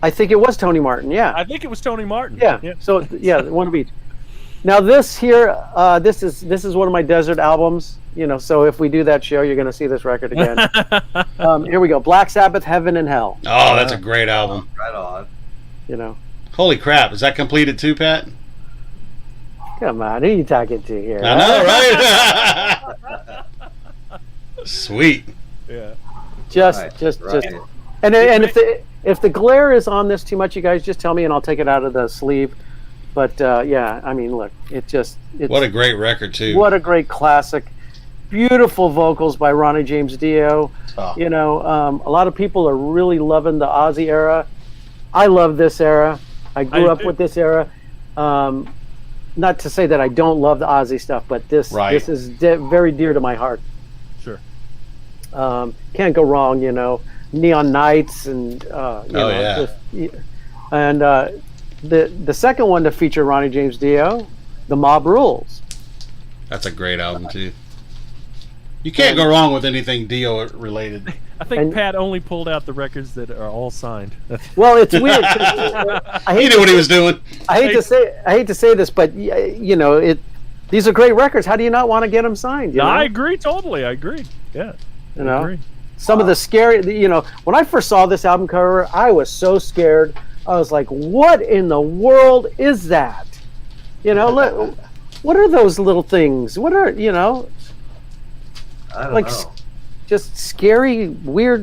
I think it was Tony Martin. Yeah, I think it was Tony Martin. yeah. So yeah, one of each. Now this here, this is one of my desert albums. So if we do that show, you're going to see this record again. Here we go. Black Sabbath, Heaven and Hell. Oh, that's a great album. Right on. Holy crap! Is that completed too, Pat? Come on, who are you talking to here? I know, right? Sweet. Yeah. Just. Right. And if the glare is on this too much, you guys just tell me and I'll take it out of the sleeve. But yeah, I mean, look, it's What a great record too. what a great classic. Beautiful vocals by Ronnie James Dio. Oh. A lot of people are really loving the Ozzy era. I love this era. I grew up with this era. Not to say that I don't love the Ozzy stuff, but this is very dear to my heart. Sure. Can't go wrong, Neon Nights and and the second one to feature Ronnie James Dio, The Mob Rules. That's a great album too. You can't go wrong with anything Dio related. I think Pat only pulled out the records that are all signed. Well, it's weird. He knew what he was doing. I hate to say this, but these are great records. How do you not want to get them signed? I agree totally. I agree. Yeah. I agree. Some of the scary, when I first saw this album cover, I was so scared. I was like, "What in the world is that?" What are those little things? What are I don't like know. just scary, weird?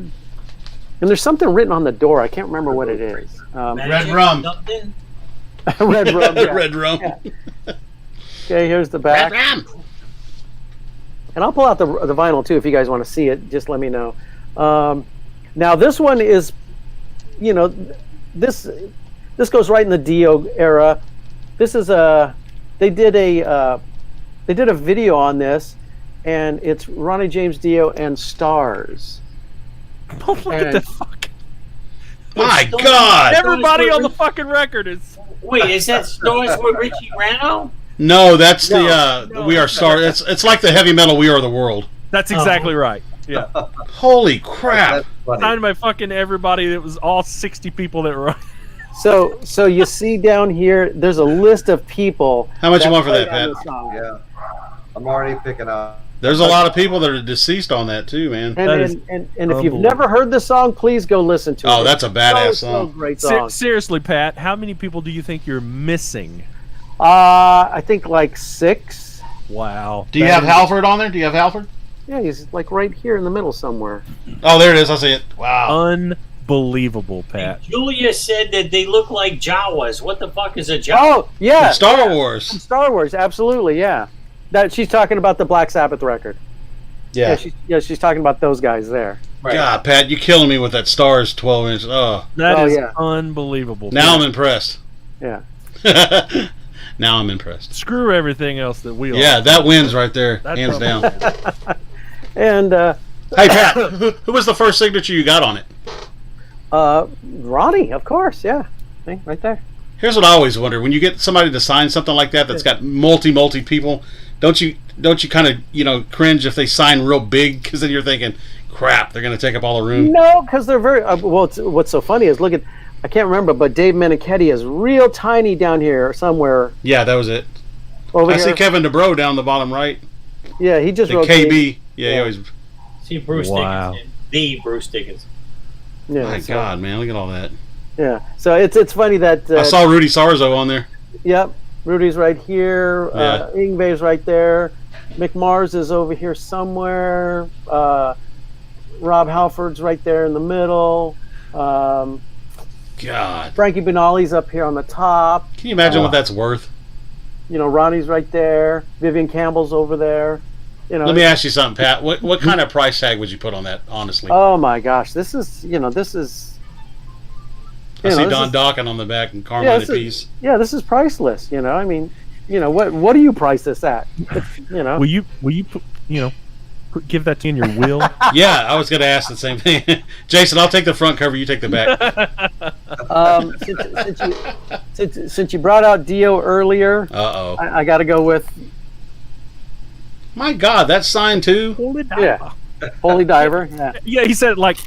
And there's something written on the door. I can't remember what it is. Red rum. Red rum. Yeah. Red rum. Yeah. Okay, here's the back. Red rum. And I'll pull out the vinyl too if you guys want to see it. Just let me know. Now this one is, this goes right in the Dio era. This is they did a video on this, and it's Ronnie James Dio and Stars. Look at the fuck. My God! Everybody on the fucking record is. Wait, is that Stars with Richie Rano? No, that's the We Are Sorry. It's like the heavy metal We Are the World. That's exactly right. Yeah. Holy crap! That's funny. Signed by fucking everybody. That was all 60 people that were. So you see down here, there's a list of people. How much you want for played that, on Pat? the song. Yeah. I'm already picking up. There's a lot of people that are deceased on that too, man. And if you've never heard the song, please go listen to it. Oh, that's a badass So song. great song. Seriously, Pat, how many people do you think you're missing? I think like 6. Wow. Do you have Halford on there? Do you have Halford? Yeah, he's like right here in the middle somewhere. Oh, there it is. I see it. Wow. Unbelievable, Pat. Julia said that they look like Jawas. What the fuck is a Jawa? Oh, yeah. From Star Wars. From Star Wars, absolutely, yeah. That she's talking about the Black Sabbath record. Yeah. She's talking about those guys there. Right. God, Pat, you killing me with that Stars 12-inch. Oh, That is yeah. unbelievable. now Pat. I'm impressed. Yeah. Now I'm impressed. Screw everything else that we all. Yeah, that wins right there, That's hands down. And Hey, Pat, who was the first signature you got on it? Ronnie, of course, yeah. See, right there. Here's what I always wonder: when you get somebody to sign something like that that's got multi people, don't you kind of cringe if they sign real big? Because then you're thinking, crap, they're going to take up all the room. No, because they're very what's so funny is look at, I can't remember, but Dave Meniketti is real tiny down here somewhere Yeah, that was it. over I here. see Kevin DeBro down the bottom right. Yeah, he just The wrote KB. Yeah, he Yeah. always. See Bruce Wow. Dickinson. The Bruce Dickinson. Yeah, My so- God, man, look at all that. Yeah, so it's funny that I saw Rudy Sarzo on there. Yep, Rudy's right here. Yeah. Yngwie's right there. Mick Mars is over here somewhere. Rob Halford's right there in the middle. God, Frankie Benali's up here on the top. can you imagine what that's worth? Ronnie's right there. Vivian Campbell's over there. Let me ask you something, Pat. What kind of price tag would you put on that? Honestly, Oh my gosh, this is. I see this Don is- Dawkins on the back and Carmine this Apiece. this is priceless. I mean, what do you price this at? It's, Will you put, give that to you in your will? Yeah, I was going to ask the same thing. Jason, I'll take the front cover. You take the back. Since you brought out Dio earlier, I got to go with. My God, that's signed too. Holy Diver. Yeah, Holy Diver. Yeah. Yeah, he said like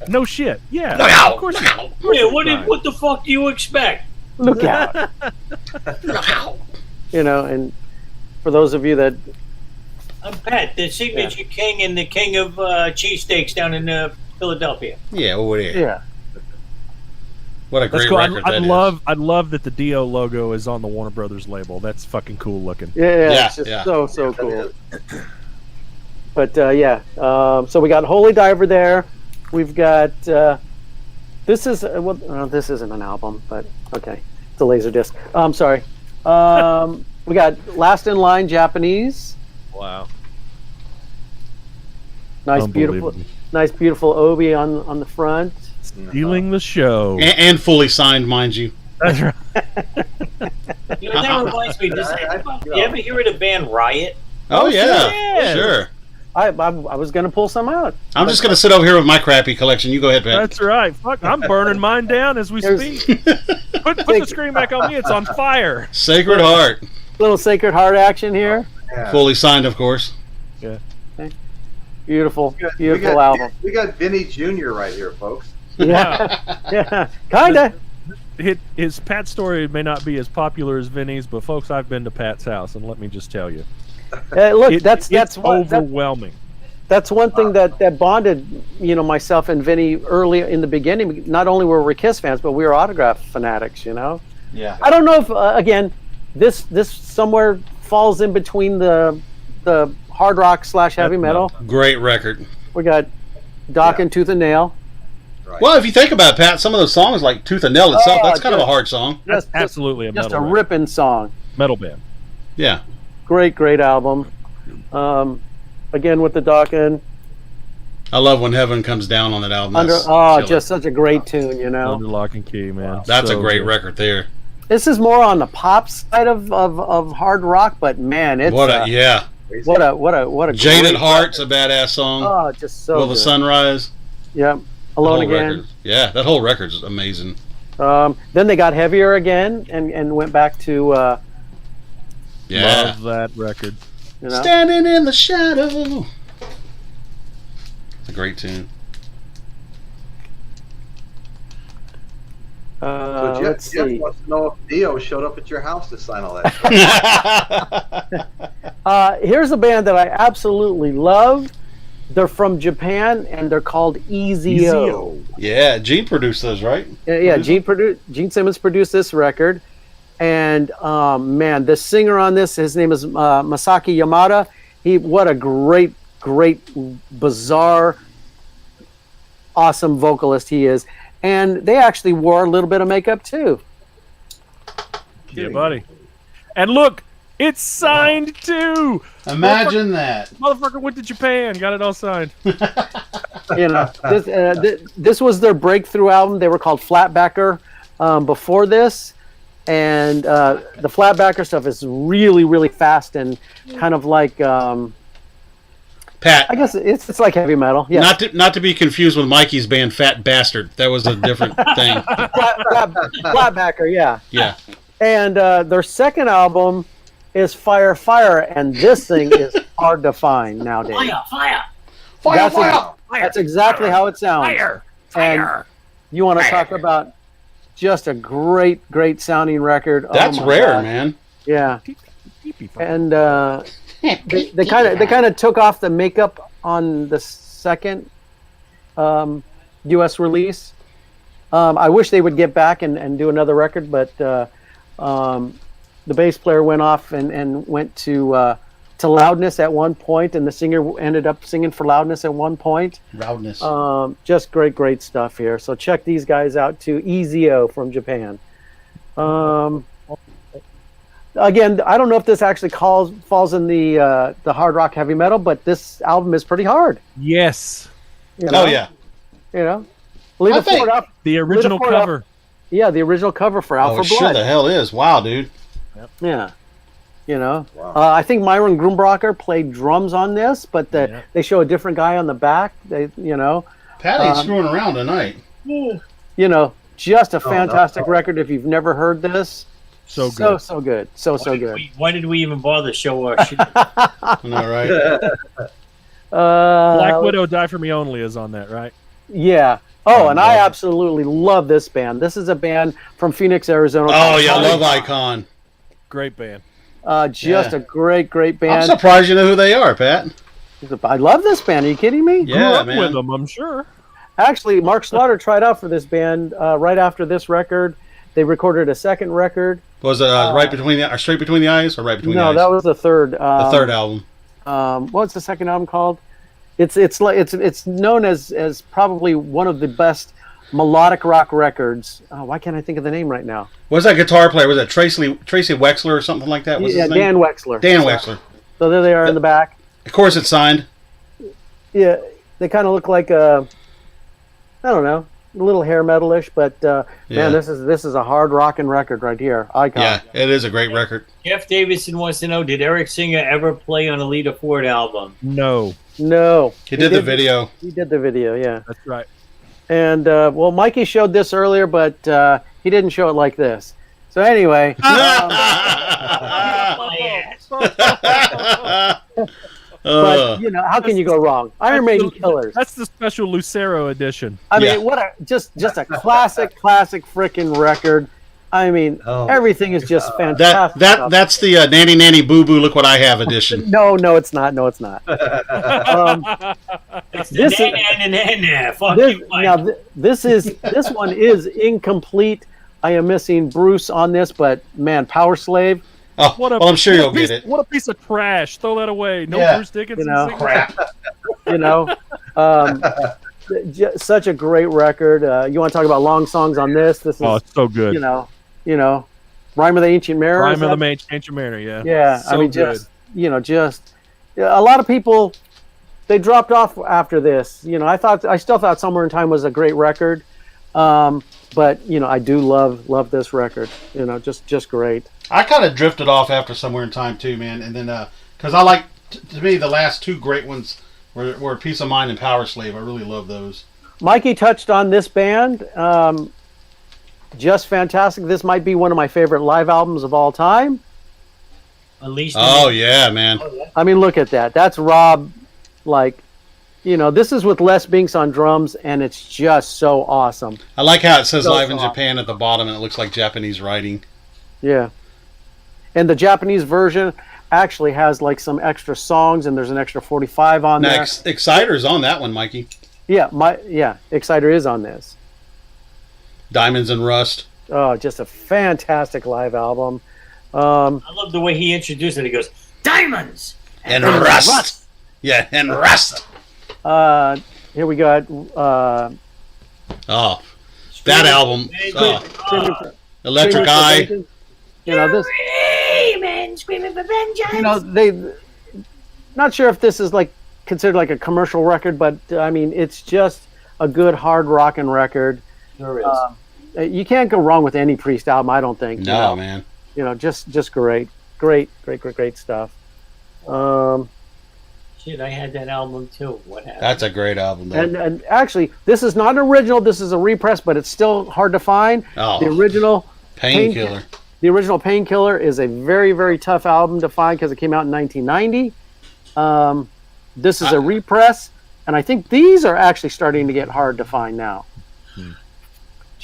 no shit. Yeah, Look out. of course. Yeah, what the fuck do you expect? Look out. Look out. You know, and for those of you that. I'm Pat, the signature king and the king of cheesesteaks down in Philadelphia. Yeah, over there. Yeah. What a That's great cool. record that is. I'd love that the Dio logo is on the Warner Brothers label. That's fucking cool looking. Yeah, it's just so cool. But so we got Holy Diver there. We've got this is this isn't an album, but okay, it's a laser disc. I'm sorry. We got Last in Line Japanese. Wow. Nice beautiful Obi on the front. Stealing the show. And fully signed, mind you. That's right. You know, that reminds me. You ever hear of the band Riot? Oh yeah, yeah. sure. I was gonna pull some out. I'm just gonna sit over here with my crappy collection. You go ahead, Pat. That's right. Fuck, I'm burning mine down as we speak. Put the screen back on me. It's on fire. Sacred Heart. Little Sacred Heart action here. Yeah. Fully signed, of course. Yeah. Beautiful album. We got Vinny Jr. right here, folks. Yeah, yeah, kinda. His Pat story may not be as popular as Vinny's, but folks, I've been to Pat's house, and let me just tell you, Look, that's overwhelming. That's one thing that bonded, myself and Vinny early in the beginning. Not only were we Kiss fans, but we were autograph fanatics. Yeah. I don't know if again, this somewhere falls in between the hard rock / heavy metal. Great record. We got Doc and Tooth and Nail. Right. Well, if you think about it, Pat, some of those songs like Tooth and Nail itself, that's kind of a hard song. That's absolutely a just metal a band. ripping song. Metal band. Yeah. Great album. Again with the Doc and I love When Heaven Comes Down on that album. just such a great tune, Under Lock and Key, man. That's So a great good. record there. This is more on the pop side of hard rock, but man, it's What a what a Jaded great Heart's a badass song. Oh, just so Will the good. Sunrise? Yep. The Alone whole Again. record. Yeah, that whole record's amazing. Then they got heavier again and went back to Yeah. Love that record. Standing in the shadow. It's a great tune. So Jeff let's see. wants to know if Dio showed up at your house to sign all that stuff. Here's a band that I absolutely love. They're from Japan and they're called EZO. Yeah, Gene produced those, right? Yeah, Gene Simmons produced this record, and man, the singer on this, his name is Masaki Yamada. What a great, bizarre, awesome vocalist he is, and they actually wore a little bit of makeup too. Yeah, buddy. And look, it's signed too. Imagine that. Motherfucker went to Japan, got it all signed. This was their breakthrough album. They were called Flatbacker before this, and the Flatbacker stuff is really, really fast and kind of like Pat. I guess it's like heavy metal. Yeah. Not to be confused with Mikey's band Fat Bastard. That was a different thing. Flatbacker, yeah. Yeah. And their second album is Fire, and this thing is hard to find nowadays. Fire! That's exactly how it sounds. And you want to talk about just a great sounding record. That's rare, man. Yeah. And they kind of took off the makeup on the second U.S. release. I wish they would get back and do another record, but the bass player went off and went to Loudness at one point, and the singer ended up singing for Loudness at one point. Loudness. Just great stuff here. So check these guys out too. EZO from Japan. Again, I don't know if this actually falls in the hard rock heavy metal, but this album is pretty hard. Yes. Oh yeah. Leave it forward up. The original cover. Yeah, the original cover for Alpha Oh, it Blood. sure the hell is. Wow, dude. Yeah. You know, Wow. I think Myron Grumbracher played drums on this, but they show a different guy on the back. Pat ain't screwing around tonight. Just a fantastic record. If you've never heard this, So good. so good, so good. Why did we even bother show our shit? I know, right? Black Widow, Die For Me Only is on that, right? Yeah. Oh, and I absolutely love this band. This is a band from Phoenix, Arizona. Oh yeah, Love Icon. Great band. Just a great I'm band. surprised you know who they are, Pat. I love this band. Are you kidding me? Grew Yeah, up man. with them, I'm sure. Actually, Mark Slaughter tried out for this band right after this record. They recorded a second record. Was it right between the, or straight between the eyes, or right between the eyes? No, that was the third. The third album. What's the second album called? It's known as probably one of the best melodic rock records. Why can't I think of the name right now? Was that guitar player? Was that Tracy Wexler or something like that? Was Yeah, his name? Dan Wexler. Dan Wexler. So there they are in the back. Of course, it's signed. Yeah, they kind of look like I don't know, a little hair metalish, but man, this is a hard rocking record right here. Icon. Yeah, it is a great record. Jeff Davidson wants to know: did Eric Singer ever play on a Lita Ford album? No. No. He did the video. He did the video, yeah. That's right. And well, Mikey showed this earlier, but he didn't show it like this. So anyway, but how can you go wrong? Iron Maiden Killers. That's the special Lucero edition. I mean, what a just a classic freaking record. I mean, everything is just fantastic. That's the Nanny Nanny Boo Boo Look What I Have edition. No, it's not. No, it's not. This one is incomplete. I am missing Bruce on this, but man, Power Slave. Oh, well, I'm sure you'll get it. What a piece of trash! Throw that away. No Bruce Dickinson. Crap. Such a great record. You want to talk about long songs on this? This is it's so good. Rhyme of the Ancient Mariner. Rhyme of the Ancient Mariner. Yeah. Yeah, So I mean, good. a lot of people they dropped off after this. I still thought Somewhere in Time was a great record, but I do love this record. Just great. I kind of drifted off after Somewhere in Time too, man, and then because I like to me the last two great ones were Peace of Mind and Power Slave. I really love those. Mikey touched on this band. Just fantastic. This might be one of my favorite live albums of all time. Unleashed. Oh yeah, man. I mean, look at that. That's Rob. This is with Les Binks on drums, and it's just so awesome. I like how it says So Live in awesome. Japan at the bottom, and it looks like Japanese writing. Yeah. And the Japanese version actually has like some extra songs, and there's an extra 45 on there. Exciter's on that one, Mikey. Yeah, Exciter is on this. Diamonds and Rust. Oh, just a fantastic live album. I love the way he introduced it. He goes, "Diamonds and Rust." Yeah, and Rust. Here we got. That album. Electric Eye. This. Screaming for vengeance." They. Not sure if this is like considered like a commercial record, but I mean, it's just a good hard rockin' record. Sure is. You can't go wrong with any Priest album, I don't think. No, man. Just great stuff. Shit, I had that album too. What happened? That's a great album, though. And actually, this is not an original. This is a repress, but it's still hard to find. Oh, The original Painkiller. The original Painkiller is a very, very tough album to find because it came out in 1990. This is a repress, and I think these are actually starting to get hard to find now.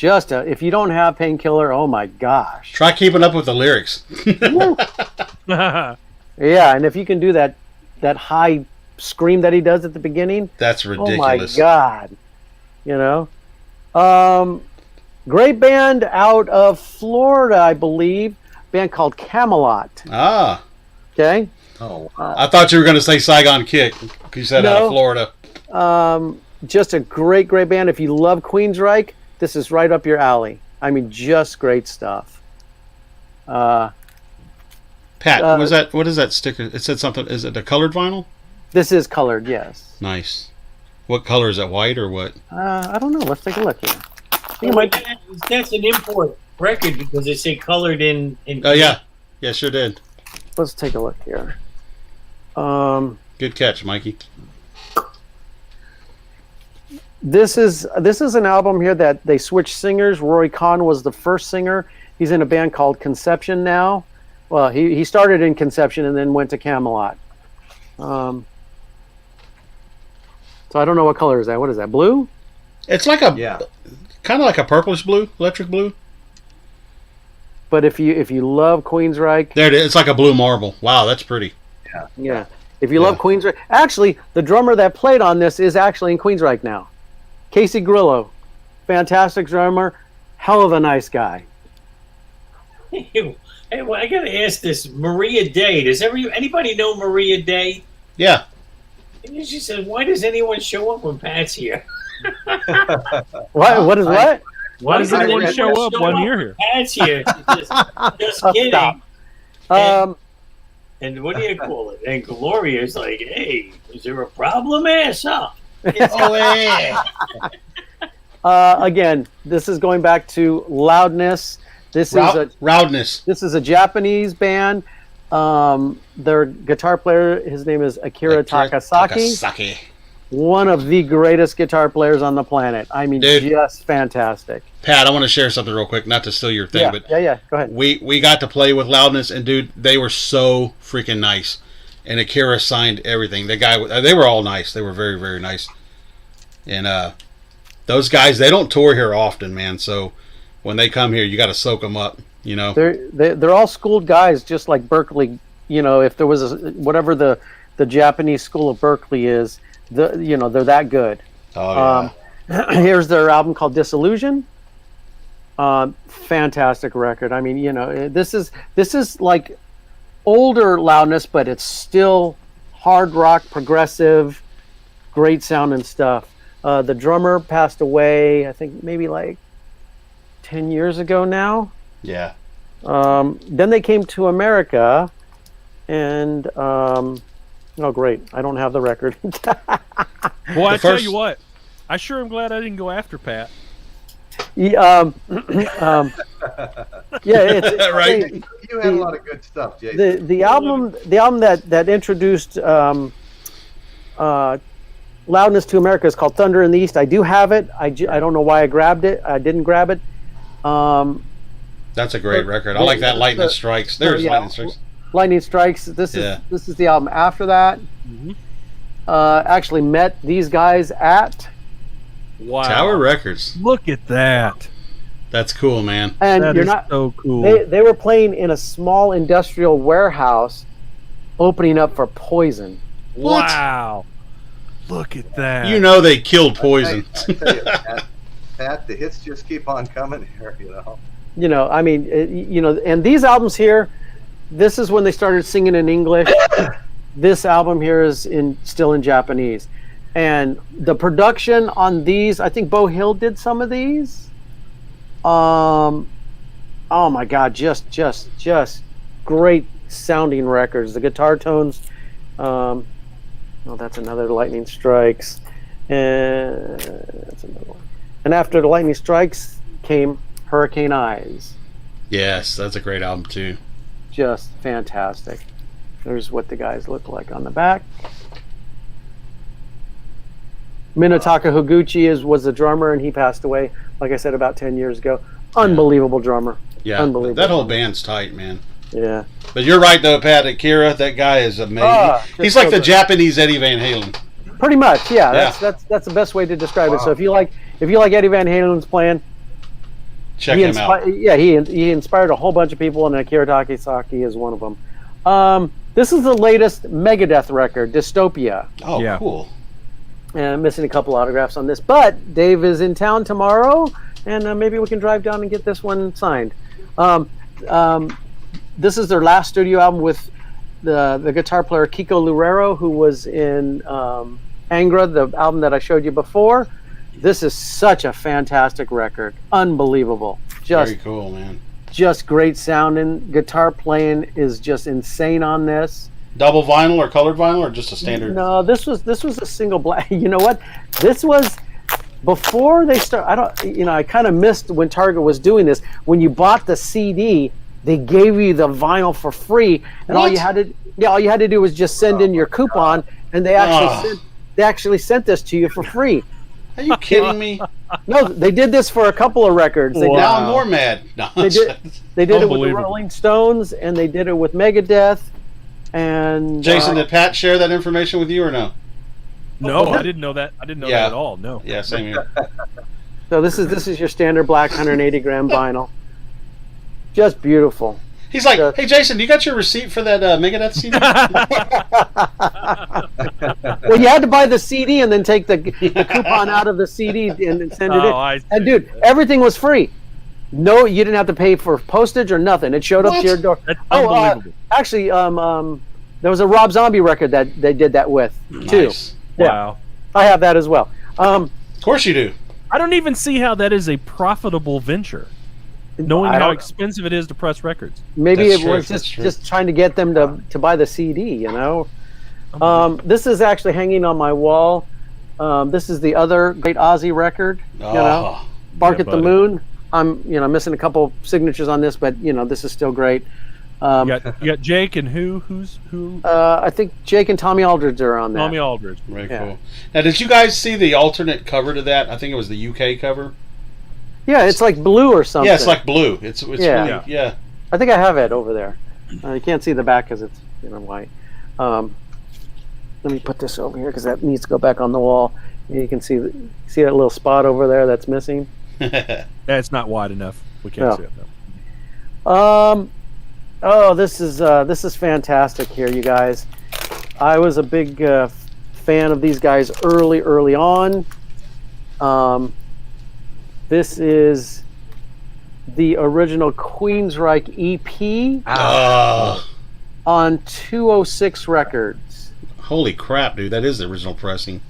If you don't have Painkiller, oh my gosh. Try keeping up with the lyrics. Yeah, and if you can do that high scream that he does at the beginning, That's ridiculous. Oh my God. Great band out of Florida, I believe. Band called Camelot. Ah. Okay. Oh, I thought you were going to say Saigon Kick. You said out of Florida. Just a great band. If you love Queensrwche, this is right up your alley. I mean, just great stuff. Pat, what is that sticker? It said something. Is it a colored vinyl? This is colored, yes. Nice. What color is that? White or what? I don't know. Let's take a look here. That's an import record because they say colored in. Oh yeah, sure did. let's take a look here. Good catch, Mikey. This is an album here that they switched singers. Roy Khan was the first singer. He's in a band called Conception now. Well, he started in Conception and then went to Camelot. So I don't know what color is that. What is that? Blue? It's like kind of like a purplish blue, electric blue. But if you love Queensrwche, There it is. It's like a blue marble. Wow, that's pretty. yeah. If you love Queensrwche, actually, the drummer that played on this is actually in Queensrwche now. Casey Grillo, fantastic drummer, hell of a nice guy. Hey, well, I gotta ask this: Maria Day. Does anybody know Maria Day? Yeah. And she said, "Why does anyone show up when Pat's here?" What? What is what? Why does anyone show up when you're here? Pat's here. Just kidding. Stop. And what do you call it? And Gloria's like, "Hey, is there a problem, ass up?" Again, this is going back to Loudness. This is a Japanese band. Their guitar player, his name is Akira Takasaki. One of the greatest guitar players on the planet. I mean, just fantastic. Pat, I want to share something real quick, not to steal your thing, but Go ahead. We got to play with Loudness, and dude, they were so freaking nice. And Akira signed everything. They were all nice. They were very, very nice. And those guys, they don't tour here often, man. So when they come here, you got to soak them up. You know, they're all schooled guys, just like Berkeley. You know, if there was whatever the Japanese school of Berkeley is, they're that good. Oh yeah. Here's their album called Disillusion. Fantastic record. I mean, this is like older Loudness, but it's still hard rock, progressive, great sound and stuff. The drummer passed away, I think maybe like 10 years ago now. Yeah. Then they came to America, and great, I don't have the record. Well, tell you what, I sure am glad I didn't go after Pat. Yeah, right. You had a lot of good stuff, Jason. The album that introduced Loudness to America is called Thunder in the East. I do have it. I don't know why I grabbed it. I didn't grab it. That's a great record. I like that Lightning Strikes. There's Lightning Strikes. Lightning Strikes. This is the album after that. Mm-hmm. Actually met these guys at Tower Records. Look at that. That's cool, man. And that is so cool. They were playing in a small industrial warehouse, opening up for Poison. What? Wow. Look at that. You know they killed Poison. I tell you, Pat, the hits just keep on coming here, I mean, and these albums here, this is when they started singing in English. This album here is still in Japanese. And the production on these, I think Bo Hill did some of these. Oh my God, just great sounding records. The guitar tones, that's another Lightning Strikes. And that's another one. And after the Lightning Strikes came Hurricane Eyes. Yes, that's a great album too. Just fantastic. There's what the guys look like on the back. Minotaka Higuchi was the drummer, and he passed away, like I said, about 10 years ago. Unbelievable drummer. Yeah, unbelievable. That whole band's tight, man. Yeah. But you're right, though, Pat. Akira, that guy is amazing. He's like the Japanese Eddie Van Halen. Pretty much, yeah. That's the best way to describe it. So if you like Eddie Van Halen's playing, check him out. Yeah, he inspired a whole bunch of people, and Akira Takasaki is one of them. This is the latest Megadeth record, Dystopia. Oh, yeah. Cool. And I'm missing a couple autographs on this, but Dave is in town tomorrow, and maybe we can drive down and get this one signed. This is their last studio album with the guitar player Kiko Loureiro, who was in Angra, the album that I showed you before. This is such a fantastic record. Unbelievable. Very cool, man. Just great sounding. Guitar playing is just insane on this. Double vinyl or colored vinyl or just a standard? No, this was a single black. You know what? This was before they start. I kind of missed when Target was doing this. When you bought the CD, they gave you the vinyl for free, and all What? you had to do was just send in your coupon, and they actually sent this to you for free. Are you kidding me? No, they did this for a couple of records. They Now I'm more mad. No. They did it with the Unbelievable. Rolling Stones, and they did it with Megadeth. And Jason, did Pat share that information with you or no? No, I didn't know that. I didn't know that at all. No. Yeah, same here. so this is your standard black 180 gram vinyl. Just beautiful. He's like, hey, Jason, you got your receipt for that Megadeth CD? Well, you had to buy the CD and then take the coupon out of the CD and send it in. I see. And dude, everything was free. No, you didn't have to pay for postage or nothing. It showed up to your door. That's unbelievable. Actually, there was a Rob Zombie record that they did that with too. Nice. Yeah. Wow. I have that as well. Of course you do. I don't even see how that is a profitable venture, knowing I how don't- expensive it is to press records. Maybe That's it true, was that's true. just trying to get them to buy the CD, you know. This is actually hanging on my wall. This is the other great Ozzy record, you know, Bark Yeah, at the buddy. Moon. I'm missing a couple signatures on this, but this is still great. You got Jake and who? I think Jake and Tommy Aldridge are on there. Tommy Aldridge. Very Yeah. cool. Now, did you guys see the alternate cover to that? I think it was the UK cover. Yeah, it's like blue or something. Yeah, it's like blue. It's Yeah. really, yeah. I think I have it over there. You can't see the back because it's white. Let me put this over here because that needs to go back on the wall. You can see that little spot over there that's missing. That's not wide enough. We can't No. see it though. Oh, this is fantastic here, you guys. I was a big fan of these guys early on. This is the original Queensrwche EP on 206 Records. Holy crap, dude! That is the original pressing.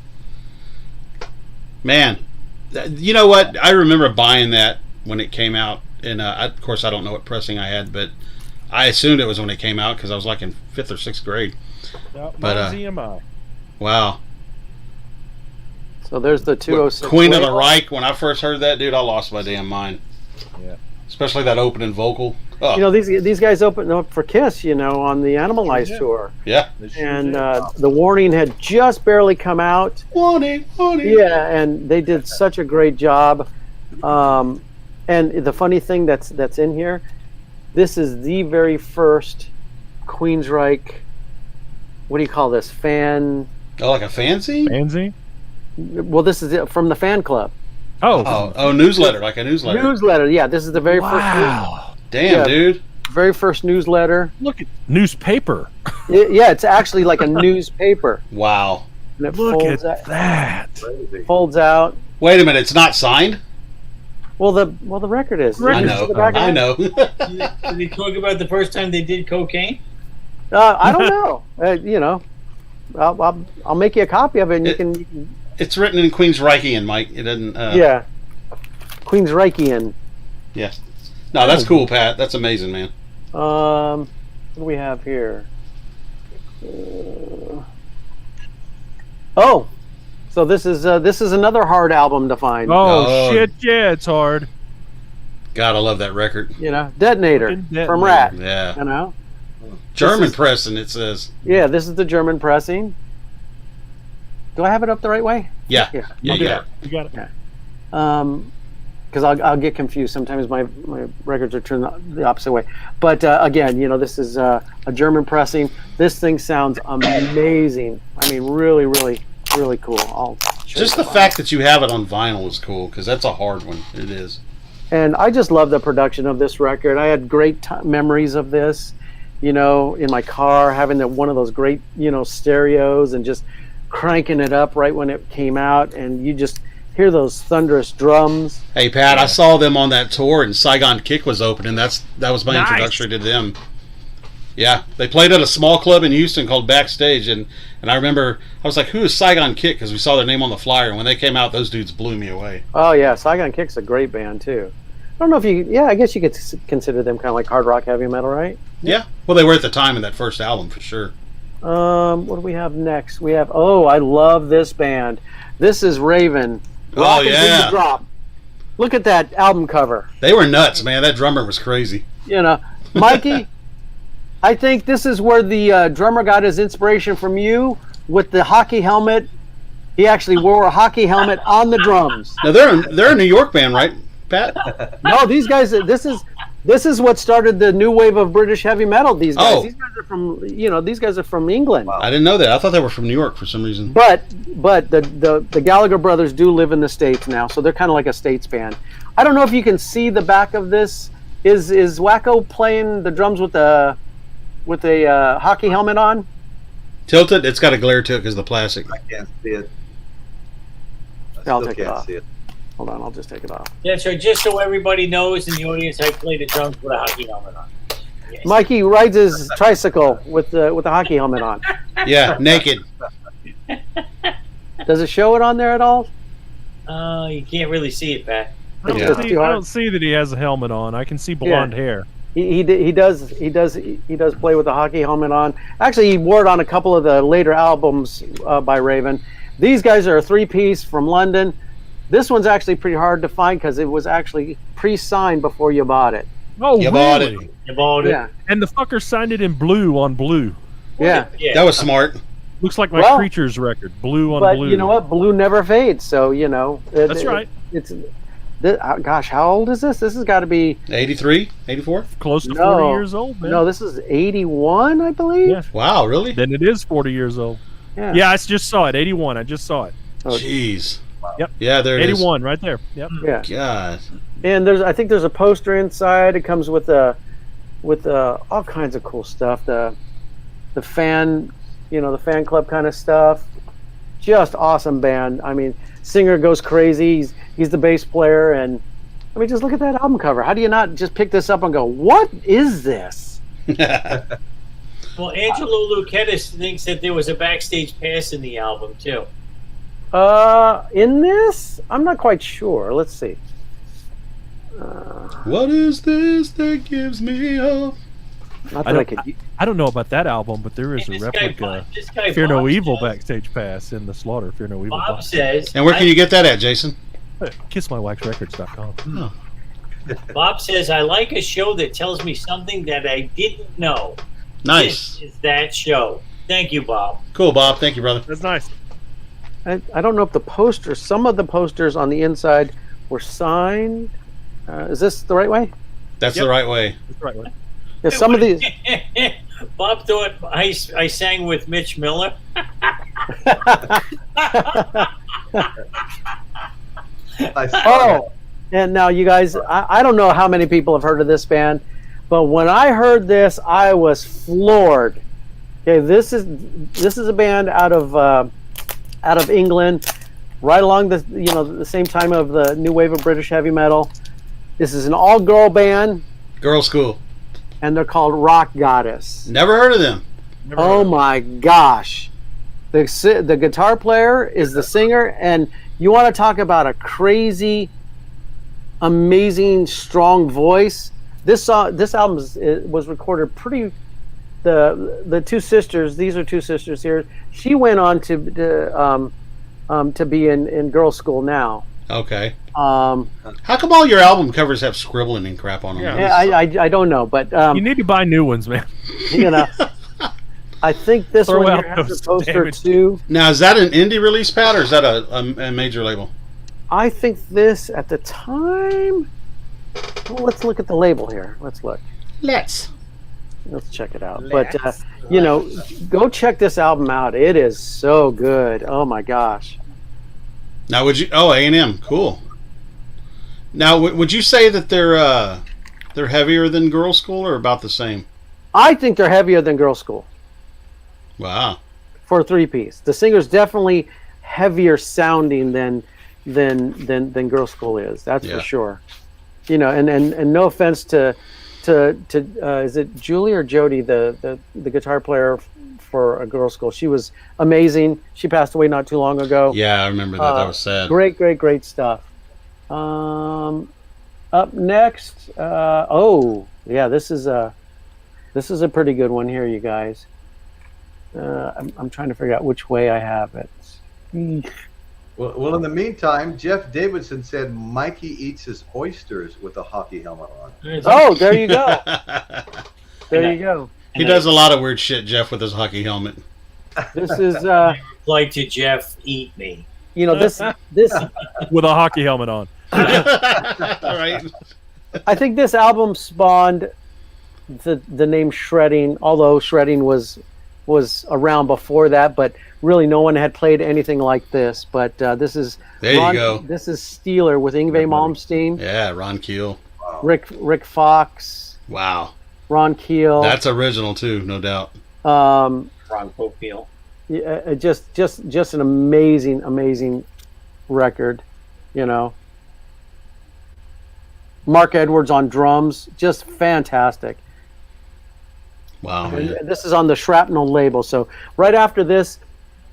Man, you know what? I remember buying that when it came out, and of course I don't know what pressing I had, but I assumed it was when it came out because I was like in 5th or 6th grade. But, ZMI. Wow. So there's the 206. Queen of the label. Reich. When I first heard that, dude, I lost my damn mind. Yeah. Especially that opening vocal. Oh, These guys opened up for Kiss, on the Animalize tour, yeah. and the Warning had just barely come out. Warning. Yeah, and they did such a great job. And the funny thing that's in here, this is the very first Queensrwche. What do you call this? Fan. Oh, like a fancy? Fanzine? Well, this is it from the fan club. Oh, newsletter, like a newsletter. Newsletter. Yeah, this is the very Wow. Damn, Yeah. dude. very first newsletter. Look at newspaper. Yeah, it's actually like a newspaper. Wow. And it Look folds at that. folds out. Wait a minute, it's not signed? Well, the record is. I Is it the know. back of I it? know. Did they talk about the first time they did cocaine? I don't know. I'll make you a copy of it, and you can It's written in Queensrwche, Mike. It doesn't. yeah. Queensrwchean. Yeah. No, that's cool, Pat. That's amazing, man. What do we have here? So this is another hard album to find. Oh. Shit, yeah, it's hard. God, I love that record. Detonator Fucking Detonator. from Ratt. Yeah. German This is- pressing, it says. Yeah, this is the German pressing. Do I have it up the right way? Yeah. Yeah. Yeah, I'll do yeah. You got it. Because I'll get confused. Sometimes my records are turned the opposite way. But again, this is a German pressing. This thing sounds amazing. I mean, really, really, really cool. I'll show Just you the fact that you have it on vinyl is cool, because that's a hard one. It is. And I just love the production of this record. I had great memories of this, in my car, having one of those great, stereos and just cranking it up right when it came out, and you just hear those thunderous drums. Hey, Pat, I saw them on that tour, and Saigon Kick was opening. That was my Nice. introduction to them. Yeah, they played at a small club in Houston called Backstage, and I remember I was like, "Who is Saigon Kick?" Because we saw their name on the flyer, and when they came out, those dudes blew me away. Oh yeah, Saigon Kick's a great band too. I don't know if I guess you could consider them kind of like hard rock, heavy metal, right? Yeah, well, they were at the time in that first album for sure. What do we have next? We have I love this band. This is Raven. Oh, Rockin' yeah. to the Drop. Look at that album cover. They were nuts, man. That drummer was crazy. Mikey, I think this is where the drummer got his inspiration from you with the hockey helmet. He actually wore a hockey helmet on the drums. Now they're a New York band, right, Pat? No, these guys. This is what started the new wave of British heavy metal. These guys. Oh. These guys are from These guys are from England. I didn't know that. I thought they were from New York for some reason. But the Gallagher brothers do live in the States now, so they're kind of like a States band. I don't know if you can see the back of this. Is Wacko playing the drums with a hockey helmet on? Tilted. It's got a glare to it because of the plastic. I can't see it. I'll Still take it can't off. see it. Hold on, I'll just take it off. Yeah, so just so everybody knows in the audience, I play the drums with a hockey helmet on. Yes. Mikey rides his tricycle with the hockey helmet on. Yeah, naked. Does it show it on there at all? You can't really see it, Pat. I don't, Yeah. see, I don't see that he has a helmet on. I can see blonde hair. He does play with the hockey helmet on. Actually, he wore it on a couple of the later albums by Raven. These guys are a 3-piece from London. This one's actually pretty hard to find because it was actually pre-signed before you bought it. Oh, You bought really? it. You bought it. Yeah, And the fucker signed it in blue on blue. yeah. That was smart. Looks like my Well, Creatures record, blue on But blue. you know what? Blue never fades. So That's right. Gosh, how old is this? This has got to be 83, 84? Close to No. 40 years old, man. no. This is 81, I believe. Yeah. Wow, really? Then it is 40 years old. Yeah. Yeah, I just saw it. 81. I just saw it. Jeez. Yep. Yeah, there it is. 81 right there. Yep. Yeah. God. And I think there's a poster inside. It comes with all kinds of cool stuff. The fan, the fan club kind of stuff. Just awesome band. I mean, singer goes crazy. He's the bass player, and I mean, just look at that album cover. How do you not just pick this up and go, "What is this?" Well, Angelo Luquetis thinks that there was a backstage pass in the album too. In this, I'm not quite sure. Let's see. What is this that gives me hope? Not I that I don't, could. I don't know about that album, but there is Hey, a this replica. guy Fear No Bob Evil says- backstage pass in the Slaughter. Fear No Evil Bob box. says. And where can you get that at, Jason? KissMyWaxRecords.com. Oh. Bob says I like a show that tells me something that I didn't know. Nice. This is that show. Thank you, Bob. Cool, Bob. Thank you, brother. That's nice. I don't know if the posters. Some of the posters on the inside were signed. Is this the right way? That's Yep. the right way. That's right. Right? Yeah, some of these. Bob thought I sang with Mitch Miller. I saw Oh, and now you guys, I don't know how many people have heard of this band, but when I heard this, I was floored. Okay, this is a band out of England, right along the same time of the new wave of British heavy metal. This is an all-girl band, Girl School. and they're called Rock Goddess. Never heard of them. Never Oh heard of my gosh. The guitar player is the singer, and you want to talk about a crazy, amazing, strong voice. This album was recorded pretty. The two sisters. These are two sisters here. She went on to be in girls' school now. Okay. How How come all your album covers have scribbling and crap on them? Yeah. I don't know, but You need to buy new ones, man. you know, I think this Throw one out here has those a poster damaged- too. Now, is that an indie release, Pat, or is that a major label? I think this at the time. Well, let's look at the label here. Let's look. Let's. Let's check it out. But go check this album out. It is so good. Oh my gosh. Now, would you? Oh, A&M. Cool. Now, would you say that they're heavier than Girl School, or about the same? I think they're heavier than Girl School Wow. for a 3-piece. The singer's definitely heavier sounding than Girl School is. That's Yeah. for sure. And no offense to is it Julie or Jody, the guitar player for a Girl School? She was amazing. She passed away not too long ago. Yeah, I remember that. That was sad. Great stuff. Up next, this is a pretty good one here, you guys. I'm trying to figure out which way I have it. Well, in the meantime, Jeff Davidson said Mikey eats his oysters with a hockey helmet on. Oh, there you go. There you go. He does a lot of weird shit, Jeff, with his hockey helmet. This is Like to Jeff, eat me. you know this with a hockey helmet on. Right. I think this album spawned the name shredding, although shredding was around before that, but really no one had played anything like this. But this is There you go. This is Steeler with Yngwie Malmsteen, Yeah, Ron Keel. Rick Fox, Wow. Ron Keel. That's original too, no doubt. Ron Popeil. Yeah, just an amazing record, you know. Mark Edwards on drums, just fantastic. Wow, And man. this is on the Shrapnel label. So right after this,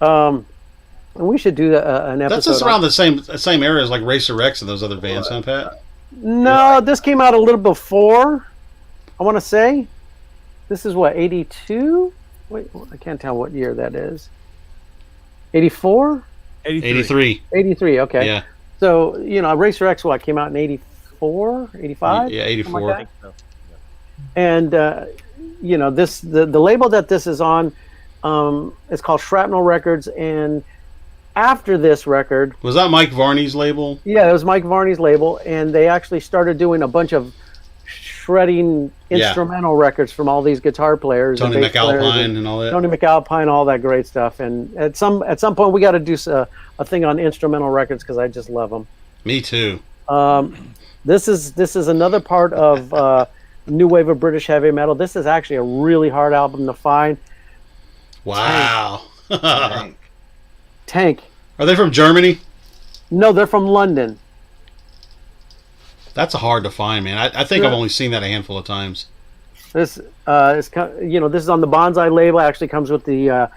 we should do an episode. That's just around the same era as like Racer X and those other bands, huh, Pat? No, this came out a little before. I want to say, this is what 82. Wait, I can't tell what year that is. 84, 83. 83. Okay. Yeah. So you know, Racer X came out in 84, 85. Yeah, something 84. like that. And you know, the label that this is on, it's called Shrapnel Records. And after this record, Was that Mike Varney's label? yeah, it was Mike Varney's label, and they actually started doing a bunch of shredding instrumental records from all these guitar players, Tony and bass players, McAlpine and all that. Tony McAlpine, all that great stuff. And at some point, we got to do a thing on instrumental records because I just love them. Me too. This is another part of new wave of British heavy metal. This is actually a really hard album to find. Wow. Tank. Are they from Germany? No, they're from London. That's hard to find, man. I think Yeah. I've only seen that a handful of times. This is this is on the Bonsai label. It actually comes with the.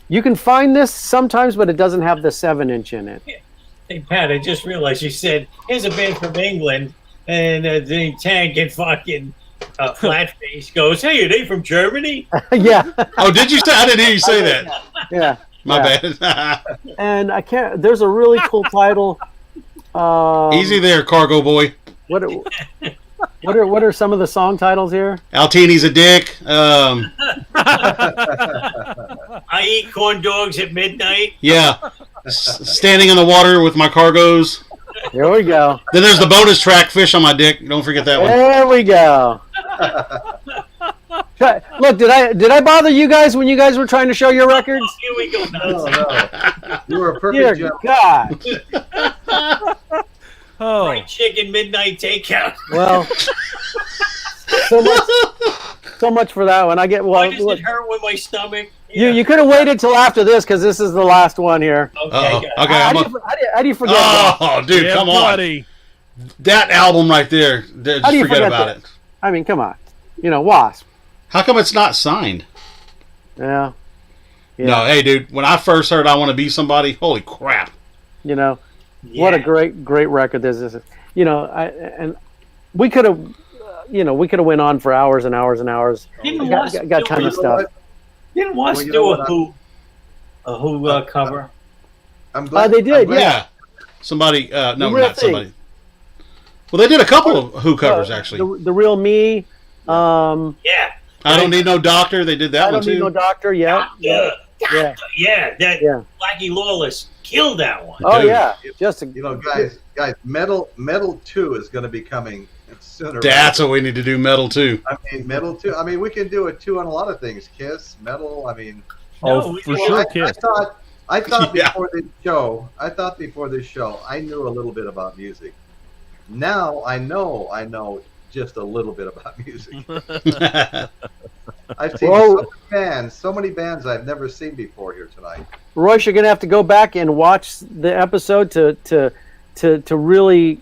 You can find this sometimes, but it doesn't have the 7-inch in it. Hey, Pat, I just realized you said, here's a band from England, and the Tank and fucking Flatface goes, hey, are they from Germany? Yeah, Oh, did you say? I didn't hear you say that. yeah. My Yeah. bad. And I can't. There's a really cool title. Easy there, cargo boy. What are some of the song titles here? Altini's a dick. I eat corn dogs at midnight. Yeah. Standing in the water with my cargoes. Here we go. Then there's the bonus track, Fish on My Dick. Don't forget that one. There we go. Look, did I bother you guys when you guys were trying to show your records? Here we go. No. You were a Dear perfect Jeff. God. Oh, Fried chicken midnight takeout. Well, so much for that one. I get Why well. does it hurt with my stomach? You could have waited till after this because this is the last one here. Okay, Uh-oh. good. Okay, How do you forget that? Oh, dude, yeah, come on. buddy. That album right there. Just How do you forget forget about that? it. I mean, come on. You know, Wasp. How come it's not signed? Yeah. No, hey, dude. When I first heard "I Want to Be Somebody," holy crap! You know, Yeah. what a great record this is. You know, and we could have, went on for hours and hours and hours. Didn't Got Wasp ton do of stuff. Didn't Wasp Well, you do know a Who cover? I'm glad They did, I'm glad- Yeah, somebody. No, The Real not Thing. somebody. Well, they did a couple of Who covers actually. The Real Me. Yeah. I Don't Need No Doctor. They did that I one Don't Need too. No Doctor. Yeah. Yeah. Yeah. Yeah. That Yeah. Blackie Lawless killed that one. Oh Dude. yeah. Just You know, guys, Metal 2 is going to be coming sooner. That's what we need to do. Metal too. I mean, Metal 2. I mean, we can do a 2 on a lot of things. Kiss, Metal. I mean, Oh, we- for well, sure, I Kiss. thought Yeah. before this show. I thought before this show, I knew a little bit about music. Now I know just a little bit about music. I've seen Whoa. so many bands I've never seen before here tonight. Royce, you're gonna have to go back and watch the episode to really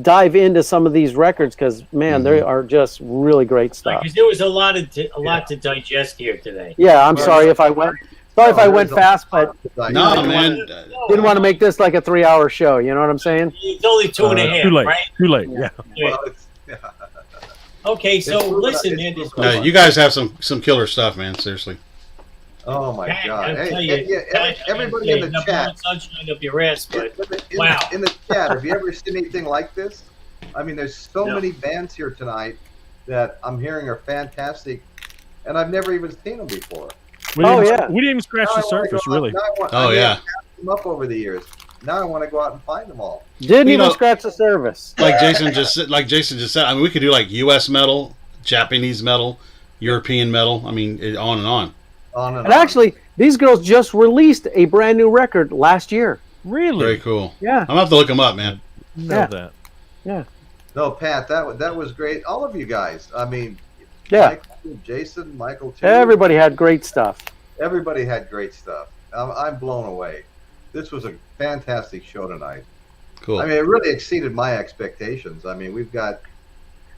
dive into some of these records because man, they are just really great stuff. Because there was a lot to digest here today. Yeah, I'm sorry if I went fast, but No, man. didn't want to make this like a 3-hour show. You know what I'm saying? It's only 2.5, Too late. right? Too late. Yeah. Well, it's, Okay, so It's- listen, it's- man. No, you guys have some killer stuff, man. Seriously. Oh my Pat, God! I'll Hey, tell you, everybody in the enough chat, sunshine up your ass, but in in the chat, have you ever seen anything like this? I mean, there's so No. many bands here tonight that I'm hearing are fantastic, and I've never even seen them before. We didn't even scratch the surface, really. I have them up over the years. Now I want to go out and find them all. Didn't even scratch the surface. Like Jason just said. I mean, we could do like U.S. metal, Japanese metal, European metal. I mean, on and on. On and And actually, these girls just released a brand new record last year. Really? Very cool. Yeah. I'm gonna have to look them up, man. Know that. Yeah. No, Pat, that was great. All of you guys. I mean, Yeah. Michael, Jason, Michael too. Everybody had great stuff. Everybody had great stuff. I'm blown away. This was a fantastic show tonight. Cool. I mean, it really exceeded my expectations. I mean, we've got.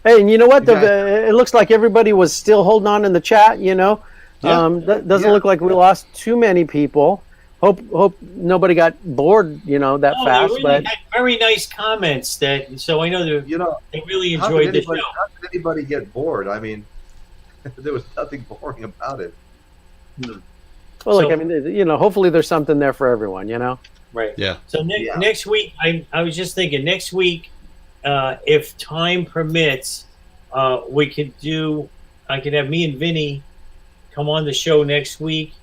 Hey, and you know what? It looks like everybody was still holding on in the chat. You know, that doesn't look like we lost too many people. Hope nobody got bored. You know that fast. They really But had very nice comments. So I know they really enjoyed the show. How did anybody get bored? I mean, there was nothing boring about it. well, look, I mean, you know, hopefully there's something there for everyone. You know. Right. Yeah. So next week, I was just thinking next week, if time permits, we could do. I could have me and Vinny come on the show next week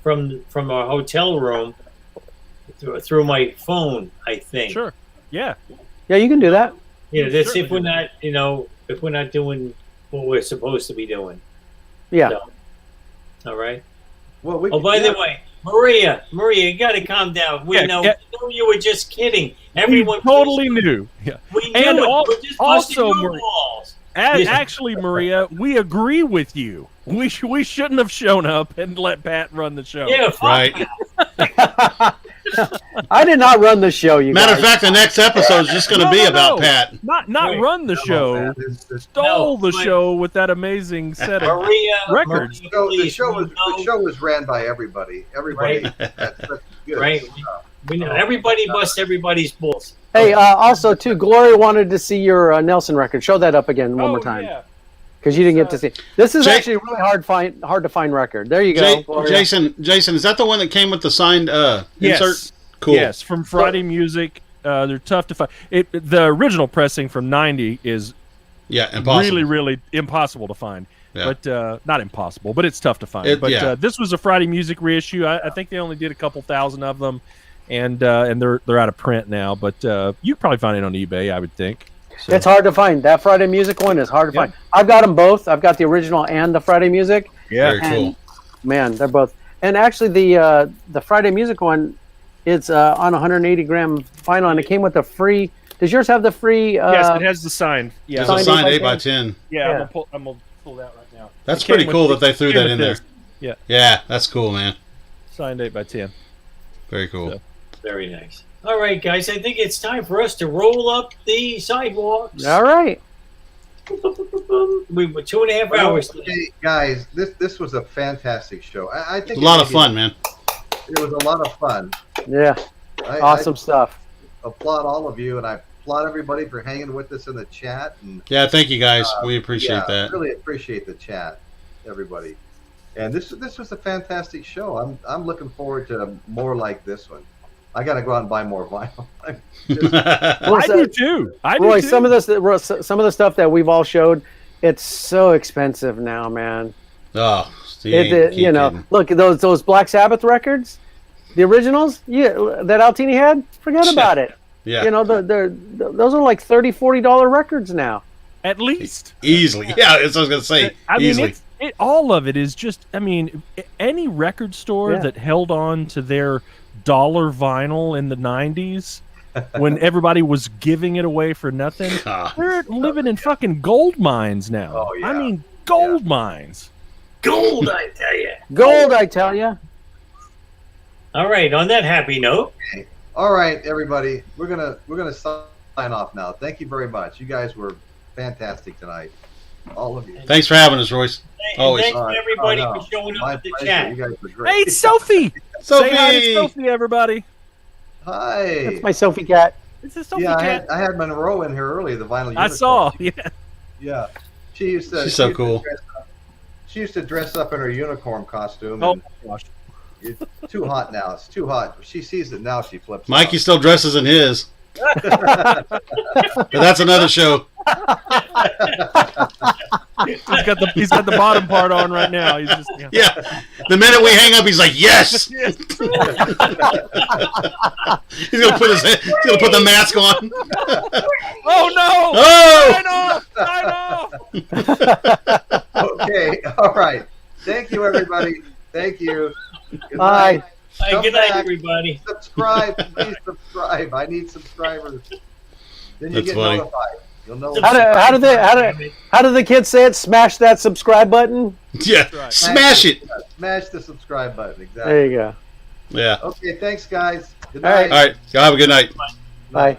from our hotel room through my phone. I think. Sure. Yeah. Yeah, you can do that. You know, that's if we're not, if we're not doing what we're supposed to be doing. Yeah. So, all right. Well, by the way, Maria, you got to calm down. We know you were just kidding. Everyone totally knew. Yeah. We knew And it. We're just also, busting your balls. Actually, Maria, we agree with you. We shouldn't have shown up and let Pat run the show. Yeah, fuck Right. I did not run the show. You Matter guys. of fact, the next episode is just going to be about Pat. Not Right. run the show. Stole the show with that amazing set of records. The show was ran by everybody. Everybody. That's good. Right. We know everybody busts everybody's balls. Hey, also too, Gloria wanted to see your Nelson record. Show that up again one more time, because you didn't get to see. This is actually a really hard to find record. There you go, Gloria. Jason, is that the one that came with the signed Yes. insert? Cool. Yes, from Friday Music. They're tough to find. The original pressing from '90 is impossible. really, really impossible to find. Yeah. But not impossible, but it's tough to find. This was a Friday Music reissue. I think they only did a couple thousand of them, and they're out of print now. But you can probably find it on eBay, I would think. So. It's hard to find. That Friday Music one is hard to find. I've got them both. I've got the original and the Friday Music. Yeah, very cool. Man, they're both. And actually, the Friday Music one, it's on 180 gram vinyl, and it came with a free. Does yours have the free? Yes, it has the sign. Yeah, it's a signed 8x10. Yeah, I'm gonna pull that right now. That's pretty cool that they threw that in there. Yeah. Yeah, that's cool, man. Signed 8x10. Very cool. So, very nice. All right, guys, I think it's time for us to roll up the sidewalks. All right. We were 2.5 hours. Hey, guys, this was a fantastic show. I think a lot of fun, man. It was a lot of fun. Yeah. Awesome stuff. Applaud all of you, and I applaud everybody for hanging with us in the chat. And thank you guys. We appreciate that. Really appreciate the chat, everybody. And this was a fantastic show. I'm looking forward to more like this one. I got to go out and buy more vinyl. I do too. Roy, some of the stuff that we've all showed, it's so expensive now, man. Oh, look at those Black Sabbath records, the originals. Yeah, that Altini had. Forget about it. Yeah. You know, those are like $30-$40 records now. At least. Easily. Yeah, that's what I was gonna say. Easily. Mean, all of it is just. I mean, any record store that held on to their dollar vinyl in the '90s, when everybody was giving it away for nothing, they're living in fucking gold mines now. Oh, yeah. I mean, gold mines. Gold, I tell you. Gold, I tell you. All right. On that happy note. Okay. All right, everybody. We're gonna sign off now. Thank you very much. You guys were fantastic tonight. All of you. Thanks for having us, Royce. Always. Thanks for everybody for showing up at the chat. You guys were great. Hey, it's Sophie. Sophie. Say hi to Sophie, everybody. Hi. That's my Sophie cat. It's a Sophie cat. I had Monroe in here earlier, the vinyl unicorn. I saw. Yeah. Yeah. She's so cool. She used to dress up in her unicorn costume. Oh And gosh. it's too hot now. It's too hot. She sees it now. She flips. Mikey out. still dresses in his. But that's another show. He's got the bottom part on right now. He's just Yeah. The minute we hang up, he's like, "Yes." He's gonna put the mask on. Oh no! Oh! Sign off! Okay. All right. Thank you, everybody. Thank you. Good Bye. night. Hey, good night, everybody. Subscribe. Please subscribe. I need subscribers. Then you That's get funny. notified. You'll know. How do the kids say it? Smash that subscribe button. Yeah. right. Smash it. Smash the subscribe button. Exactly. There you go. Yeah. Okay. Thanks, guys. Good All night. right. All right. Y'all have a good night. Bye.